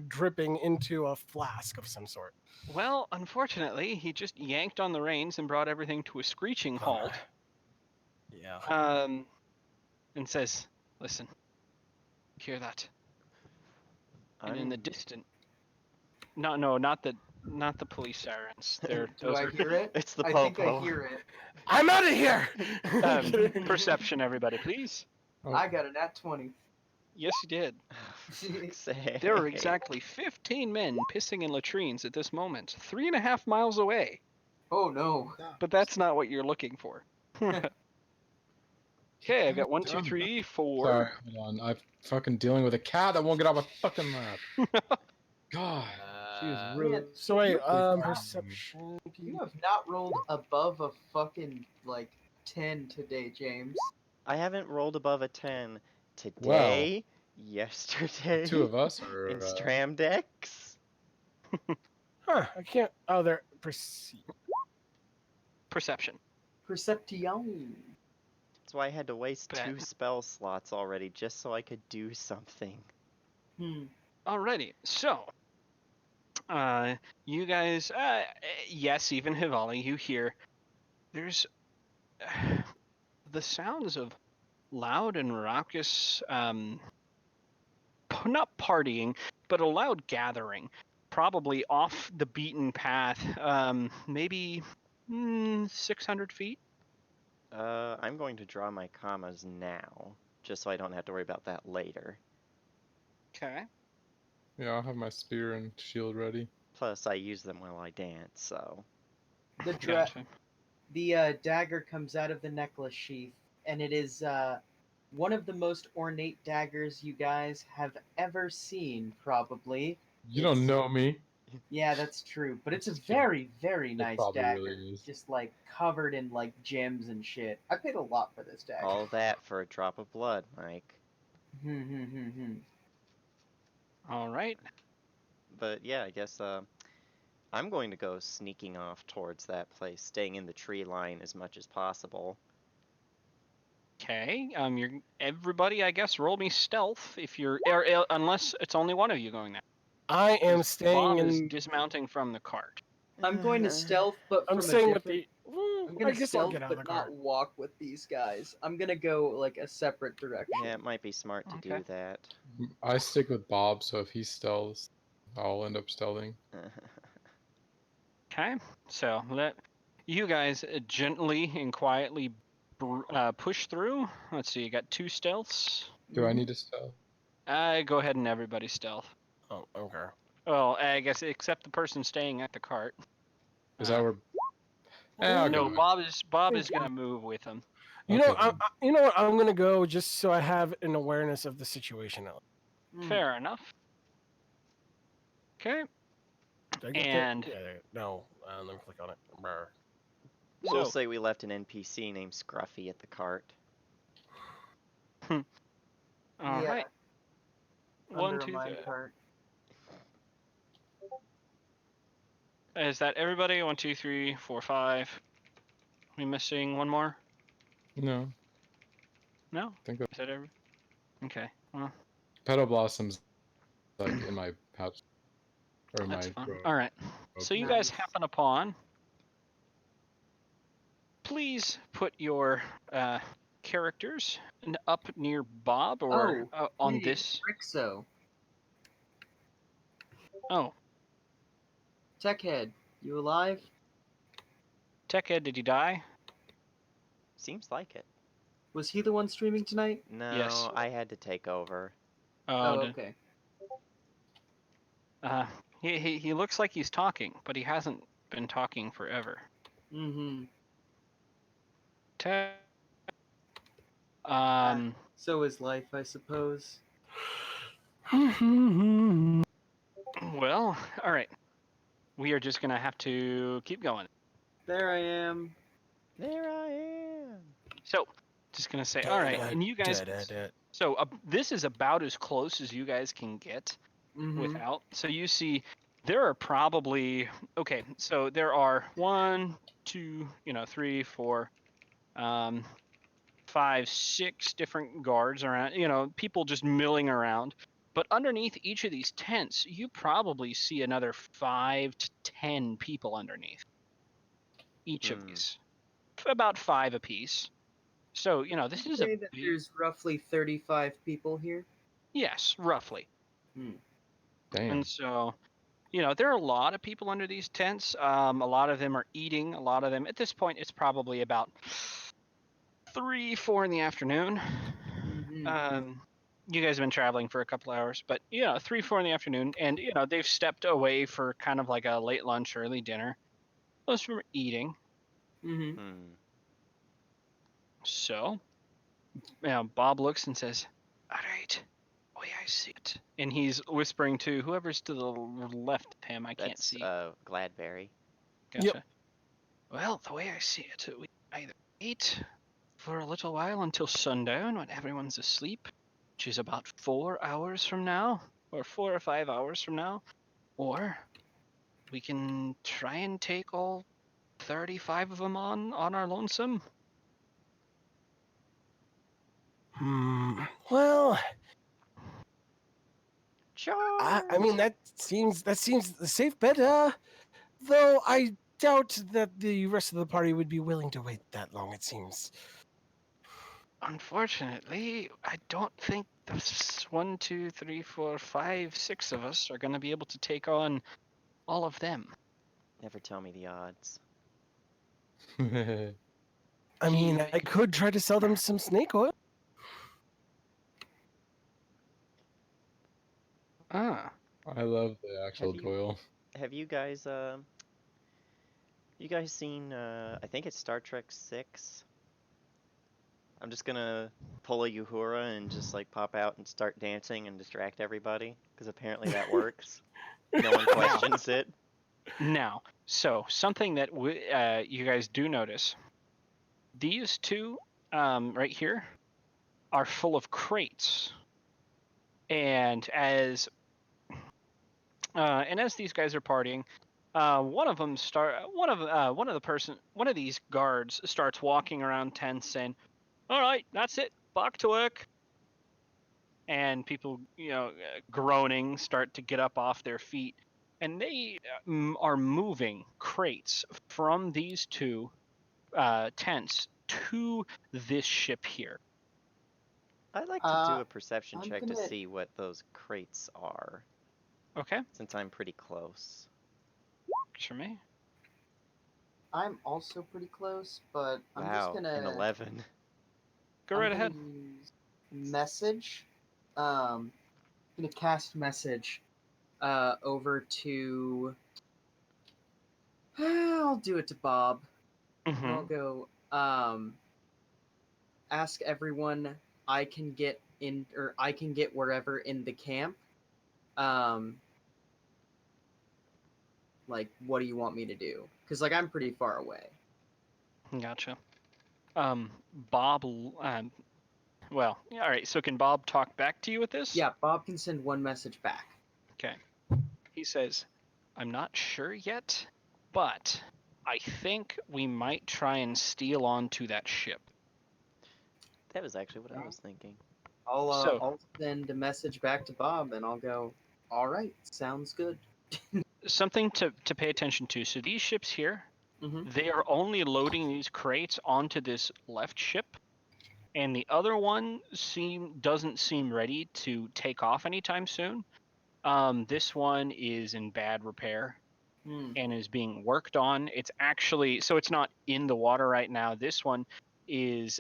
dripping into a flask of some sort? Well, unfortunately, he just yanked on the reins and brought everything to a screeching halt. Yeah. And says, "Listen, hear that?" And in the I'm- distant, not the police sirens. They're Do those I are hear it? It's the I popo. think I hear it. I'm out of here. perception. Everybody, please. I got a nat 20. Yes, you did. For fuck's sake. There are exactly 15 men pissing in latrines at this moment, 3.5 miles away. Oh no. But that's not what you're looking for. Okay, I got 1, 2, 3, 4. Sorry, hold on. I'm fucking dealing with a cat that won't get off my fucking lap. God, she is really. Man, So wait, Wow. perception. you have not rolled above a fucking, 10 today, James. I haven't rolled above a 10 today, yesterday, Two of us are. in Stramdex. Huh? I can't. Oh, there. Perceive. Perception. Perception. That's why I had to waste Bet. 2 spell slots already just so I could do something. Alrighty, so you guys, yes, even Hivali, you hear there's the sounds of loud and raucous, not partying, but a loud gathering, probably off the beaten path, maybe 600 feet. I'm going to draw my commas now, just so I don't have to worry about that later. Okay. Yeah, I'll have my spear and shield ready. Plus, I use them while I dance, so... The dagger comes out of the necklace sheath, and it is one of the most ornate daggers you guys have ever seen, probably. You don't know me. Yeah, that's true, but it's a It's true. very, very nice probably dagger. really is. Just covered in gems and shit. I paid a lot for this dagger. All that for a drop of blood, Mike. All right. But yeah, I guess I'm going to go sneaking off towards that place, staying in the tree line as much as possible. Okay. Everybody, I guess, roll me stealth if you're, unless it's only one of you going there. I am Bob staying is in. dismounting from the cart. I'm going to stealth, but I'm from a staying with different... the. I'm I gonna guess I'll stealth, get out of but the car. not walk with these guys. I'm gonna go a separate direction. Yeah, it might be smart to do Okay. that. I stick with Bob, so if he stealths, I'll end up stealthing. Okay. So let you guys gently and quietly push through. Let's see. You got 2 stealths. Do I need to stealth? Go ahead and everybody stealth. Oh, okay. Well, I guess except the person staying at the cart. Is that where? I'll No, go. Bob is gonna move with him. You know, Okay, you know what? I'm gonna go just so I have an awareness of the situation. Fair enough. Okay. Did I get And- that? Yeah, no. Let me click on it. Brr. We'll So- say we left an NPC named Scruffy at the cart. All right. Under 1, a 2, 3. minecart. Is that everybody? 1, 2, 3, 4, 5. We missing one more? No, No. I think that Is that every? Okay. Well, Petal Blossoms in my pouch. Or in that's my fine. robe. All right. So you guys Nice. happen upon. Please put your characters up near Bob or on hey, this. Rixo, Oh, Techhead, you alive? Techhead, did you die? Seems like it. Was he the one streaming tonight? No, Yes. I had to take over. Oh, okay. He looks like he's talking, but he hasn't been talking forever. Mm-hmm. So is life, I suppose. Well, all right. We are just gonna have to keep going. There I am. There I am. So, just gonna say, all right, and you guys. So this is about as close as you guys can get Mm-hmm. without. So you see, there are probably okay. So there are 1, 2, 3, 4, 5, 6 different guards around. People just milling around. But underneath each of these tents, you probably see another 5 to 10 people underneath each of these, about 5 apiece. So this is Say that there's roughly 35 people here. yes, roughly. Damn. And so, there are a lot of people under these tents. A lot of them are eating. A lot of them, at this point, it's probably about 3, 4 in the afternoon. Mm-hmm. You guys have been traveling for a couple hours, but 3, 4 in the afternoon, and they've stepped away for kind of like a late lunch, early dinner. Most of them are eating. Mm-hmm. So, Bob looks and says, "All right, the way I see it," and he's whispering to whoever's to the left of him. I can't see. Gladberry. Gotcha. Well, the way I see it, we either eat for a little while until sundown when everyone's asleep, which is about 4 hours from now, or 4 or 5 hours from now, or we can try and take all 35 of them on our lonesome. Well, Charge! I mean that seems the safe bet. Though I doubt that the rest of the party would be willing to wait that long. It seems. Unfortunately, I don't think the 1, 2, 3, 4, 5, 6 of us are going to be able to take on all of them. Never tell me the odds. I mean, I could try to sell them some snake oil. Ah. I love the actual oil. Have you guys seen I think it's Star Trek 6? I'm just gonna pull a Uhura and just like pop out and start dancing and distract everybody, because apparently that works. No one questions it. Now, so something that you guys do notice, these two right here are full of crates, and as these guys are partying, one of these guards starts walking around tents saying, "All right, that's it, back to work." And people, groaning, start to get up off their feet, and they are moving crates from these two tents to this ship here. I'd like to do a perception I'm check to gonna- see what those crates are, Okay, since I'm pretty close. works for me. I'm also pretty close, but I'm just Wow, gonna. an 11. Go I'm right gonna ahead. use message. I'm gonna cast message over to. I'll do it to Bob. Mm-hmm. I'll go. Ask everyone I can get in, or I can get wherever in the camp. Like, what do you want me to do? Because like I'm pretty far away. Gotcha. Bob. Well, all right. So can Bob talk back to you with this? Yeah, Bob can send one message back. Okay. He says, "I'm not sure yet, but I think we might try and steal onto that ship." That was actually what I was thinking. I'll send a message back to Bob, and I'll go. All right, sounds good. Something to pay attention to. So these ships here, Mhm. they are only loading these crates onto this left ship, and the other one doesn't seem ready to take off anytime soon. This one is in bad repair and is being worked on. It's actually, so it's not in the water right now. This one is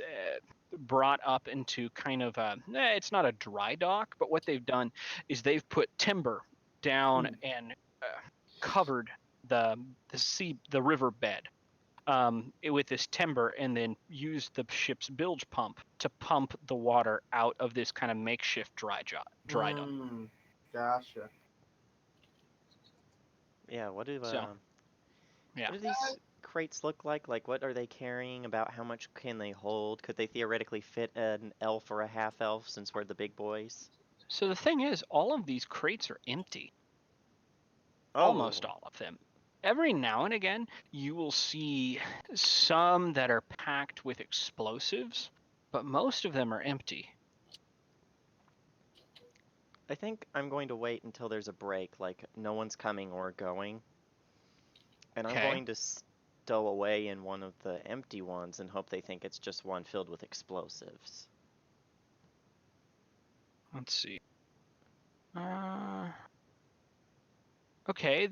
brought up into kind of it's not a dry dock, but what they've done is they've put timber down and covered the river bed with this timber, and then used the ship's bilge pump to pump the water out of this kind of makeshift dry dock. Gotcha. Yeah, what do So, yeah. what do these crates look like? Like, what are they carrying? About how much can they hold? Could they theoretically fit an elf or a half elf since we're the big boys? So the thing is, all of these crates are empty. Oh. Almost all of them. Every now and again, you will see some that are packed with explosives, but most of them are empty. I think I'm going to wait until there's a break, like no one's coming or going. And I'm Okay. going to stow away in one of the empty ones and hope they think it's just one filled with explosives. Let's see. Okay,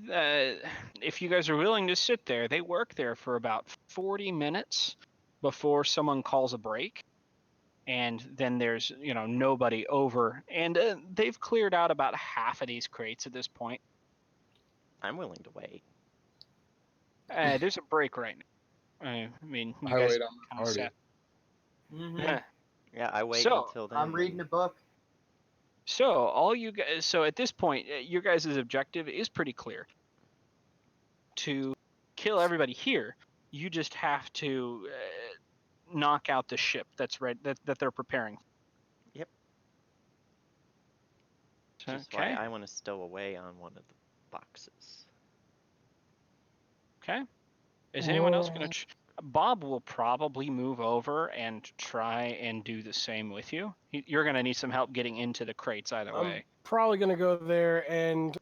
if you guys are willing to sit there, they work there for about 40 minutes before someone calls a break. And then there's, nobody over. And they've cleared out about half of these crates at this point. I'm willing to wait. There's a break right now. I mean, you I guys wait on kind the of party. set. Mm-hmm. Yeah, I wait So, until then. I'm reading a book. So at this point, your guys' objective is pretty clear. To kill everybody here, you just have to knock out the ship that's that they're preparing. Yep. Which is Okay. why I want to stow away on one of the boxes. Okay. Is anyone else going to... Bob will probably move over and try and do the same with you. You're going to need some help getting into the crates either way. Probably gonna go there and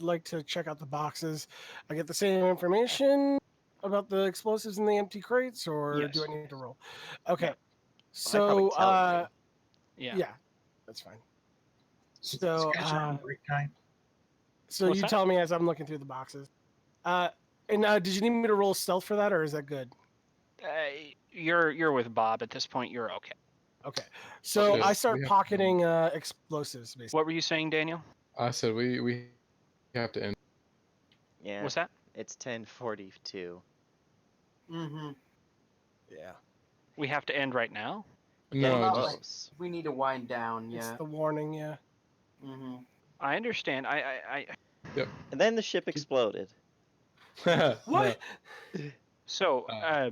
like to check out the boxes. I get the same information about the explosives in the empty crates, or do Yes. I need to roll? Okay. No. So tell Yeah. yeah, that's fine. So So these guys are on break time. so What's you that? tell me as I'm looking through the boxes. And did you need me to roll stealth for that, or is that good? You're with Bob at this point. You're okay. Okay. So Okay, I start we have- pocketing explosives, basically. What were you saying, Daniel? I said we have to end. Yeah, What's that? it's 10:42. Mm-hmm. Yeah. We have to end right now? Getting No, Not just like- close. We need to wind down, It's yeah. the warning, yeah. Mm-hmm. I understand. I And then the ship exploded. What? So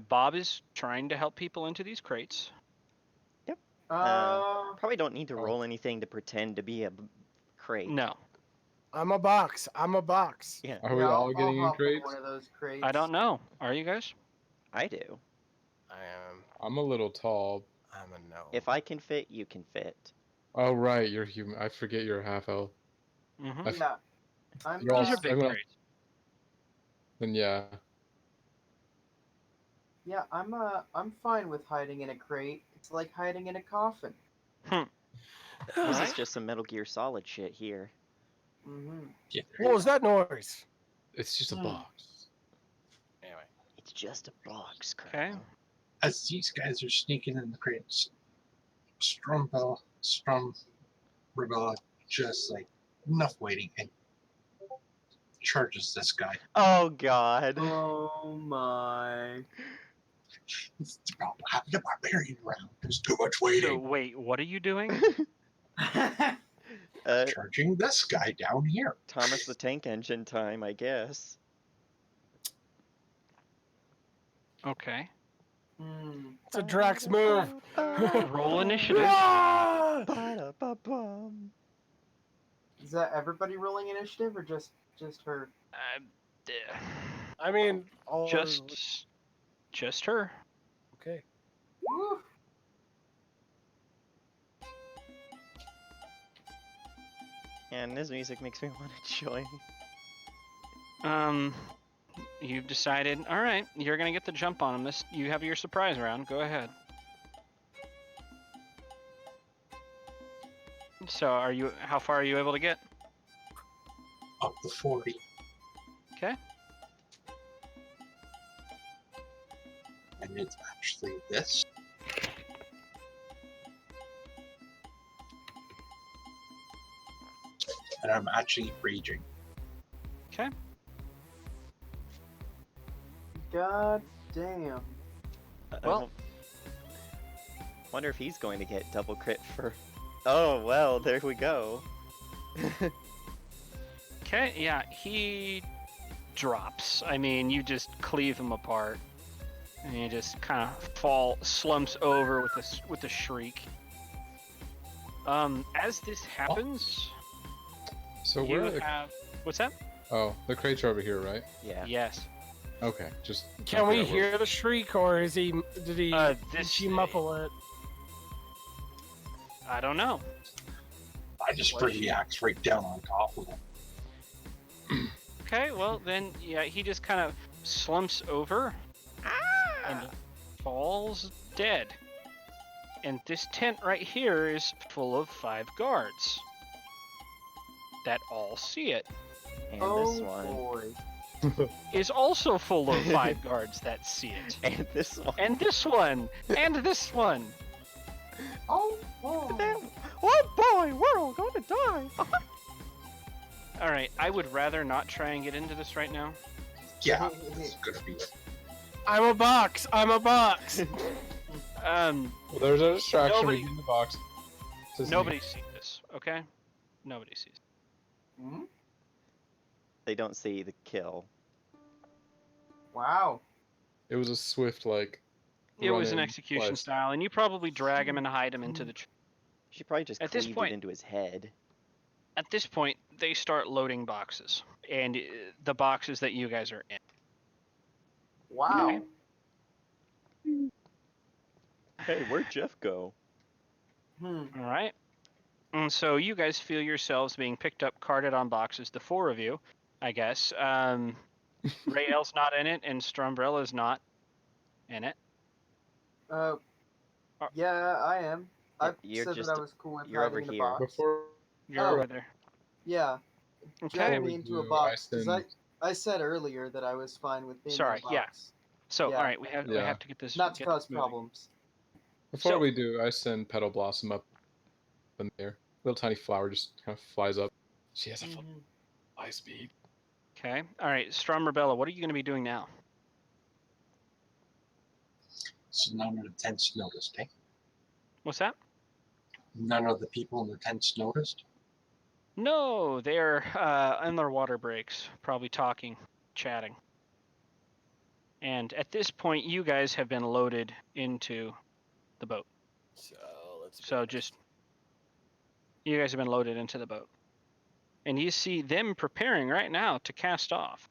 Bob is trying to help people into these crates. Probably don't need to roll anything to pretend to be a crate. No, I'm a box. I'm a box. Yeah, Are we all getting in hop in crates? one of those crates. I don't know. Are you guys? I do. I am. I'm a little tall. I'm a no. If I can fit, you can fit. Oh right, you're human. I forget you're a half elf. Mm-hmm. Yeah. I'm You're all These are big everyone- crates. Then yeah. Yeah, I'm fine with hiding in a crate. It's like hiding in a coffin. This Alright. is just some Metal Gear Solid shit here. Mm-hmm. Yeah. What was that noise? It's just a Hmm. box. Anyway. It's just a box. Okay. Colonel. As these guys are sneaking in the crates, Strum, Rebella, just like enough waiting and charges this guy. Oh god. Oh my. It's about having a barbarian around. There's too much So waiting. wait, what are you doing? Charging this guy down here. Thomas the Tank Engine time, I guess. Okay. It's a Drax move. Roll initiative. Ah! Ba-da-ba-bum. Is that everybody rolling initiative or just her? I mean, all Just her. okay. Woo. And this music makes me want to join. You've decided. All right, you're gonna get the jump on him. You have your surprise round. Go ahead. So are you? How far are you able to get? Up to 40. Okay. And it's actually this. And I'm actually raging. Okay. God damn. Well- wonder if he's going to get double crit for. Oh well, there we go. Okay. Yeah, he drops. I mean, you just cleave him apart, and you just kind of slumps over with a shriek. As this happens, So you where are the... have what's that? Oh, the crates are over here, right? Yeah. Yes. Okay, just... Can we okay, hear the shriek, or is he? Did he? Did This she muffle it? I don't know. I just bring the axe right down on top of him. Okay, well then, yeah, he just kind of slumps over and falls dead. And this tent right here is full of 5 guards that all see it. And Oh this one. boy. Is also full of 5 guards that see it. And this one. And this one, and this one. Oh boy. Oh boy, we're all gonna die. All right, I would rather not try and get into this right now. Yeah, it's gonna be. I'm a box. I'm a box. Um, Well, there's a distraction. Nobody- We get in the box. To see. nobody sees this, okay? Nobody sees. Hmm? They don't see the kill. Wow. It was a swift, like... It was an run-in execution slice. style, and you probably drag him and hide him into the tree. She probably just At this cleaved point- it into his head. At this point, they start loading boxes, and the boxes that you guys are in. Wow. Hey, where'd Jeff go? Hmm. All right. And so you guys feel yourselves being picked up, carted on boxes. The 4 of you, I guess. Rael's not in it, and Strumbrella's not in it. Yeah, I am. I You're said just- that I was cool with you're hiding over in a here. box. Before You're Oh. over there. Yeah, Okay. drag we me into a do, box because I I said earlier that I was fine with being Sorry, in a yeah. box. So, Yeah. all right, we have Yeah. to get this. Not to get cause this moving. problems. Before So- we do, I send Petal Blossom up in the air. Little tiny flower just kind of flies up. She has a Mhm. fly speed. Okay. All right, Strumbella, what are you going to be doing now? So none of the tents noticed, eh? What's that? None of the people in the tents noticed. No, they're in their water breaks, probably talking, chatting. And at this point, you guys have been loaded into the boat. So just, you guys have been loaded into the boat. And you see them preparing right now to cast off.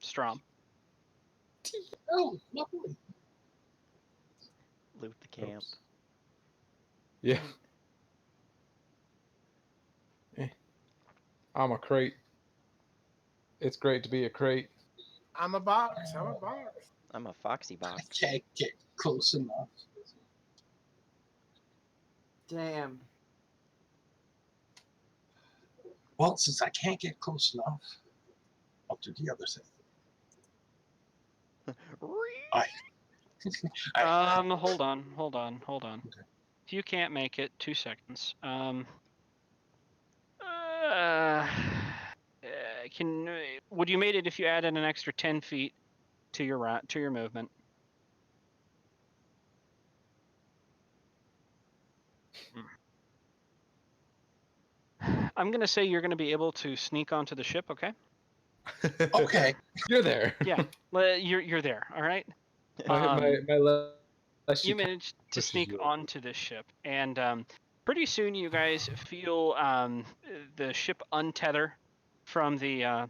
Strom. Oh, lovely. Loot the camp. Oops. Yeah. I'm a crate. It's great to be a crate. I'm a box. I'm a box. I'm a foxy I box. can't get close enough. Damn. Well, since I can't get close enough, I'll do the other thing. Hold on. Okay. If you can't make it, 2 seconds. Would you made it if you added an extra 10 feet to your movement? I'm gonna say you're gonna be able to sneak onto the ship. Okay. Okay. You're there. Yeah. You're there. All right. my left. You managed to pushes sneak you. onto this ship, and pretty soon you guys feel the ship untether from the.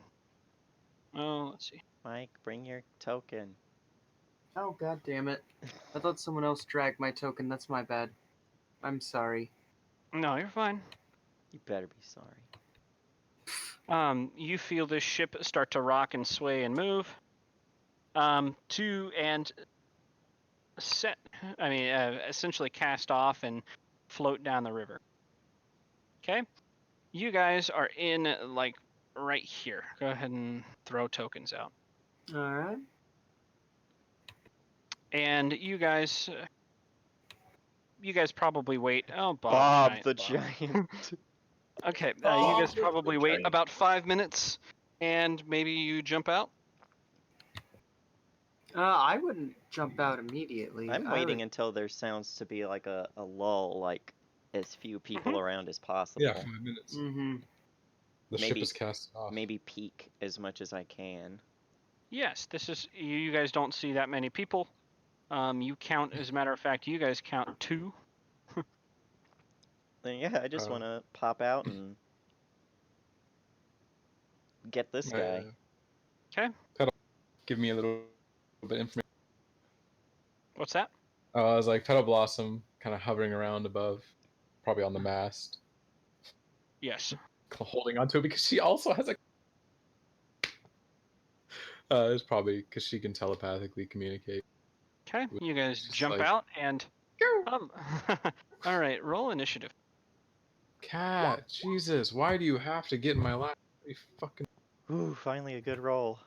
Let's see. Mike, bring your token. Oh god damn it. I thought someone else dragged my token. That's my bad. I'm sorry. No, you're fine. You better be sorry. You feel this ship start to rock and sway and move. essentially cast off and float down the river. Okay, you guys are in like right here. Go ahead and throw tokens out. All right. And you guys probably wait. Oh, Bob Giant the Bob. Giant. Okay, you Bob guys the probably wait Giant. about 5 minutes, and maybe you jump out. I wouldn't jump out immediately. I'm waiting until there sounds to be like a lull, like as few people around as possible. Yeah, 5 minutes. Mm-hmm. The ship Maybe- is cast off. Maybe peek as much as I can. Yes, this is. You guys don't see that many people. You count, as a matter of fact, you guys count 2. Then yeah, I just Oh. want to pop out and get this guy. Okay. Give me a little bit of information. What's that? I was like Petal Blossom, kind of hovering around above, probably on the mast, Yes. holding onto it because she also has a. It's probably because she can telepathically communicate. Okay, you guys Just jump like- out and. All right, roll initiative. Cat, Jesus, why do you have to get in my lap? You fucking. Ooh, finally a good roll.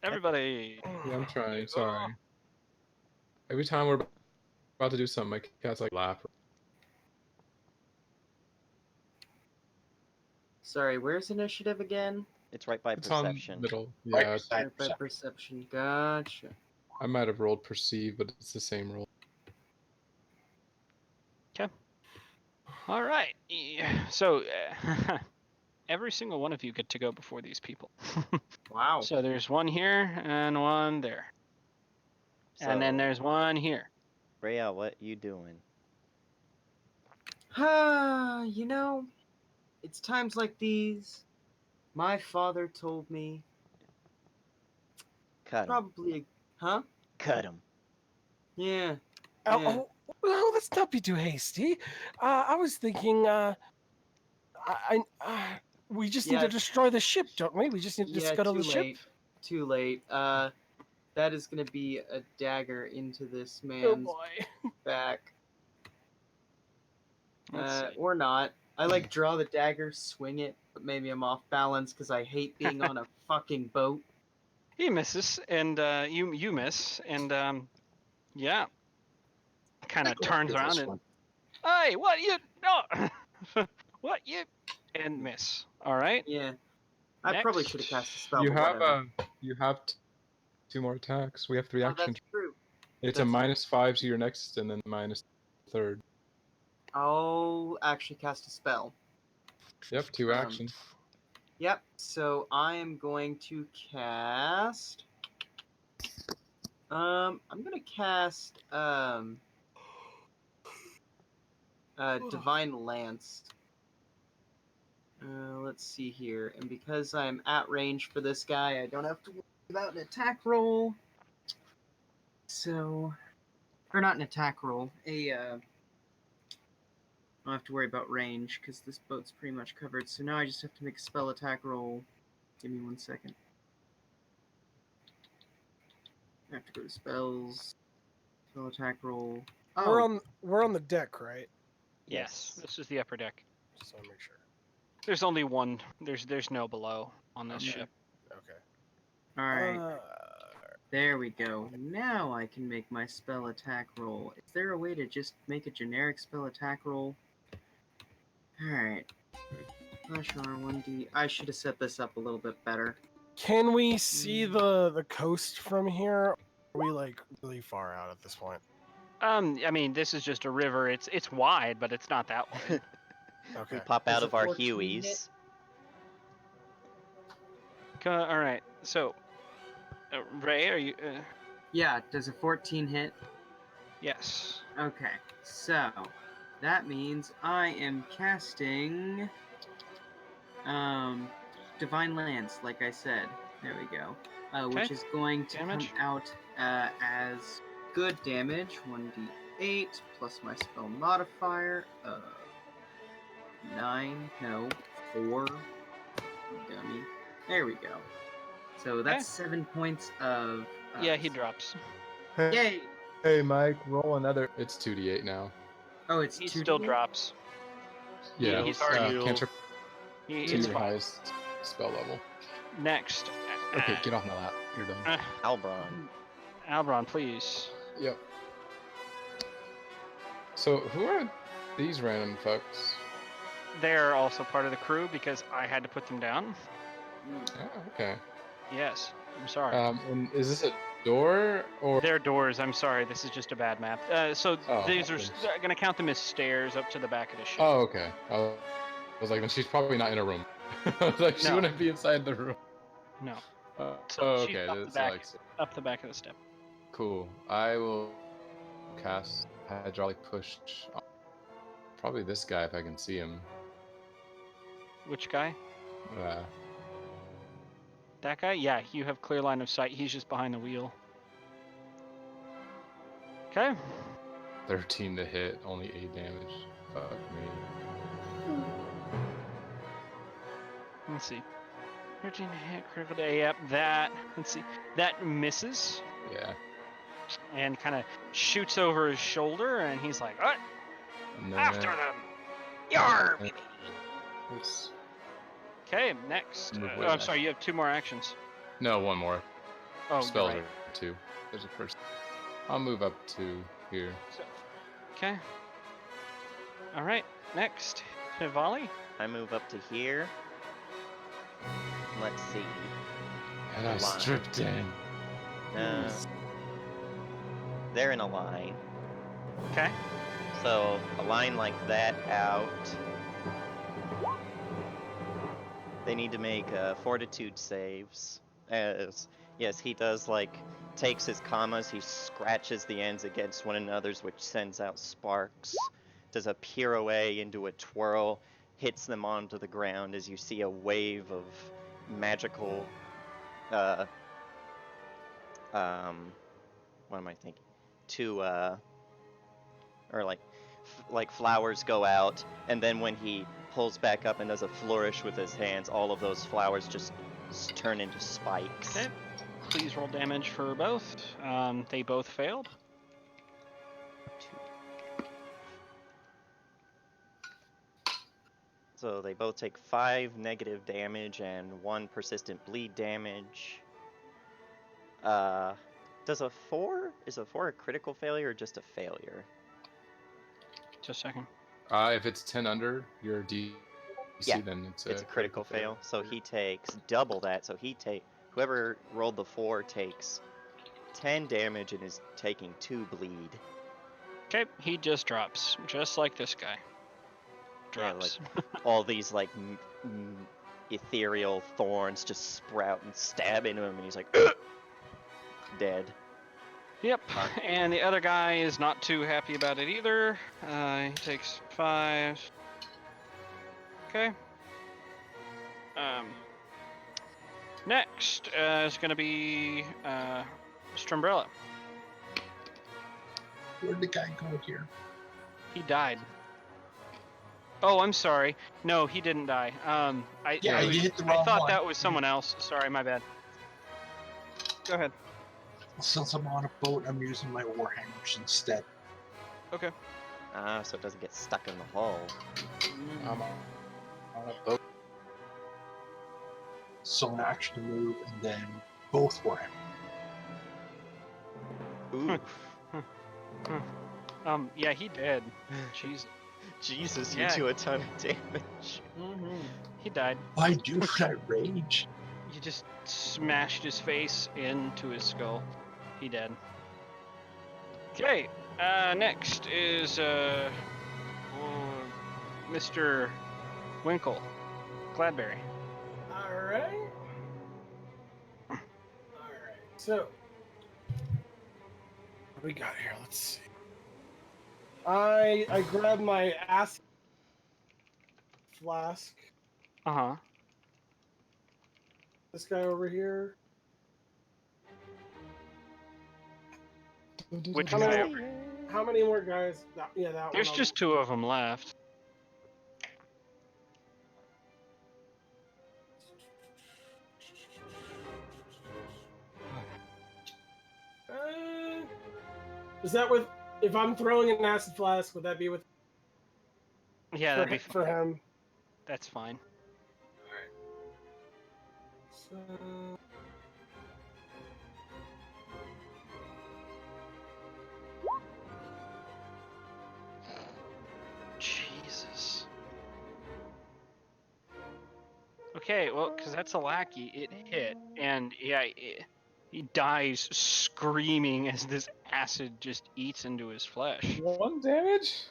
Everybody. Yeah, I'm trying. Sorry. Every time we're about to do something, my cat's like laugh. Sorry, where's initiative again? It's right by It's on perception. middle. Right Yeah, beside Right by perception. perception. Gotcha. I might have rolled perceive, but it's the same roll. All right. So, every single one of you get to go before these people. Wow. So there's one here and one there, and then So, there's one here. Rhea, what you doing? You know, it's times like these. My father told me Cut him. probably. Huh? Cut him. Yeah. Oh, Yeah. well, let's not be too hasty. I was thinking, we just need Yeah. to destroy the ship, don't we? We just need to Yeah, scuttle too the late. ship. Too late. That is gonna be a dagger into this Oh man's boy. back. Let's see. Or not. I like draw the dagger, swing it, but maybe I'm off balance because I hate being on a fucking boat. He misses, and you miss, and yeah, kind of turns Get around this and, one. hey, what you no, what you, and miss. All right. Yeah. I probably Next. should have cast a spell. You but have whatever. you have 2 more attacks. We have 3 Oh, actions. that's true. It's that's a true. -5 to your next, and then -3rd. I'll actually cast a spell. Yep, 2 Um, actions. Yep. So I am going to cast. I'm gonna cast Divine Lance. Let's see here, and because I'm at range for this guy, I don't have to worry about an attack roll. So, or not an attack roll, I don't have to worry about range because this boat's pretty much covered. So now I just have to make a spell attack roll. Give me 1 second. I have to go to spells. Spell attack roll. Oh, We're on the deck, right? Yes. This is the upper deck. Just want to make sure. There's only one. There's no below on this Okay. ship. Okay. all right. There we go. Now I can make my spell attack roll. Is there a way to just make a generic spell attack roll? Alright. Flash R1D. I should have set this up a little bit better. Can we see the coast from here? Are we like really far out at this point? I mean, this is just a river. It's wide, but it's not that wide. Okay. We pop Does out a of our 14 Hueys. hit? All right. So, Ray, are you? Yeah, does a 14 hit? Yes. Okay, so that means I am casting Divine Lance, like I said. There we go. Which Okay. is going to Damage? come out as good damage, 1d8 plus my spell modifier, 9, no, 4. Dummy. There we go. So that's 7 points of. Yeah, he drops. Yay! Hey, Mike, roll another. It's 2d8 now. Oh, it's He 2D8? still drops. Yeah, he's already- cantrip He, to it's your fine. highest spell level. Next. Okay, get off my lap. You're done. Albron. Albron, please. Yep. So, who are these random fucks? They're also part of the crew because I had to put them down. Oh, okay. Yes, I'm sorry. And is this a door or? They're doors. I'm sorry. This is just a bad map. So Oh, these are goodness. gonna count them as stairs up to the back of the ship. Oh, okay. I was like, then she's probably not in a room. I was like, she No. wouldn't be inside the room. No. Oh, So she's okay. up the That's back. like Up the back of the step. cool. I will cast hydraulic push. On probably this guy if I can see him. Which guy? Uh, That guy? Yeah, you have clear line of sight. He's just behind the wheel. Okay. 13 to hit, only 8 damage. Fuck me. Let's see. 13 to hit, critical day. Yep, that. Let's see. That misses Yeah. and kind of shoots over his shoulder, and he's like, "What? And then, After them! Yar!" Uh, oops. Okay, next. Move Oh, way I'm back. sorry. You have 2 more actions. No, one more. Oh, Spells you're right. are 2. There's a first. I'll move up to here. Okay. All right. Next, Hivali. I move up to here. Let's see. And I Line. stripped in. They're in a line. Okay. So a line like that out. They need to make fortitude saves. As yes, he does like takes his commas, he scratches the ends against one another's, which sends out sparks. Does a pirouette into a twirl, hits them onto the ground as you see a wave of magical. What am I thinking? Or like flowers go out, and then when he pulls back up and does a flourish with his hands, all of those flowers just turn into spikes. Okay. Please roll damage for both. They both failed. So they both take 5 negative damage and 1 persistent bleed damage. Is a 4 a critical failure or just a failure? Just a second. If it's 10 under your DC, Yeah, then it's a critical fail. So he takes double that. So whoever rolled the 4 takes 10 damage and is taking 2 bleed. Okay, he just drops, just like this guy. Drops. Yeah, all these ethereal thorns just sprout and stab into him, and he's like, "Ugh!" Dead. Yep, and the other guy is not too happy about it either. He takes 5. Okay. Next is going to be Strumbrella. Where'd the guy go here? He died. Oh, I'm sorry. No, he didn't die. Yeah, you hit the wrong I thought one. that was someone else. Sorry, my bad. Go ahead. Since I'm on a boat, I'm using my warhammers instead. Okay. So it doesn't get stuck in the hull. I'm on a boat. So an action to move, and then both warhammers. Ooh. Yeah, he did. Jeez. Jesus, Yeah. you do a ton of damage. He died. Why do I rage? You just smashed his face into his skull. He dead. Okay. Next is Mr. Winkle. Gladberry. Alright. Alright. So, what we got here? Let's see. I grab my acid flask. Uh-huh. This guy over here. Which How guy many, over? how many more guys? Yeah, that There's one. just 2 of them left. Is that with? If I'm throwing an acid flask, would that be with? Yeah, that'd be fine. for him. That's fine. So... Jesus. Okay, well, because that's a lackey, it hit, and yeah, he dies screaming as this acid just eats into his flesh. 1 damage?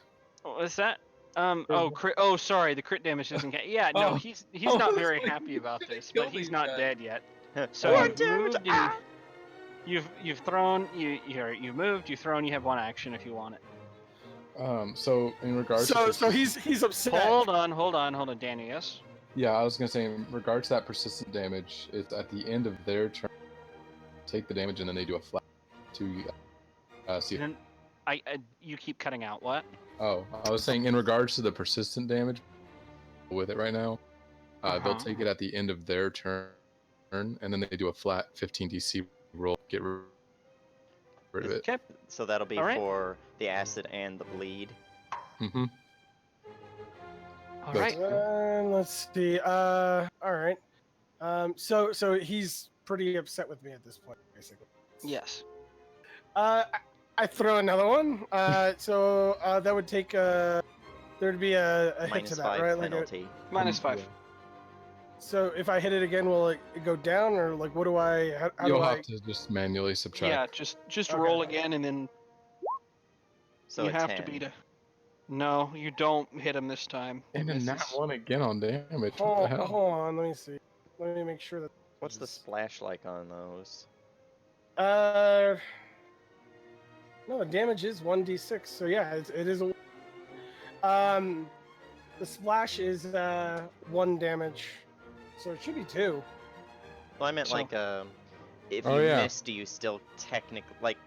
What's that? Oh, crit. Oh, sorry, the crit damage doesn't get. Yeah, no, Oh. he's Oh, not I was very like, happy about gonna this, but kill he's these not guys. dead yet. So One you've damage, moved and you've thrown. You've moved. You've thrown. You have one action if you want it. So in regards So to he's upset. Hold on, Danny. Yes. yeah, I was gonna say in regards to that persistent damage, it's at the end of their turn. Take the damage and then they do a flat to see. Then you keep cutting out. What? Oh, I was saying in regards to the persistent damage with it right now, they'll take it at the end of their turn, and then they do a flat 15 DC roll. Get rid of it. Okay. So that'll be All right. for the acid and the bleed. Mm-hmm. All That's- right. Let's see. All right. So he's pretty upset with me at this point, basically. Yes. I throw another one. So that would take there'd be a hit Minus to that, 5 right? Like penalty. -5. so if I hit it again, will it go down, or like what do I? How You'll do have I? to just manually subtract. Yeah, just Okay. roll again, and then So you a have 10. to beat a. No, you don't hit him this time. It And then that misses. one again on damage. What the Hold, hell? hold on, let me see. Let me make sure that. What's the splash like on those? No, the damage is 1d6. So yeah, it is a. The splash is 1 damage, so it should be 2. Well, I meant So- like, if Oh, you yeah. miss, do you still technically like?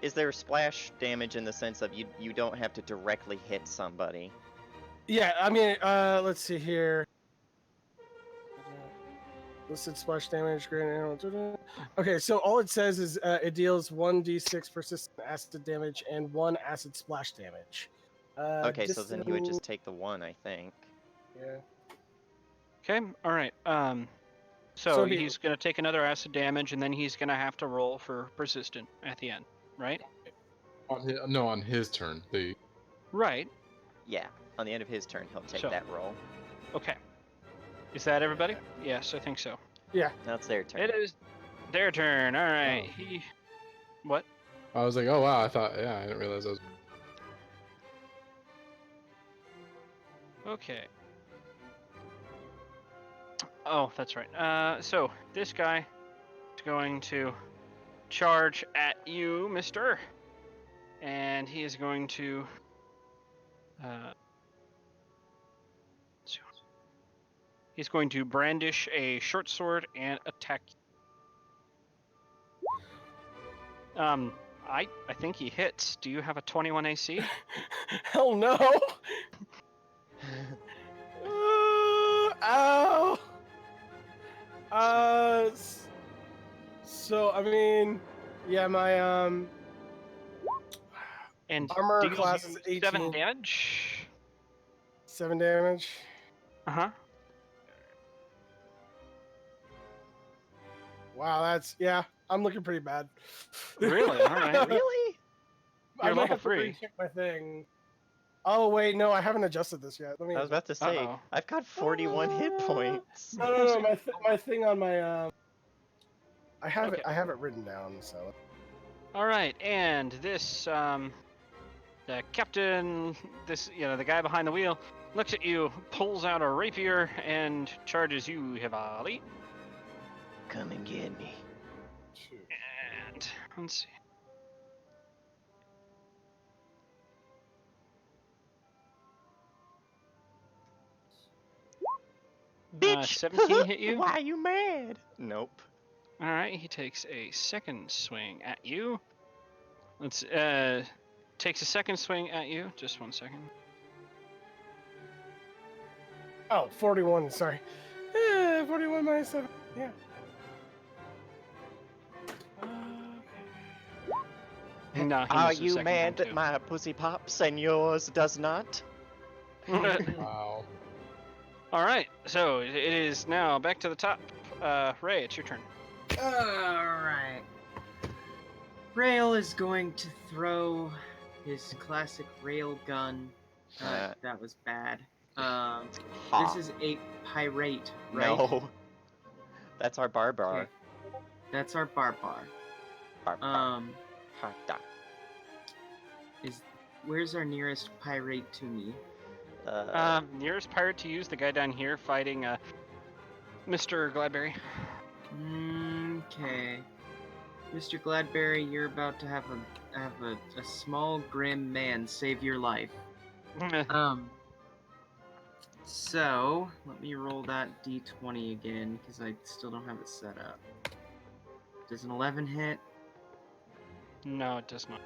Is there splash damage in the sense of you don't have to directly hit somebody? Yeah, I mean, let's see here. Listed splash damage, great animal. Okay, so all it says is it deals 1d6 persistent acid damage and 1 acid splash damage. Okay, so then he would distant- just take the 1, I think. Yeah. Okay. All right. So So be- he's gonna take another acid damage, and then he's gonna have to roll for persistent at the end, right? On his turn. Right. Yeah, on the end of his turn, he'll take So- that roll. Okay. Is that everybody? Yes, I think so. Now it's their turn. It is their turn. All right. Oh. What? I was like, oh wow, I didn't realize I was. Okay. Oh, that's right. So this guy is going to charge at you, mister. And he is going to he's going to brandish a short sword and attack. I think he hits. Do you have a 21 AC? Hell no! Ow! So I mean, yeah, my And Armor deals class you is 7 18. damage. 7 damage. Uh-huh. Wow, that's yeah. I'm looking pretty bad. Really? All right. Really? I You're might level have to 3. recheck my thing. Oh wait, no, I haven't adjusted this yet. Let me. I was about to say, Uh-oh. I've got 41 hit points. No. My thing on my I have Okay. it. I have it written down. So. All right, and this the captain, the guy behind the wheel, looks at you, pulls out a rapier, and charges you, Hivali. Come and get me. And let's see. Bitch! 17 hit you. Why you mad? Nope. All right, he takes a second swing at you. Let's takes a second swing at you. Just 1 second. Oh, 41. Sorry. 41 minus 7. Yeah. No, he Are missed the you second mad time, that my pussy pops and yours does not? too. Wow. All right, so it is now back to the top. Ray, it's your turn. Alright. Rail is going to throw his classic rail gun. That was bad. Ha. This is a pirate, right? No. That's our barbar. Okay. That's our barbar. Barbar. Harda. Where's our nearest pirate to me? Nearest pirate to use, the guy down here fighting Mr. Gladberry. Okay. Mr. Gladberry, you're about to have a small grim man save your life. So let me roll that d20 again because I still don't have it set up. Does an 11 hit? No, it does not.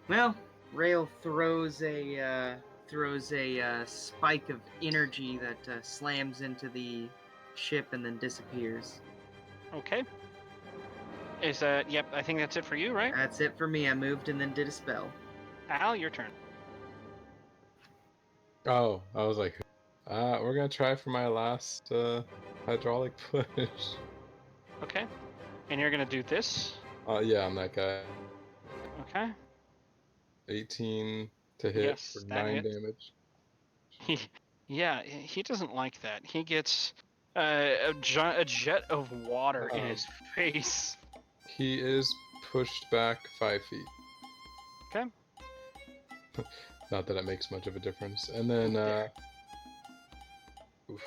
Well, Rail throws a spike of energy that slams into the ship and then disappears. Okay. Is that? Yep, I think that's it for you, right? That's it for me. I moved and then did a spell. Al, your turn. Oh, I was like, we're gonna try for my last hydraulic push. Okay. And you're gonna do this. Yeah, I'm that guy. Okay. 18 to hit Yes, for that 9 hits. damage. He doesn't like that. He gets a jet of water in his face. He is pushed back 5 feet. Okay. Not that it makes much of a difference. And then, oof.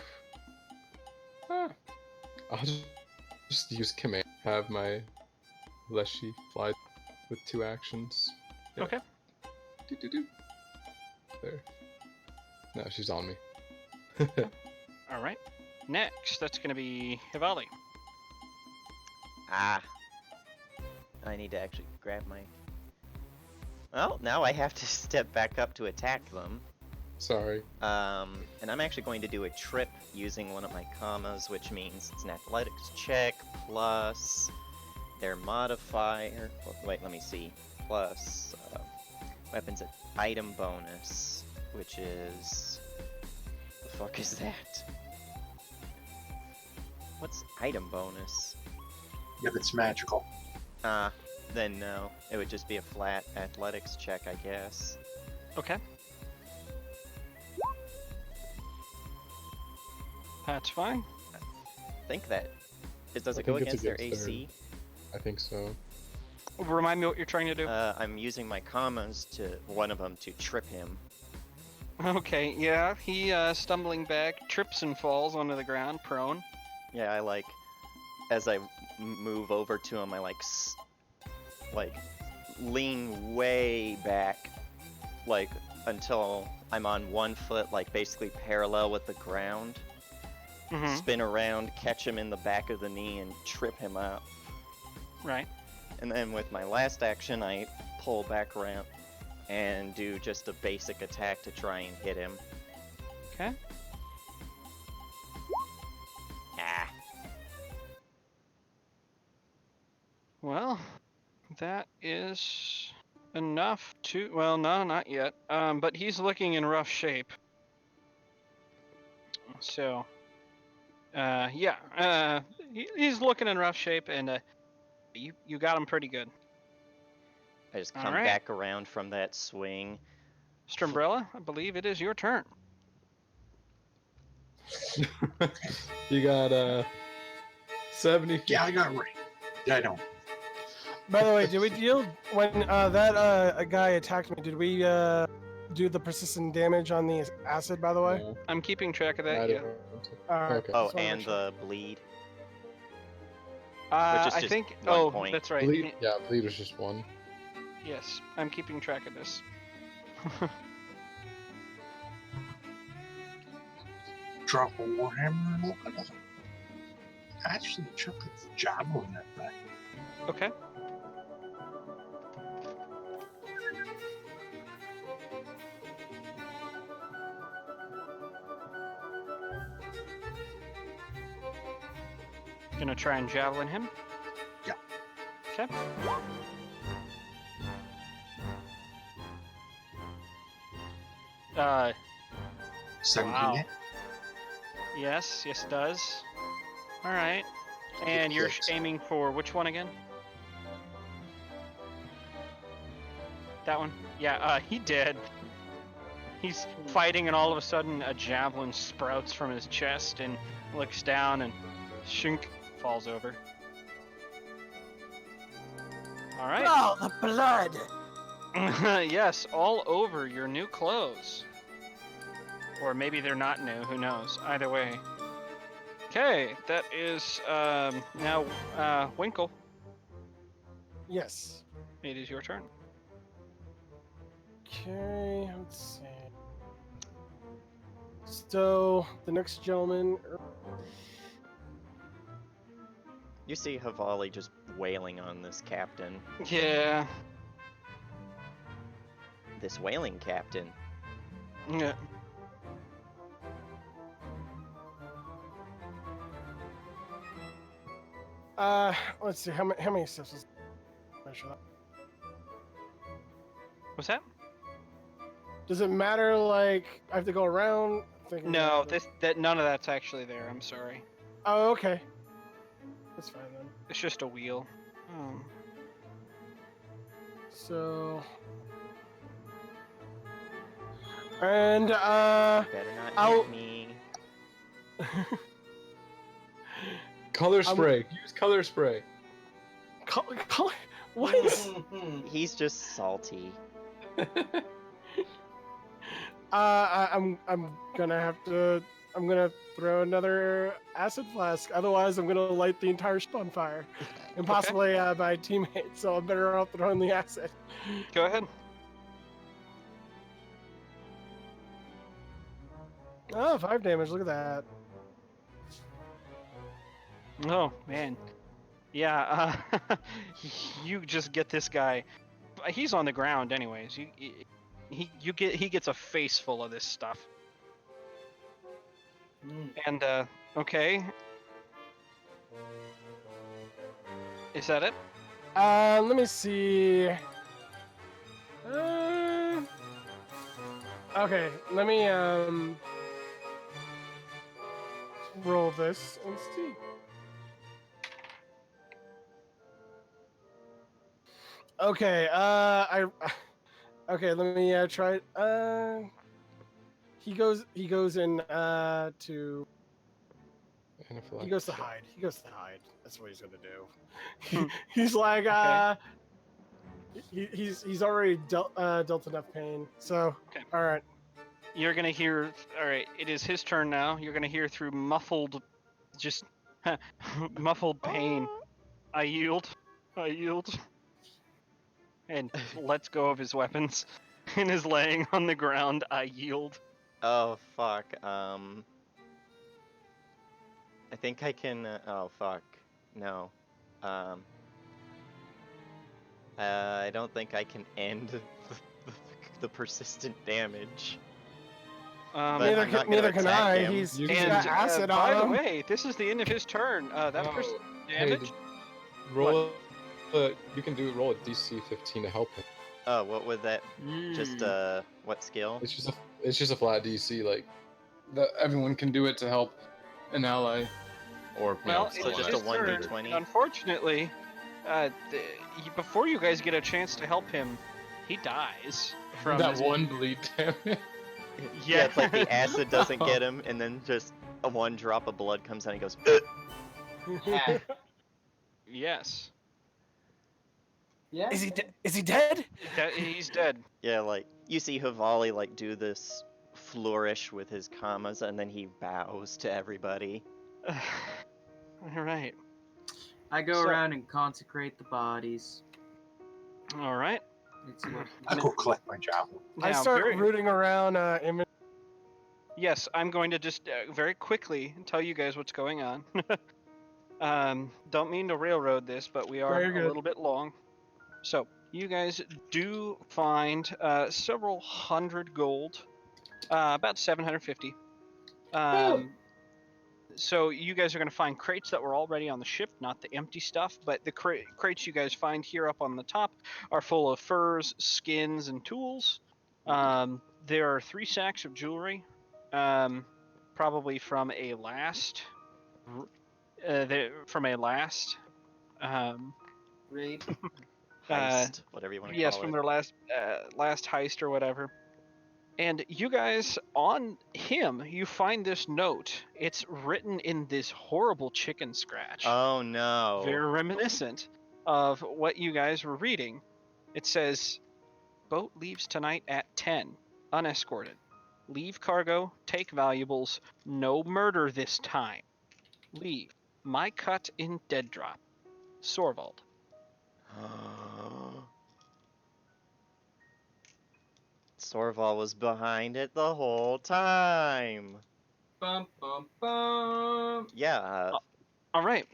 I'll just use command. Have my Leshy fly with 2 actions. Yeah. Okay. Do. There. No, she's on me. All right. Next, that's gonna be Hivali. I need to actually grab my... Well, now I have to step back up to attack them. Sorry. And I'm actually going to do a trip using one of my commas, which means it's an athletics check plus their modifier. Wait, let me see. Plus weapons item bonus, which is... The fuck is that? What's item bonus? If it's magical. Then no. It would just be a flat athletics check, I guess. Okay. That's fine. I think that... Does I it go think it's against their against their- AC? I think so. Remind me what you're trying to do. I'm using my commas to... One of them to trip him. Okay, yeah, he stumbling back, trips and falls onto the ground, prone. Yeah, I like... As I move over to him, I like lean way back, like until I'm on one foot, like basically parallel with the ground. Mm-hmm. Spin around, catch him in the back of the knee, and trip him up. Right. And then with my last action, I pull back around and do just a basic attack to try and hit him. Okay. Ah. Well, that is enough to... Well, no, not yet. But he's looking in rough shape. So, yeah, he's looking in rough shape, and you got him pretty good. I just All come right. back around from that swing. Mr. Umbrella, I believe it is your turn. You got 70 feet. Yeah, I got right. Yeah, I don't. By the way, did we deal when that guy attacked me? Did we do the persistent damage on the acid? By the way. No, I'm keeping track of I that. Yeah. don't. Alright. Okay. Oh, Just wanna and make sure. the bleed. I just think. one Oh, point. that's right. Bleed, yeah, bleed was just 1. Yes, I'm keeping track of this. Drop a warhammer and open it. Actually, chuck a javelin at that. Okay. Gonna try and javelin him. Yeah. Okay. 17 Wow. hit. Yes, it does. All right. And you're Hit. aiming for which one again? That one? Yeah, he did. He's fighting, and all of a sudden, a javelin sprouts from his chest and looks down, and shink falls over. All right. Oh, the blood! Yes, all over your new clothes. Or maybe they're not new, who knows? Either way. Okay, that is now Winkle. Yes. It is your turn. Okay, let's see. So, the next gentleman. You see Havali just wailing on this captain. Yeah. This wailing captain. Yeah. Let's see, how many steps is measure that? What's that? Does it matter, like, I have to go around? Thinking No, about it? none of that's actually there. I'm sorry. Oh, okay. That's fine then. It's just a wheel. So. And, Better not I'll- hit me. Color spray. Use color spray. Color. What? He's just salty. I'm gonna have to. I'm gonna throw another acid flask. Otherwise, I'm gonna light the entire ship on fire, and possibly my teammates. So I'm better off throwing the acid. Go ahead. Oh, 5 damage. Look at that. Oh man. Yeah. You just get this guy. He's on the ground, anyways. He gets a face full of this stuff. And okay. Is that it? Let me see. Okay, let me roll this and see. Okay, okay, let me try it. He goes in to Anaphylactic he goes to shock. hide. He goes to hide. That's what he's gonna do. He's like he's already dealt enough pain. So Okay. all right. You're gonna hear. All right, it is his turn now. You're gonna hear through muffled, just muffled pain. I yield. I yield. And lets go of his weapons and is laying on the ground. I yield. Oh fuck. I think I can. Oh fuck. No. I don't think I can end the persistent damage. But Neither I'm not can, gonna neither can attack I. him. He's You he's can- got acid by the on him. way, this is the end of his turn. That Oh, person hey, damage. roll. You can roll a DC 15 to help him. Oh, what was that? Just what skill? It's just a flat DC. Like that, everyone can do it to help an ally. Or Well, you so know, it's just a his turn. 1d20? Unfortunately, before you guys get a chance to help him, he dies from that his- one bleed damage. Yeah, it's like the acid doesn't get him, and then just a one drop of blood comes out and he goes, Yeah. Yes, Yeah. Is he dead? he's dead. yeah, like, you see Havali, like, do this flourish with his commas, and then he bows to everybody. All right. I go So- around and consecrate the bodies. All right. It's your I go collect my javelin. I Now, start very- rooting around Yes, I'm going to just very quickly tell you guys what's going on. Don't mean to railroad this, but we are you're a good. little bit long. So, you guys do find several hundred gold, about 750. So you guys are going to find crates that were already on the ship, not the empty stuff, but the crates you guys find here up on the top are full of furs, skins, and tools. there are 3 sacks of jewelry, probably from a last, Raid. Heist, whatever you want to yes, call from it. their last heist or whatever. And you guys, on him, you find this note. It's written in this horrible chicken scratch. Oh no. Very reminiscent of what you guys were reading. It says, boat leaves tonight at 10, unescorted. Leave cargo, take valuables, no murder this time. Leave. My cut in dead drop. Sorvald. Sorval was behind it the whole time. Bum bum bum. Yeah. All right.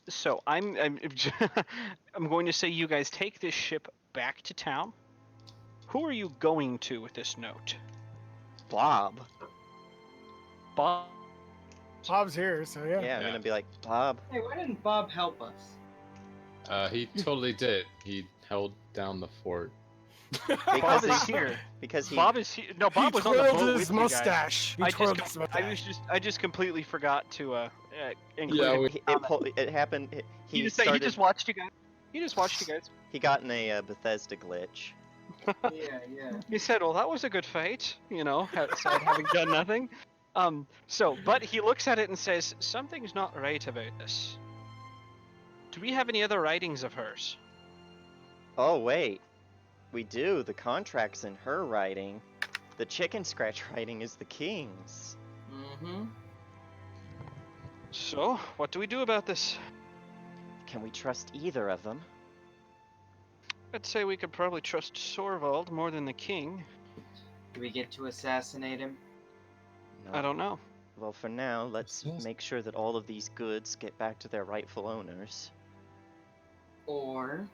So I'm I'm going to say you guys take this ship back to town. Who are you going to with this note? Bob. Bob. Bob's here, so yeah. Yeah, I'm Yeah. gonna be like, Bob. Hey, why didn't Bob help us? He totally did. He held down the fort. Bob Because is he, here. because he. Bob is here. No, Bob He was on the twirled boat his with you guys. mustache. He I twirled just, his mustache. I just completely forgot to include Yeah, him. It happened. He started. just watched you guys. He just watched you guys. He got in a Bethesda glitch. Yeah, yeah. He said, "Well, that was a good fight," you know, outside having done nothing. But he looks at it and says, "Something's not right about this. Do we have any other writings of hers?" Oh wait, we do. The contract's in her writing. The chicken scratch writing is the king's. Mm-hmm. So, what do we do about this? Can we trust either of them? I'd say we could probably trust Sorvald more than the king. Do we get to assassinate him? No. I don't know. Well, for now, let's Yes. make sure that all of these goods get back to their rightful owners. Or,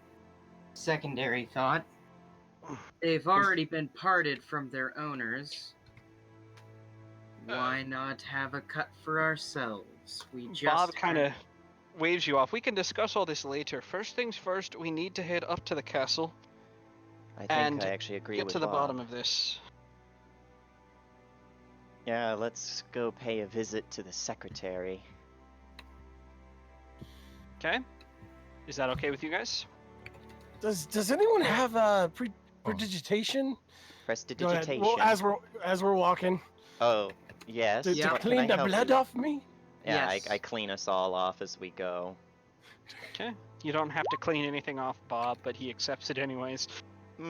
secondary thought, they've already been parted from their owners. Why not have a cut for ourselves? We just Bob kind of waves you off. We can discuss all this later. First things first, we need to head up to the castle, I think And I actually agree get with to the Bob. bottom of this. Yeah, let's go pay a visit to the secretary. Okay? Is that okay with you guys? Does anyone have predigitation? Go ahead. Prestidigitation. Well, as we're walking, Oh, yes. to Yeah. Can clean I the help blood you? off me. Yeah, Yes. I clean us all off as we go. Okay. You don't have to clean anything off Bob, but he accepts it anyways.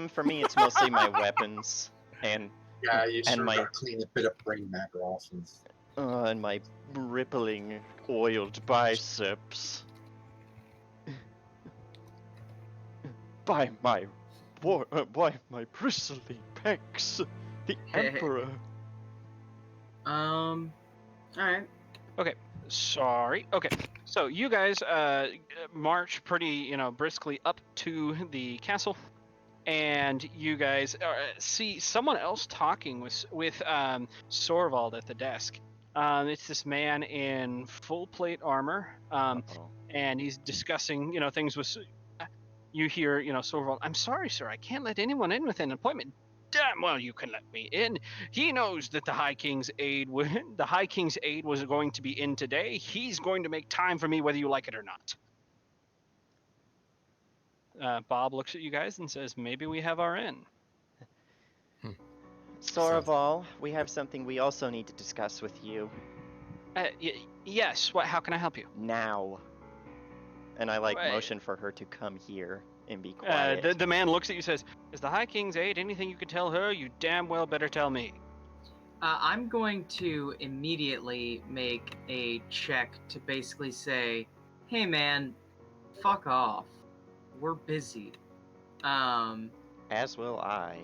For me, it's mostly my weapons and Yeah, you And sure my- gotta clean a bit of brain matter off of. and my rippling oiled biceps. By my bristly pecs, the emperor. Alright. Sorry. Okay. So you guys march pretty, briskly up to the castle, and you guys see someone else talking with Sorvald at the desk. It's this man in full plate armor, Uh-oh. and he's discussing, things with. You hear, Sorvald. I'm sorry, sir. I can't let anyone in with an appointment. Damn well, you can let me in. He knows that the High King's aide was going to be in today. He's going to make time for me, whether you like it or not. Bob looks at you guys and says, "Maybe we have our in." Soraval, we have something we also need to discuss with you Yes. What? How can I help you? now. And I Right. motion for her to come here and be quiet. The man looks at you and says, "Is the High King's aide anything you can tell her? You damn well better tell me." I'm going to immediately make a check to basically say, hey man, fuck off. We're busy. As will I.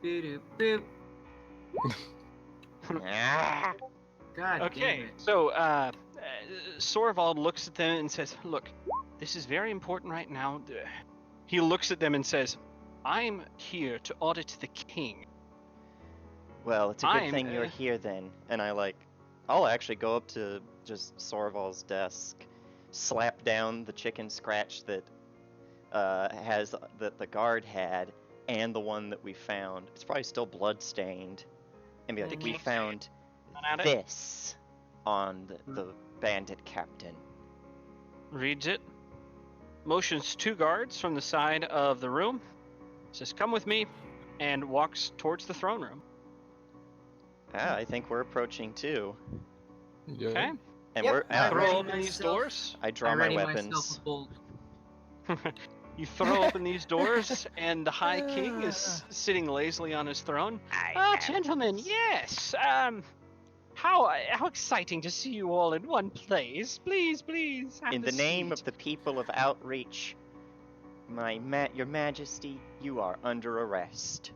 Boop boop. Ah! God damn Okay, it. so Sorvald looks at them and says, "Look, this is very important right now." He looks at them and says, "I'm here to audit the king." Well, it's a good I'm, thing you're here then. And I'll actually go up to just Sorval's desk, slap down the chicken scratch that the guard had, and the one that we found. It's probably still bloodstained. And be like, we Mhm. found At it. this on the bandit captain. Reads it. Motions 2 guards from the side of the room. Says, "Come with me," and walks towards the throne room. I think we're approaching too. Yeah. Okay. And Yep, we're I out. Throw ready open these myself. doors. I draw I my ready weapons. myself a bolt. You throw open these doors, and the High King is sitting lazily on his throne. Gentlemen, yes. How exciting to see you all in one place. Please, please. Have In a the name seat. of the people of Outreach, your Majesty, you are under arrest.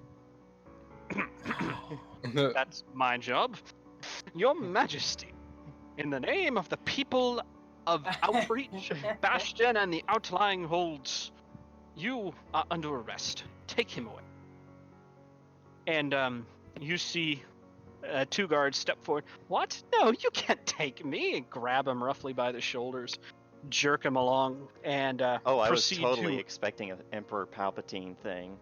That's my job. Your Majesty, in the name of the people of Outreach, Bastion, and the outlying holds, you are under arrest. Take him away. And you see 2 guards step forward. What? No, you can't take me. And grab him roughly by the shoulders, jerk him along, and I was proceed totally to expecting an Emperor Palpatine thing.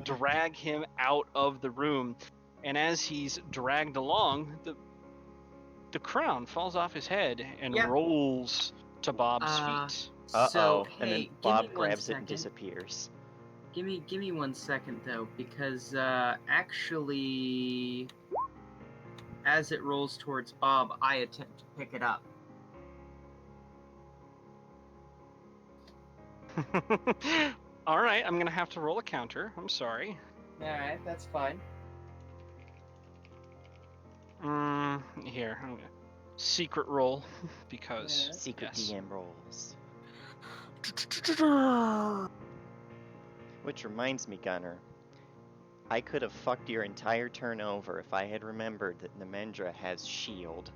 drag him out of the room. And as he's dragged along, the crown falls off his head and Yep. rolls to Bob's feet. Uh-oh. So, And then hey, Bob give me 1 grabs it and second. disappears. Give me 1 second though, because actually, as it rolls towards Bob, I attempt to pick it up. All right, I'm gonna have to roll a counter. I'm sorry. All right, that's fine. Here, I'm gonna secret roll because Secret yes. DM rolls. Which reminds me, Gunner, I could have fucked your entire turn over if I had remembered that Namendra has shield.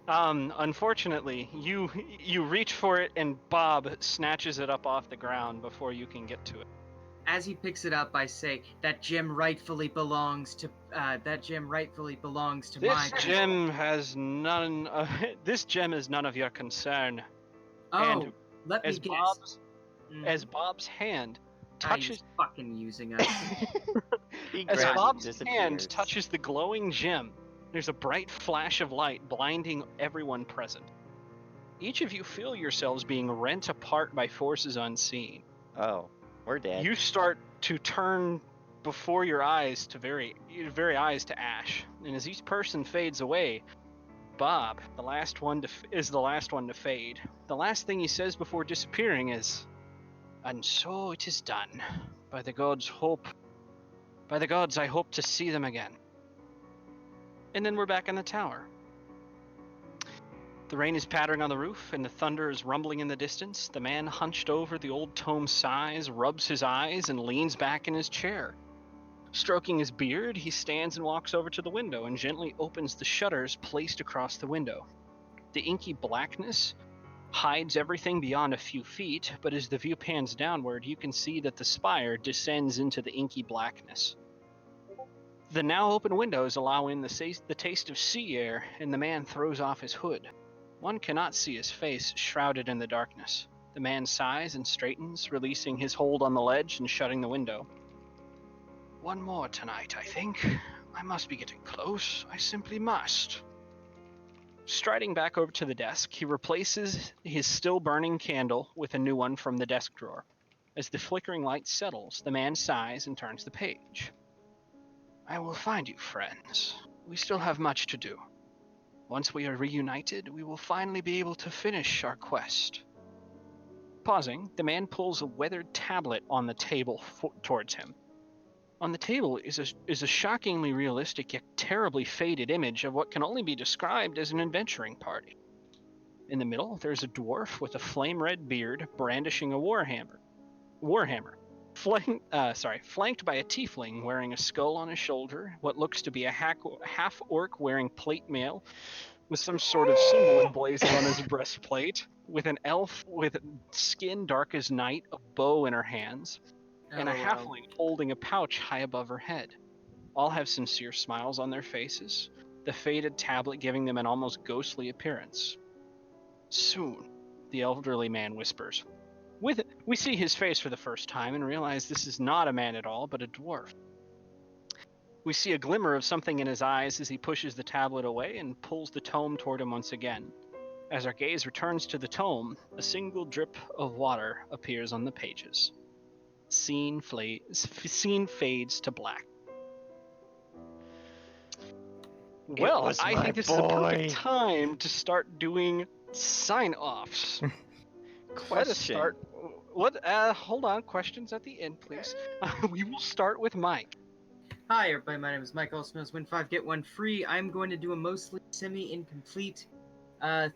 Unfortunately, you reach for it and Bob snatches it up off the ground before you can get to it. As he picks it up, I say that gem rightfully belongs to my This people." gem has none. This gem is none of your concern. Oh, and let me As guess. Bob's hand He's touches fucking using us. He as grabs it and Bob's disappears. hand touches the glowing gem, there's a bright flash of light blinding everyone present. Each of you feel yourselves being rent apart by forces unseen. Oh, we're dead. You start to turn before your eyes to your very eyes to ash, and as each person fades away, Bob, is the last one to fade. The last thing he says before disappearing is, "And so it is done. By the gods, I hope to see them again." And then we're back in the tower. The rain is pattering on the roof, and the thunder is rumbling in the distance. The man hunched over the old tome sighs, rubs his eyes, and leans back in his chair. Stroking his beard, he stands and walks over to the window and gently opens the shutters placed across the window. The inky blackness hides everything beyond a few feet, but as the view pans downward, you can see that the spire descends into the inky blackness. The now open windows allow in the taste of sea air, and the man throws off his hood. One cannot see his face, shrouded in the darkness. The man sighs and straightens, releasing his hold on the ledge and shutting the window. "One more tonight, I think. I must be getting close. I simply must." Striding back over to the desk, he replaces his still burning candle with a new one from the desk drawer. As the flickering light settles, the man sighs and turns the page. "I will find you, friends. We still have much to do. Once we are reunited, we will finally be able to finish our quest." Pausing, the man pulls a weathered tablet on the table towards him. On the table is a shockingly realistic yet terribly faded image of what can only be described as an adventuring party. In the middle, there's a dwarf with a flame-red beard brandishing a warhammer, flanked by a tiefling wearing a skull on his shoulder, what looks to be a half-orc wearing plate mail with some sort of symbol emblazoned on his breastplate, with an elf with skin dark as night, a bow in her hands, and a halfling holding a pouch high above her head. All have sincere smiles on their faces, the faded tablet giving them an almost ghostly appearance. "Soon," the elderly man whispers. We see his face for the first time and realize this is not a man at all, but a dwarf. We see a glimmer of something in his eyes as he pushes the tablet away and pulls the tome toward him once again. As our gaze returns to the tome, a single drip of water appears on the pages. Scene fades to black. Well, was I my think this is a perfect boy. time to start doing sign-offs. Let us Question. start. What? Hold on. Questions at the end, please. We will start with Mike. Hi, everybody. My name is Mike. Also known as Win 5 Get 1 Free. I'm going to do a mostly semi-incomplete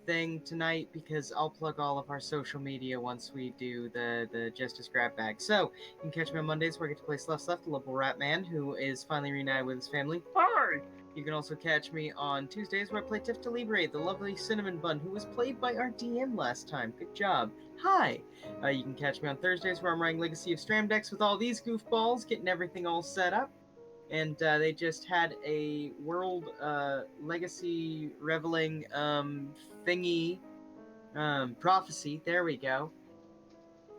thing tonight because I'll plug all of our social media once we do the Justice Grab Bag. So you can catch me on Mondays where I get to play Sluff Left, a lovable rat man who is finally reunited with his family. Hi! You can also catch me on Tuesdays where I play Tiff Libre, the lovely cinnamon bun who was played by our DM last time. Good job. Hi! You can catch me on Thursdays where I'm running Legacy of Stram decks with all these goofballs, getting everything all set up. And they just had a World Legacy Reveling thingy prophecy. There we go.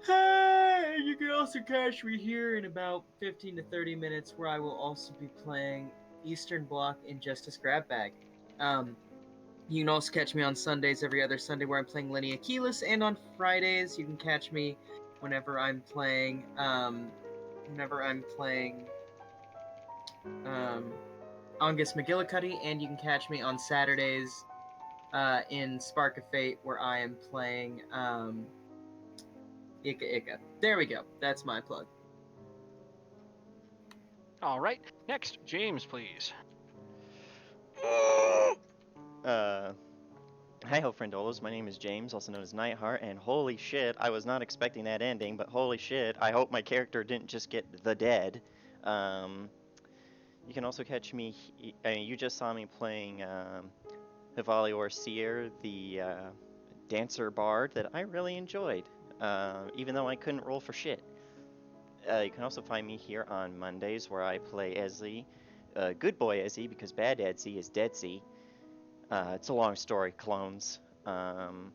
Hey, you can also catch me here in about 15 to 30 minutes where I will also be playing Eastern Bloc in Justice Grab Bag. You can also catch me on Sundays every other Sunday where I'm playing Linnea Keyless, and on Fridays you can catch me whenever I'm playing Angus McGillicuddy, and you can catch me on Saturdays in Spark of Fate where I am playing Ika Ika. There we go. That's my plug. All right. Next, James, please. Hi ho, friendolos. My name is James, also known as Nightheart, and holy shit, I was not expecting that ending, but holy shit, I hope my character didn't just get the dead. You can also catch me, you just saw me playing Hivali or Seer, the dancer bard that I really enjoyed, even though I couldn't roll for shit. You can also find me here on Mondays where I play Ezzy, good boy Ezzy, because bad Ezzy is Deadsy. It's a long story, clones. And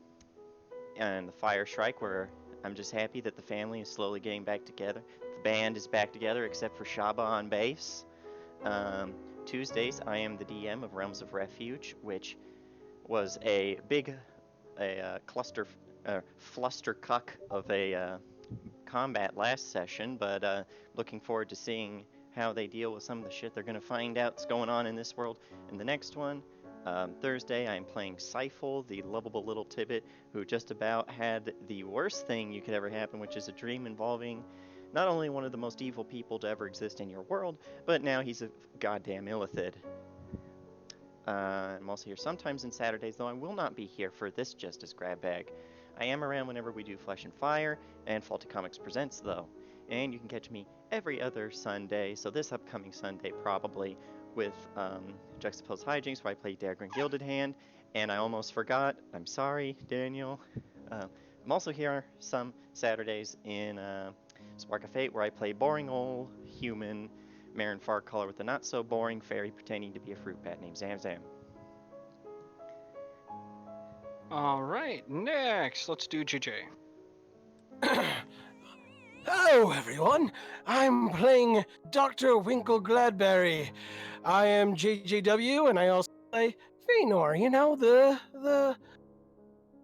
the Fire Strike, where I'm just happy that the family is slowly getting back together. The band is back together, except for Shaba on bass. Tuesdays, I am the DM of Realms of Refuge, which was a big, flustercuck of a combat last session, but looking forward to seeing how they deal with some of the shit they're going to find out's going on in this world. And the next one, Thursday, I'm playing Seifel, the lovable little Tibbet, who just about had the worst thing you could ever happen, which is a dream involving not only one of the most evil people to ever exist in your world, but now he's a goddamn illithid. I'm also here sometimes on Saturdays, though I will not be here for this Justice Grab Bag. I am around whenever we do Flesh and Fire and Faulty Comics Presents, though. And you can catch me every other Sunday, so this upcoming Sunday probably, with Juxtaposed Hijinks, where I play Dagger and Gilded Hand, and I almost forgot. I'm sorry, Daniel. I'm also here some Saturdays in Spark of Fate, where I play boring old human Marin Farcolor with a not-so-boring fairy pretending to be a fruit bat named Zamzam. All right. Next, let's do JJ. Hello, everyone. I'm playing Dr. Winkle Gladberry. I am JJW, and I also play Fëanor. You know, the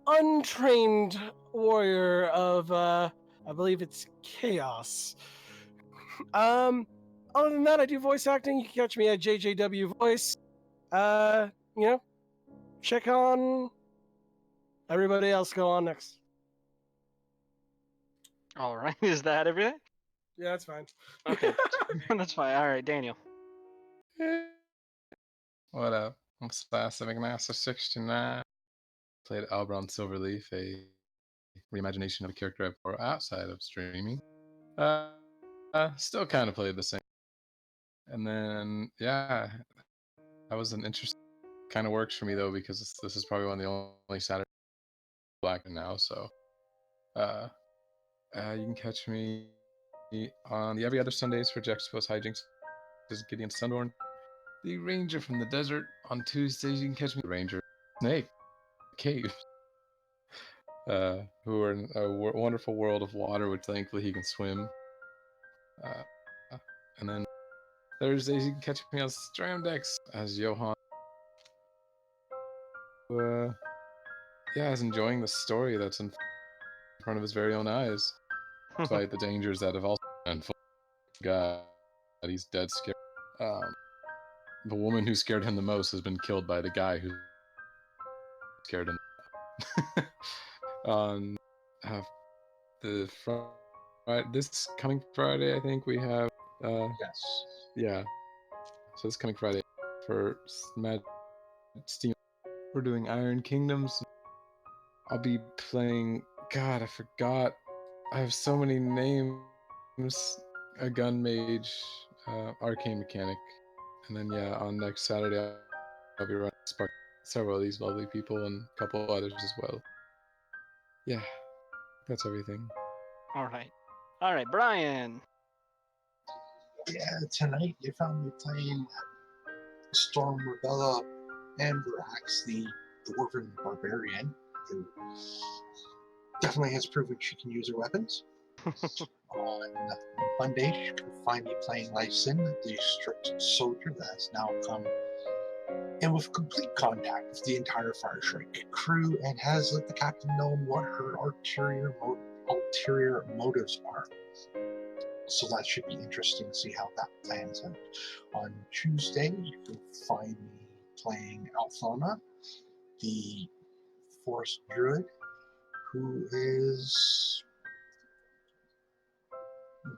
untrained warrior of I believe it's Chaos. Other than that, I do voice acting. You can catch me at JJW Voice. You know, check on everybody else. Go on next. All right. Is that everything? Yeah, that's fine. Okay. That's fine. All right, Daniel. What up? I'm Specific Master 69. Played Albron Silverleaf, a reimagination of a character I bore outside of streaming. Still kind of played the same. And then, yeah, that was an interesting kind of works for me though, because this is probably one of the only Saturday Black now. So, you can catch me on the every other Sundays for Juxtaposed Hijinks. This is Gideon Sundorn, the Ranger from the Desert. On Tuesdays, you can catch me the Ranger Snake Cave. who are in a wonderful world of water, which thankfully he can swim. And then Thursdays you can catch me on Stramdex as Johan. Who, is enjoying the story that's in front of his very own eyes, despite the dangers that have also been. God, he's dead scared. The woman who scared him the most has been killed by the guy who scared him. On this coming Friday, I think we have. Yes. Yeah. So this coming Friday for Steam, we're doing Iron Kingdoms. I'll be playing. God, I forgot. I have so many names. A gun mage, arcane mechanic, and then on next Saturday I'll be running Spark several of these lovely people and a couple of others as well. Yeah, that's everything. All right, Brian. Yeah, tonight you found me playing Storm Rebella Ambrax, the Dwarven Barbarian, who definitely has proven she can use her weapons. On Monday, you can find me playing Lysin, the strict soldier that has now come in with complete contact with the entire Fireshrike crew and has let the captain know what her ulterior motives are. So that should be interesting to see how that plans out. On Tuesday, you can find me playing Althona, the Forest Druid, who is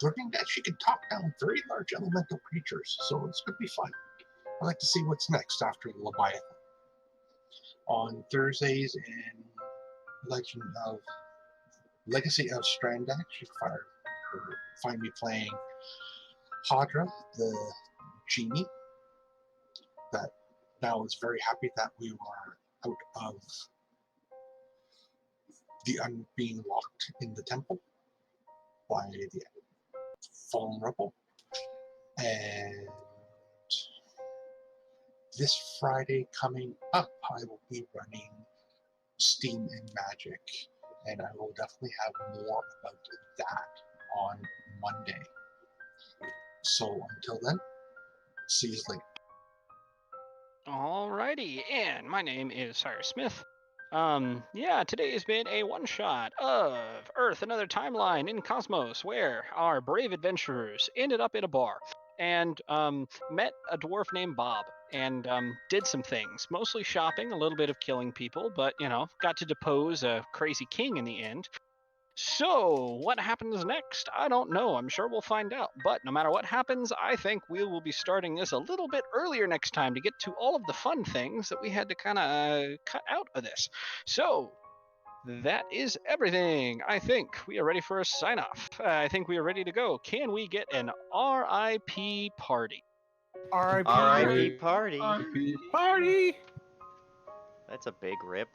learning that she can talk down very large elemental creatures, so it's going to be fun. I'd like to see what's next after the Leviathan. On Thursdays in Legacy of Strandax, you can find me playing Hadra, the genie, that now is very happy that we were out of being locked in the temple by the fallen rebel. And this Friday coming up, I will be running Steam and Magic, and I will definitely have more about that on Monday. So until then, see you later. Alrighty, and my name is Cyrus Smith. Today has been a one-shot of Earth, Another Timeline in Cosmos, where our brave adventurers ended up in a bar and met a dwarf named Bob and did some things, mostly shopping, a little bit of killing people, but, got to depose a crazy king in the end. So, what happens next? I don't know. I'm sure we'll find out. But no matter what happens, I think we will be starting this a little bit earlier next time to get to all of the fun things that we had to kind of cut out of this. So, that is everything. I think we are ready for a sign off. I think we are ready to go. Can we get an RIP party? R.I.P. party. Party! That's a big rip.